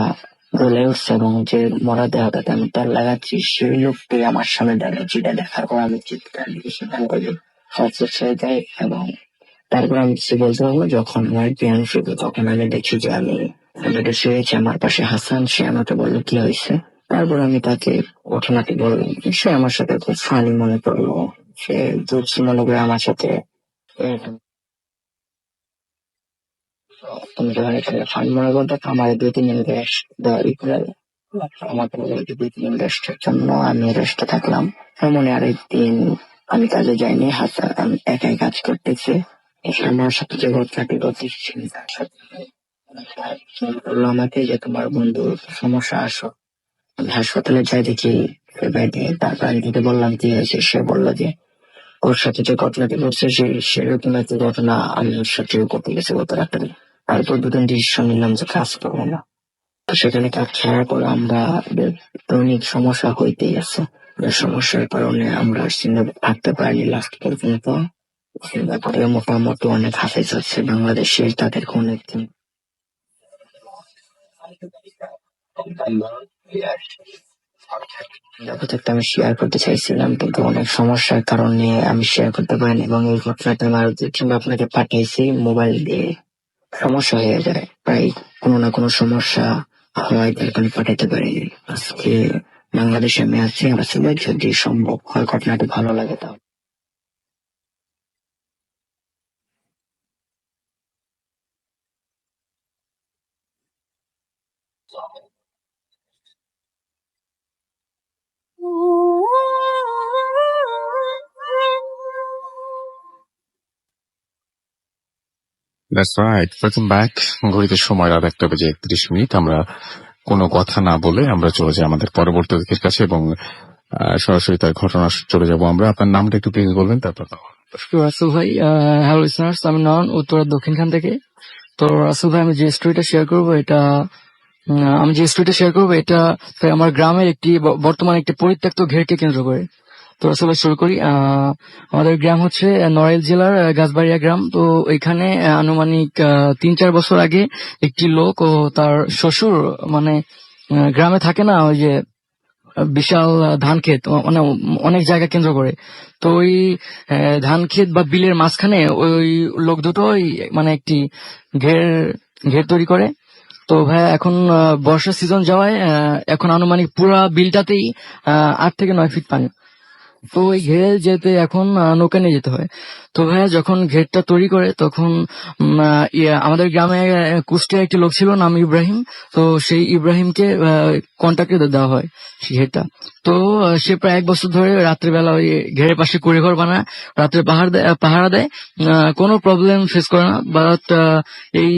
জ্বলে উঠছে এবং যে মরা দেহটাতে আমি তার লাগাচ্ছি সেই লোকটি আমার সামনে দাঁড়িয়েছে। এটা দেখার পর আমি চিৎকার দিয়ে সেখান করে সচেত হয়ে যাই এবং তারপর আমি কিছু বলতে পারবো। যখন আমার জ্ঞান ফিরবে তখন আমি দেখি যে আমি বেডে শুয়েছি, আমার পাশে হাসান, সে আমাকে বললো কি হয়েছে। তারপর আমি তাকে ঘটনাটি বললাম, সে আমার সাথে খুব ফানি মনে করলো, সে জোকস মনে করে আমার সাথে এরকম তুমি যখন এখানে ফানি মনে করতো আমার 2-3 দিন রেস্ট দেওয়ারই করে আমাকে বললো যে 2-3 দিন রেস্টের জন্য। আমি রেস্টে থাকলাম। মনে আরেকদিন আমি কাজে যাইনি, হাসান আমি একাই কাজ করতেছি। এসে আমার সাথে যে ঘটনাটি ঘটেছে তার সাথে ফোন করলো আমাকে যে তোমার বন্ধুর সমস্যা, আসো। আমি হাসপাতালে যাই, দেখি বেডে। তারপর আমি তাকে বললাম কি হয়েছে, সে বললো যে ওর সাথে যে ঘটনাটি ঘটছে সেরকম একটা ঘটনা আমার সাথে ঘটে গেছে গত রাতে। তারপর 2 দিন ডিসিশন নিলাম যে কাজ করবো না। তো সেখানে কাজ ছাড়ার পর আমরা দৈনিক সমস্যা হইতেই আছে। সমস্যার কারণে আমরা সিঙ্গাপুর থাকতে পারিনি লাস্ট পর্যন্ত। সিঙ্গাপুরে মোটামুটি অনেক হাফেজ আছে বাংলাদেশে, তাদেরকে অনেক ব্যাপারটা আমি শেয়ার করতে চাইছিলাম, কিন্তু অনেক সমস্যার কারণে আমি শেয়ার করতে পারিনি। এবং এই ঘটনাটা আমার কিংবা আপনাকে পাঠাইছি মোবাইল দিয়ে, সমস্যা হয়ে যায় প্রায়, কোনো না কোনো সমস্যা হয়, তার কারণে পাঠাতে পারিনি। আজকে বাংলাদেশে আমি আছি, আসলে যদি সম্ভব হয় ঘটনাটি ভালো লাগে তাহলে দ্যাটস রাইট, ওয়েলকাম ব্যাক। ঘড়িতে সময় রাত 1:31। আমরা কোনো কথা না বলে আমরা চলে যাই আমাদের পরবর্তী অতিথির কাছে এবং সরাসরি তার ঘটনা চলে যাব আমরা। আপনার নামটা একটু প্লিজ বলবেন, তারপর রাসেল ভাই, হ্যালো লিসনার্স, আমি নন উত্তরা দক্ষিণখান থেকে। তো রাসেল ভাই, আমি যে স্টোরিটা শেয়ার করবো এটা আমি যে স্টোরিটা শেয়ার করবো এটা প্রায় আমার গ্রামের একটি বর্তমানে একটি পরিত্যক্ত ঘেরকে কেন্দ্র করে। তো আসলে শুরু করি। আমাদের গ্রাম হচ্ছে নড়াইল জেলার গাছবাড়িয়া গ্রাম। তো এখানে আনুমানিক 3-4 বছর আগে একটি লোক ও তার শ্বশুর মানে গ্রামে থাকে না ওই যে বিশাল ধান ক্ষেত মানে অনেক জায়গা কেন্দ্র করে। তো ওই ধান ক্ষেত বা বিলের মাঝখানে ওই লোক দুটো মানে একটি ঘের ঘের তৈরি করে। তো ভাই এখন বর্ষার সিজন যাওয়ায় এখন আনুমানিক পুরা বিলটাতেই 8 থেকে 9 ফিট পানি। তো ওই ঘেরে যেতে এখন নৌকা নিয়ে যেতে হয়। তো ভাইয়া যখন ঘেরটা তৈরি করে তখন আমাদের গ্রামে কুষ্টিয়ার একটি লোক ছিল নাম ইব্রাহিম। তো সেই ইব্রাহিমকে কন্ট্রাক্টে দেওয়া হয় সেই ঘেরটা। তো সে প্রায় 1 বছর ধরে রাত্রিবেলা ওই ঘেরের পাশে কুড়েঘর বানায়, রাত্রে পাহারা দেয়, কোনো প্রবলেম ফেস করে না। বাট এই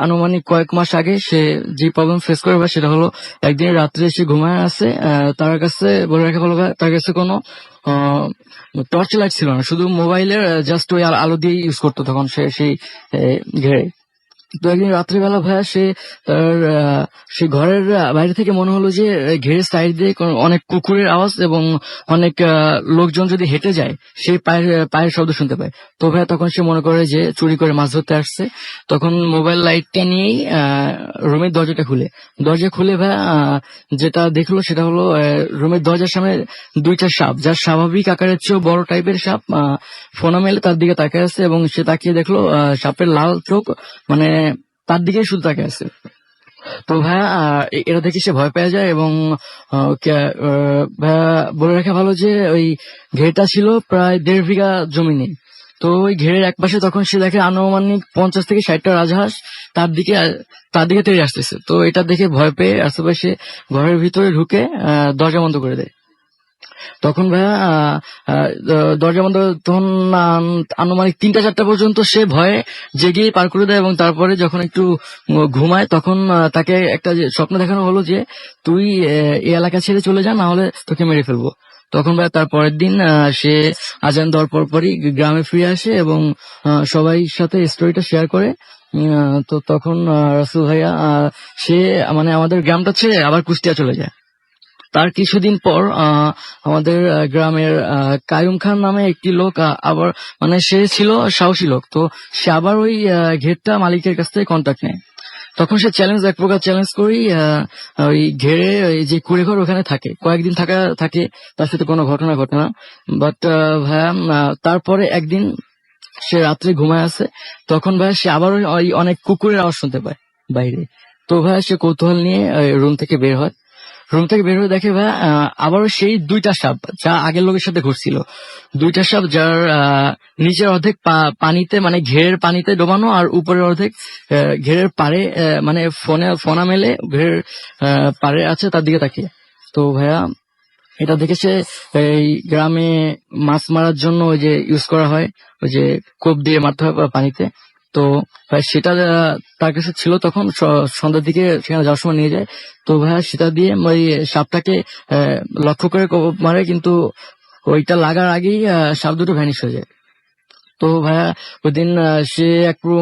আনুমানিক কয়েক মাস আগে সে যে প্রবলেম ফেস করে ভাই সেটা হলো একদিন রাত্রে সে ঘুমায় আছে, তার কাছে বলে রাখা ভালো ভাই তার কাছে কোনো টর্চ লাইট ছিল না, শুধু মোবাইলের জাস্ট ওই আলো দিয়ে ইউজ করতো তখন সে সেই ঘেরে। তো একদিন রাত্রিবেলা ভাইয়া সে তার সে ঘরের বাইরে থেকে মনে হলো যে ঘেরের সাইড দিয়ে অনেক কুকুরের আওয়াজ এবং অনেক লোকজন যদি হেঁটে যায় সেই পায়ের শব্দ শুনতে পায়। তো ভাইয়া তখন সে মনে করে যে চুরি করে মাছ ধরতে আসছে। তখন মোবাইল লাইটটা নিয়েই রুমের দরজা খুলে ভাইয়া যেটা দেখলো সেটা হলো রুমের দরজার সামনে 2টা সাপ, যার স্বাভাবিক আকারের চেয়েও বড় টাইপের সাপ ফোনা মেলে তার দিকে তাকিয়ে আছে এবং সে তাকিয়ে দেখলো সাপের লাল চোখ মানে তার দিকে শুধু তাকিয়ে আছে। তো ভাইয়া এটা দেখে সে ভয় পেয়ে যায় এবং ভাইয়া বলে রাখা ভালো যে ওই ঘেরটা ছিল প্রায় 1.5 বিঘা জমিনে। তো ওই ঘেরের এক পাশে তখন সে দেখে আনুমানিক 50 থেকে 60টা রাজহাঁস তার দিকে তেড়ে আসতেছে। তো এটা দেখে ভয় পেয়ে আশেপাশে ঘরের ভিতরে ঢুকে দরজা বন্ধ করে দেয়। তখন ভাইয়া দরজা বন্ধ তখন আনুমানিক 3টা-4টা পর্যন্ত সে ভয়ে জেগেই পার করে দেয় এবং তারপরে যখন একটু ঘুমায় তখন তাকে একটা স্বপ্ন দেখানো হলো যে তুই এই এলাকা ছেড়ে চলে যা, না হলে তোকে মেরে ফেলবো। তখন ভাই তার পরের দিন সে আজান দেওয়ার পরপরই গ্রামে ফিরে আসে এবং সবাই সাথে স্টোরিটা শেয়ার করে। তো তখন রাসেল ভাইয়া সে মানে আমাদের গ্রামটা ছেড়ে আবার কুষ্টিয়া চলে যায়। তার কিছুদিন পর আমাদের গ্রামের কায়ুম খান নামে একটি লোক আবার মানে সে ছিল সাহসী লোক। তো সে আবার ওই ঘেরটা মালিকের কাছ থেকে কন্ট্যাক্ট নেয়। তখন সে এক প্রকার চ্যালেঞ্জ করি ওই ঘেরে ওই যে কুড়েঘর ওখানে থাকে, কয়েকদিন থাকে, তার সাথে কোনো ঘটনা ঘটে না। বাট ভাইয়া তারপরে একদিন সে রাত্রে ঘুমায় আছে, তখন ভাইয়া সে আবার ওই অনেক কুকুরের আওয়াজ শুনতে পায় বাইরে। তো ভাইয়া সে কৌতূহল নিয়ে রুম থেকে বের হয় দেখে ভাইয়া আবারও সেই 2টা সাপ যা আগের লোকের সাথে ঘুরছিল। 2টা সাপ যার নিচের অর্ধেক পানিতে মানে ঘেরের পানিতে ডোবানো আর উপরের অর্ধেক ঘেরের পাড়ে মানে ফোনা মেলে ঘেরের পাড়ে আছে তার দিকে তাকিয়ে। তো ভাইয়া এটা দেখে সে এই গ্রামে মাছ মারার জন্য ওই যে ইউজ করা হয় ওই যে কোপ দিয়ে মারতে হয় পানিতে। তো ভাই সেটা তার কাছে ছিল তখন সন্ধ্যার দিকে সেখানে যাওয়ার সময় নিয়ে যায়। তো ভাইয়া সেটা দিয়ে ওই সাপটাকে লক্ষ্য করে কোপ মারে, কিন্তু ওইটা লাগার আগেই সাপ দুটো ভ্যানিশ হয়ে যায়। তো ভাইয়া ওই দিন সে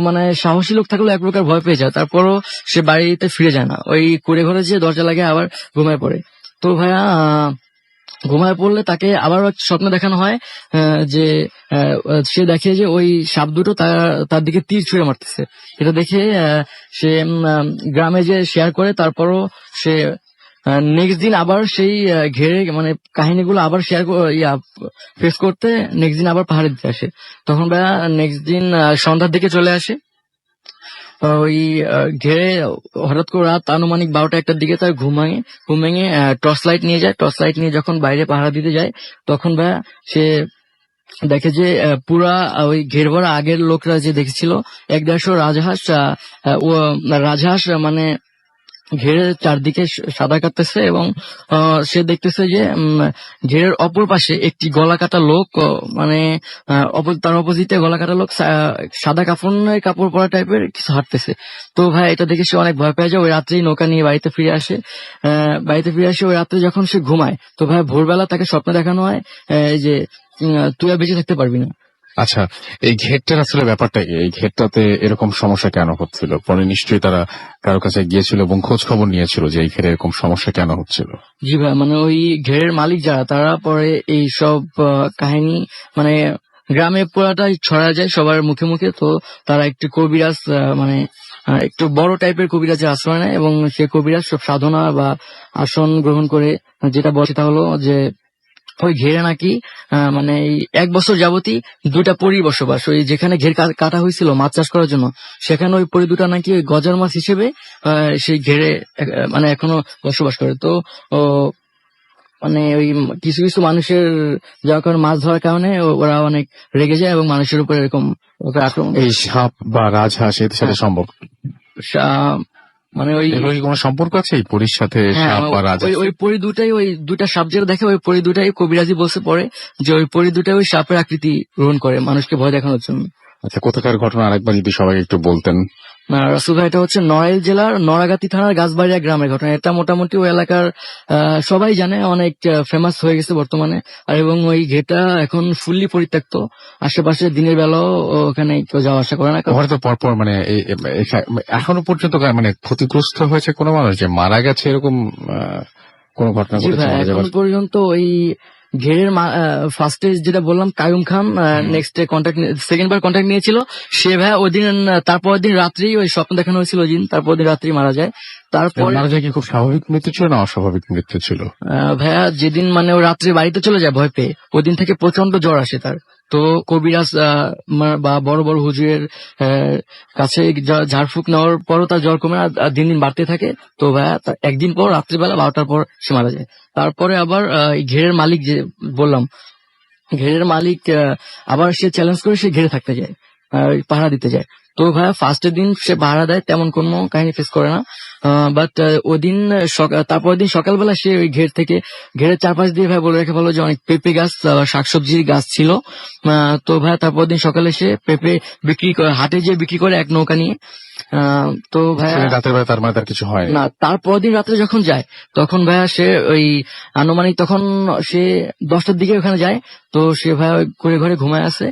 মানে সাহসী লোক থাকলেও এক প্রকার ভয় পেয়ে যায়, তারপরও সে বাড়িতে ফিরে যায় না, ওই কুড়ে ঘরে যে দরজা লাগে আবার ঘুমায় পড়ে। তো ভাইয়া ঘুমায় পড়লে তাকে আবার স্বপ্ন দেখানো হয় যে সে দেখে যে ওই সাপ দুটো তার দিকে তীর ছুঁড়ে মারতেছে। এটা দেখে সে গ্রামে যে শেয়ার করে, তারপরও সে নেক্সট দিন আবার সেই ঘেরে মানে কাহিনীগুলো আবার ফেস করতে নেক্সট দিন আবার পাহাড়ে দিতে আসে। তখন ভাইয়া নেক্সট দিন সন্ধ্যার দিকে চলে আসে ওই ঘেরে। হঠাৎ করে রাত আনুমানিক 12টা-1টার দিকে তার ঘুম ভেঙে টর্চ লাইট নিয়ে যায়। টর্চ লাইট নিয়ে যখন বাইরে পাহারা দিতে যায় তখন ভাইয়া সে দেখে যে পুরা ওই ঘের ভরা আগের লোকরা যে দেখেছিল 1-150 রাজহাঁস মানে ঘেরের চারদিকে সাদা কাটতেছে এবং সে দেখতেছে যে ঘেরের অপর পাশে একটি গলা কাটা লোক মানে তার অপোজিটে গলা কাটা লোক সাদা কাপড় পরা টাইপের কিছু হাঁটতেছে। তো ভাই এটা দেখে সে অনেক ভয় পেয়ে যায়। ওই রাত্রেই নৌকা নিয়ে বাড়িতে ফিরে আসে ওই রাত্রে যখন সে ঘুমায় তো ভাই ভোরবেলা তাকে স্বপ্ন দেখানো হয় যে তুই আর বেঁচে থাকতে পারবি না। আচ্ছা, এই ঘেরটার আসলে ব্যাপারটা কি? এই ঘেরটাতে এরকম সমস্যা কেন হচ্ছিল? পরে নিশ্চয়ই তারা কারো কাছে গিয়েছিল এবং খোঁজ খবর নিয়েছিল যে এই ঘেরে এরকম সমস্যা কেন হচ্ছিল। জি ভাই, মানে ওই ঘেরের মালিক যারা, তারা পরে এই সব কাহিনী মানে গ্রামে পুরাটাই ছড়া যায় সবার মুখে মুখে। তো তারা একটু কবিরাজ মানে একটু বড় টাইপের কবিরাজের আশ্রয় নেয় এবং সে কবিরাজ সব সাধনা বা আসন গ্রহণ করে যেটা বলে সেটা হলো যে ওই ঘেরে নাকি মানে এই 1 বছর যাবতই 2টা পরীর বসবাস। ওই যেখানে ঘের কাটা হয়েছিল মাছ চাষ করার জন্য, সেখানে ওই পরী 2টা নাকি ওই গজার মাছ হিসেবে সেই ঘেরে মানে এখনো বসবাস করে। তো মানে ওই কিছু কিছু মানুষের যাওয়ার কারণে মাছ ধরার কারণে ওরা অনেক রেগে যায় এবং মানুষের উপর এরকম ওকে আক্রমণ এই সাপ বা রাজহাঁস এর সাথে সম্ভব, মানে ওই এগুলো কি কোনো সম্পর্ক আছে এই পরীর সাথে? সাপ বা রাজহাঁস, ওই পরী দুটাই, ওই 2টা সাপ যেটা দেখে ওই পরী 2টাই কবিরাজি বলছে পরে যে ওই পরী 2টাই ওই সাপের আকৃতি গ্রহণ করে মানুষকে ভয় দেখানোর জন্য। আচ্ছা, কোথাকার ঘটনা আরেকবার যদি সবাই একটু বলতেন। রাসুল ভাই, এটা হচ্ছে নড়াইল জেলার নড়াগাতি থানার গাছবাড়িয়া গ্রামের ঘটনা। এটা মোটামুটি ওই এলাকার সবাই জানে, অনেক ফেমাস হয়ে গেছে বর্তমানে। আর এবং ওই ঘেটা এখন ফুললি পরিত্যক্ত, আশেপাশে দিনের বেলাও ওখানে কেউ যাওয়া আসা করে না। ওখানে তো পরপর মানে এখনো পর্যন্ত মানে ক্ষতিগ্রস্ত হয়েছে কোনো মানুষ যে মারা গেছে এরকম কোন ঘটনা ঘটেছে? এখন পর্যন্ত ওই ঘেরের ফার্স্টে যেটা বললাম কায়ুম খান, নেক্সট সেকেন্ড বার কন্ট্যাক্ট নিয়েছিল সে ভাই ওই দিন, তারপর দিন রাত্রি ওই স্বপ্ন দেখানো হয়েছিল ওই দিন, তারপর দিন রাত্রি মারা যায়। তারপর মারা যায় কি খুব স্বাভাবিক মৃত্যু ছিল না অস্বাভাবিক মৃত্যু ছিল? ভাইয়া যেদিন মানে ও রাত্রে বাড়িতে চলে যায় ভয় পেয়ে, ওই দিন থেকে প্রচন্ড জ্বর আসে তার। তো কবিরাজ বা বড় বড় হুজুরের কাছে ঝাড়ফুঁক নেওয়ার পরও তার জ্বর কমে আর দিন দিন বাড়তে থাকে। তো ভাইয়া একদিন পর রাত্রিবেলা 12টার পর সে মারা যায়। তারপরে আবার ঘেরের মালিক যে বললাম, ঘেরের মালিক আবার সে চ্যালেঞ্জ করে সে ঘেরে থাকতে যায়, পাহারা দিতে যায়। তো ভাইয়া ফার্স্টের দিন সে পাহারা দেয়, তেমন কোনো কাহিনী ফেস করে না। বাট ওদিন তারপর দিন সকালবেলা সে ওই ঘেরের চারপাশ দিয়ে ভাই বলে রেখে ভালো যে অনেক পেঁপে গাছ, শাকসবজির গাছ ছিল। তো ভাই তারপর দিন সকালে সে পেঁপে বিক্রি করে, হাটে যেয়ে বিক্রি করে এক নৌকা নিয়ে। তো ভাইয়া রাতের বেলা তার মানে তার কিছু হয় না, তারপর দিন রাত্রে যখন যায় তখন ভাইয়া সে ওই আনুমানিক তখন সে 10টার দিকে ওখানে যায়। তো সে ভাইয়া ওই ঘরে ঘুমায় আছে।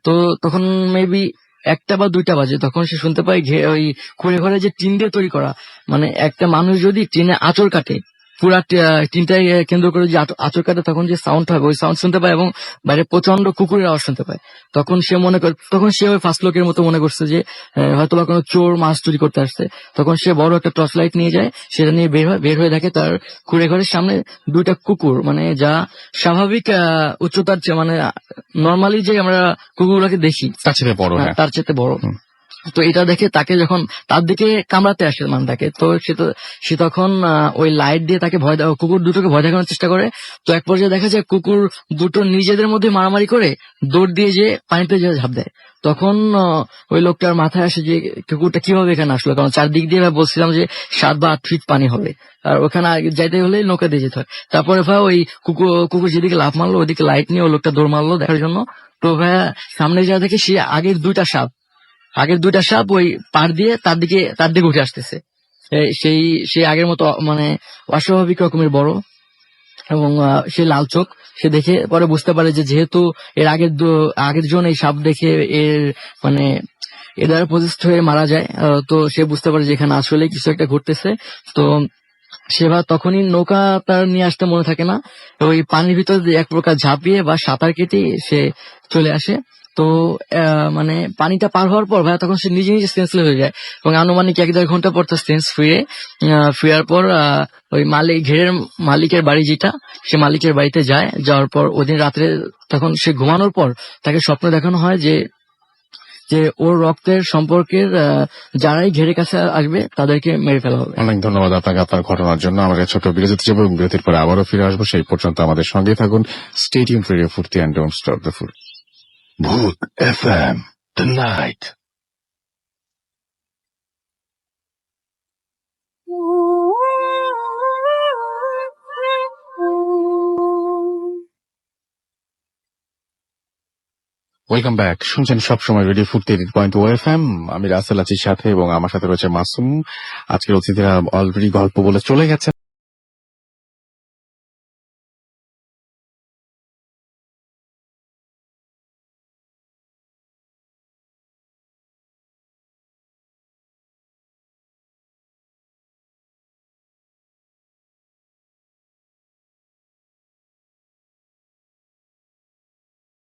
তো তখন মেবি 1টা বা 2টা বাজে, তখন সে শুনতে পায় ওই কুড়ে ঘরে যে টিন দিয়ে তৈরি করা, মানে একটা মানুষ যদি টিনে আঁচড় কাটে, পুরা টিনটাই কেন্দ্র করে যে আঁচড় কাটে, তখন যে সাউন্ড হবে ওই সাউন্ড শুনতে পায় এবং বাইরে প্রচন্ড কুকুরের আওয়াজ শুনতে পায়। তখন সে ওই ফার্স্ট লোকের মতো মনে করছে যে হয়তো বা কোনো চোর মাছ চুরি করতে আসছে। তখন সে বড় একটা টর্চ লাইট নিয়ে যায়, সেটা নিয়ে বের হয়ে দেখে তার কুড়ে ঘরের সামনে 2টা কুকুর, মানে যা স্বাভাবিক উচ্চতার চেয়ে, মানে নর্মালি যে আমরা কুকুরগুলোকে দেখি তার চেয়ে বড়, তার চেয়ে বড়। তো এটা দেখে তাকে যখন তার দিকে কামড়াতে আসে তাকে, তো সে তখন ওই লাইট দিয়ে তাকে কুকুর দুটোকে ভয় দেখানোর চেষ্টা করে। তো এক পর্যায়ে দেখা যায় কুকুর দুটো নিজেদের মধ্যে মারামারি করে দৌড় দিয়ে যে পানিতে ঝাঁপ দেয়। তখন ওই লোকটার মাথায় আসে যে কুকুরটা কিভাবে এখানে আসলো, কারণ চারদিক দিয়ে বলছিলাম যে 7 বা 8 ফিট পানি হবে, আর ওখানে যাইতে হলে নৌকা দিয়ে যেতে হয়। তারপরে ভাই ওই কুকুর যেদিকে লাফ মারলো ওইদিকে লাইট নিয়ে ওই লোকটা দৌড় মারলো দেখার জন্য। তো ভাইয়া সামনে যা দেখে সে আগের 2টা সাপ ওই পার দিয়ে তার দিকে উঠে আসতেছে। সেই আগের মতো মানে অস্বাভাবিক রকমের বড় এবং সে লাল চোখ। সে দেখে পরে বুঝতে পারে যে যেহেতু এর আগের জন এই সাপ দেখে এর মানে এর দ্বারা পজিস্ট হয়ে মারা যায়, তো সে বুঝতে পারে যে এখানে আসলে কিছু একটা ঘটতেছে। তো সে তখনই নৌকা তার নিয়ে আসতে মনে থাকে না, ওই পানির ভিতরে এক প্রকার ঝাঁপিয়ে বা সাঁতার কেটে সে চলে আসে। তো মানে পানিটা পার হওয়ার পর ভাইয়া তখন সে নিজে সেন্সলেস হয়ে যায় এবং আনুমানিক 1-1.5 ঘন্টা পর তার সেন্স ফিরার পর ওই ঘেরের মালিকের বাড়ি যেটা, সে মালিকের বাড়িতে যায়। যাওয়ার পর ওদিন রাত্রে তখন সে ঘুমানোর পর তাকে স্বপ্ন দেখানো হয় যে ওর রক্তের সম্পর্কের যারাই ঘেরের কাছে আসবে তাদেরকে মেরে ফেলা হবে। অনেক ধন্যবাদ আপনাকে আপনার ঘটনার জন্য। আমরা ছোট বিরতি যাবো এবং বিরতির পরে আবারও ফিরে আসবো। সেই পর্যন্ত আমাদের সঙ্গেই থাকুন। Stay tuned radio Foorti and don't stop the food. Bhoot FM, the night. Welcome back. শুনছেন সবসময় রেডিও ফুর্তি 80.2 FM। আমি রাসেল আছি সাথে এবং আমার সাথে রয়েছে মাসুম। আজকের অতিথিরা অলরেডি গল্প বলে চলে গেছে।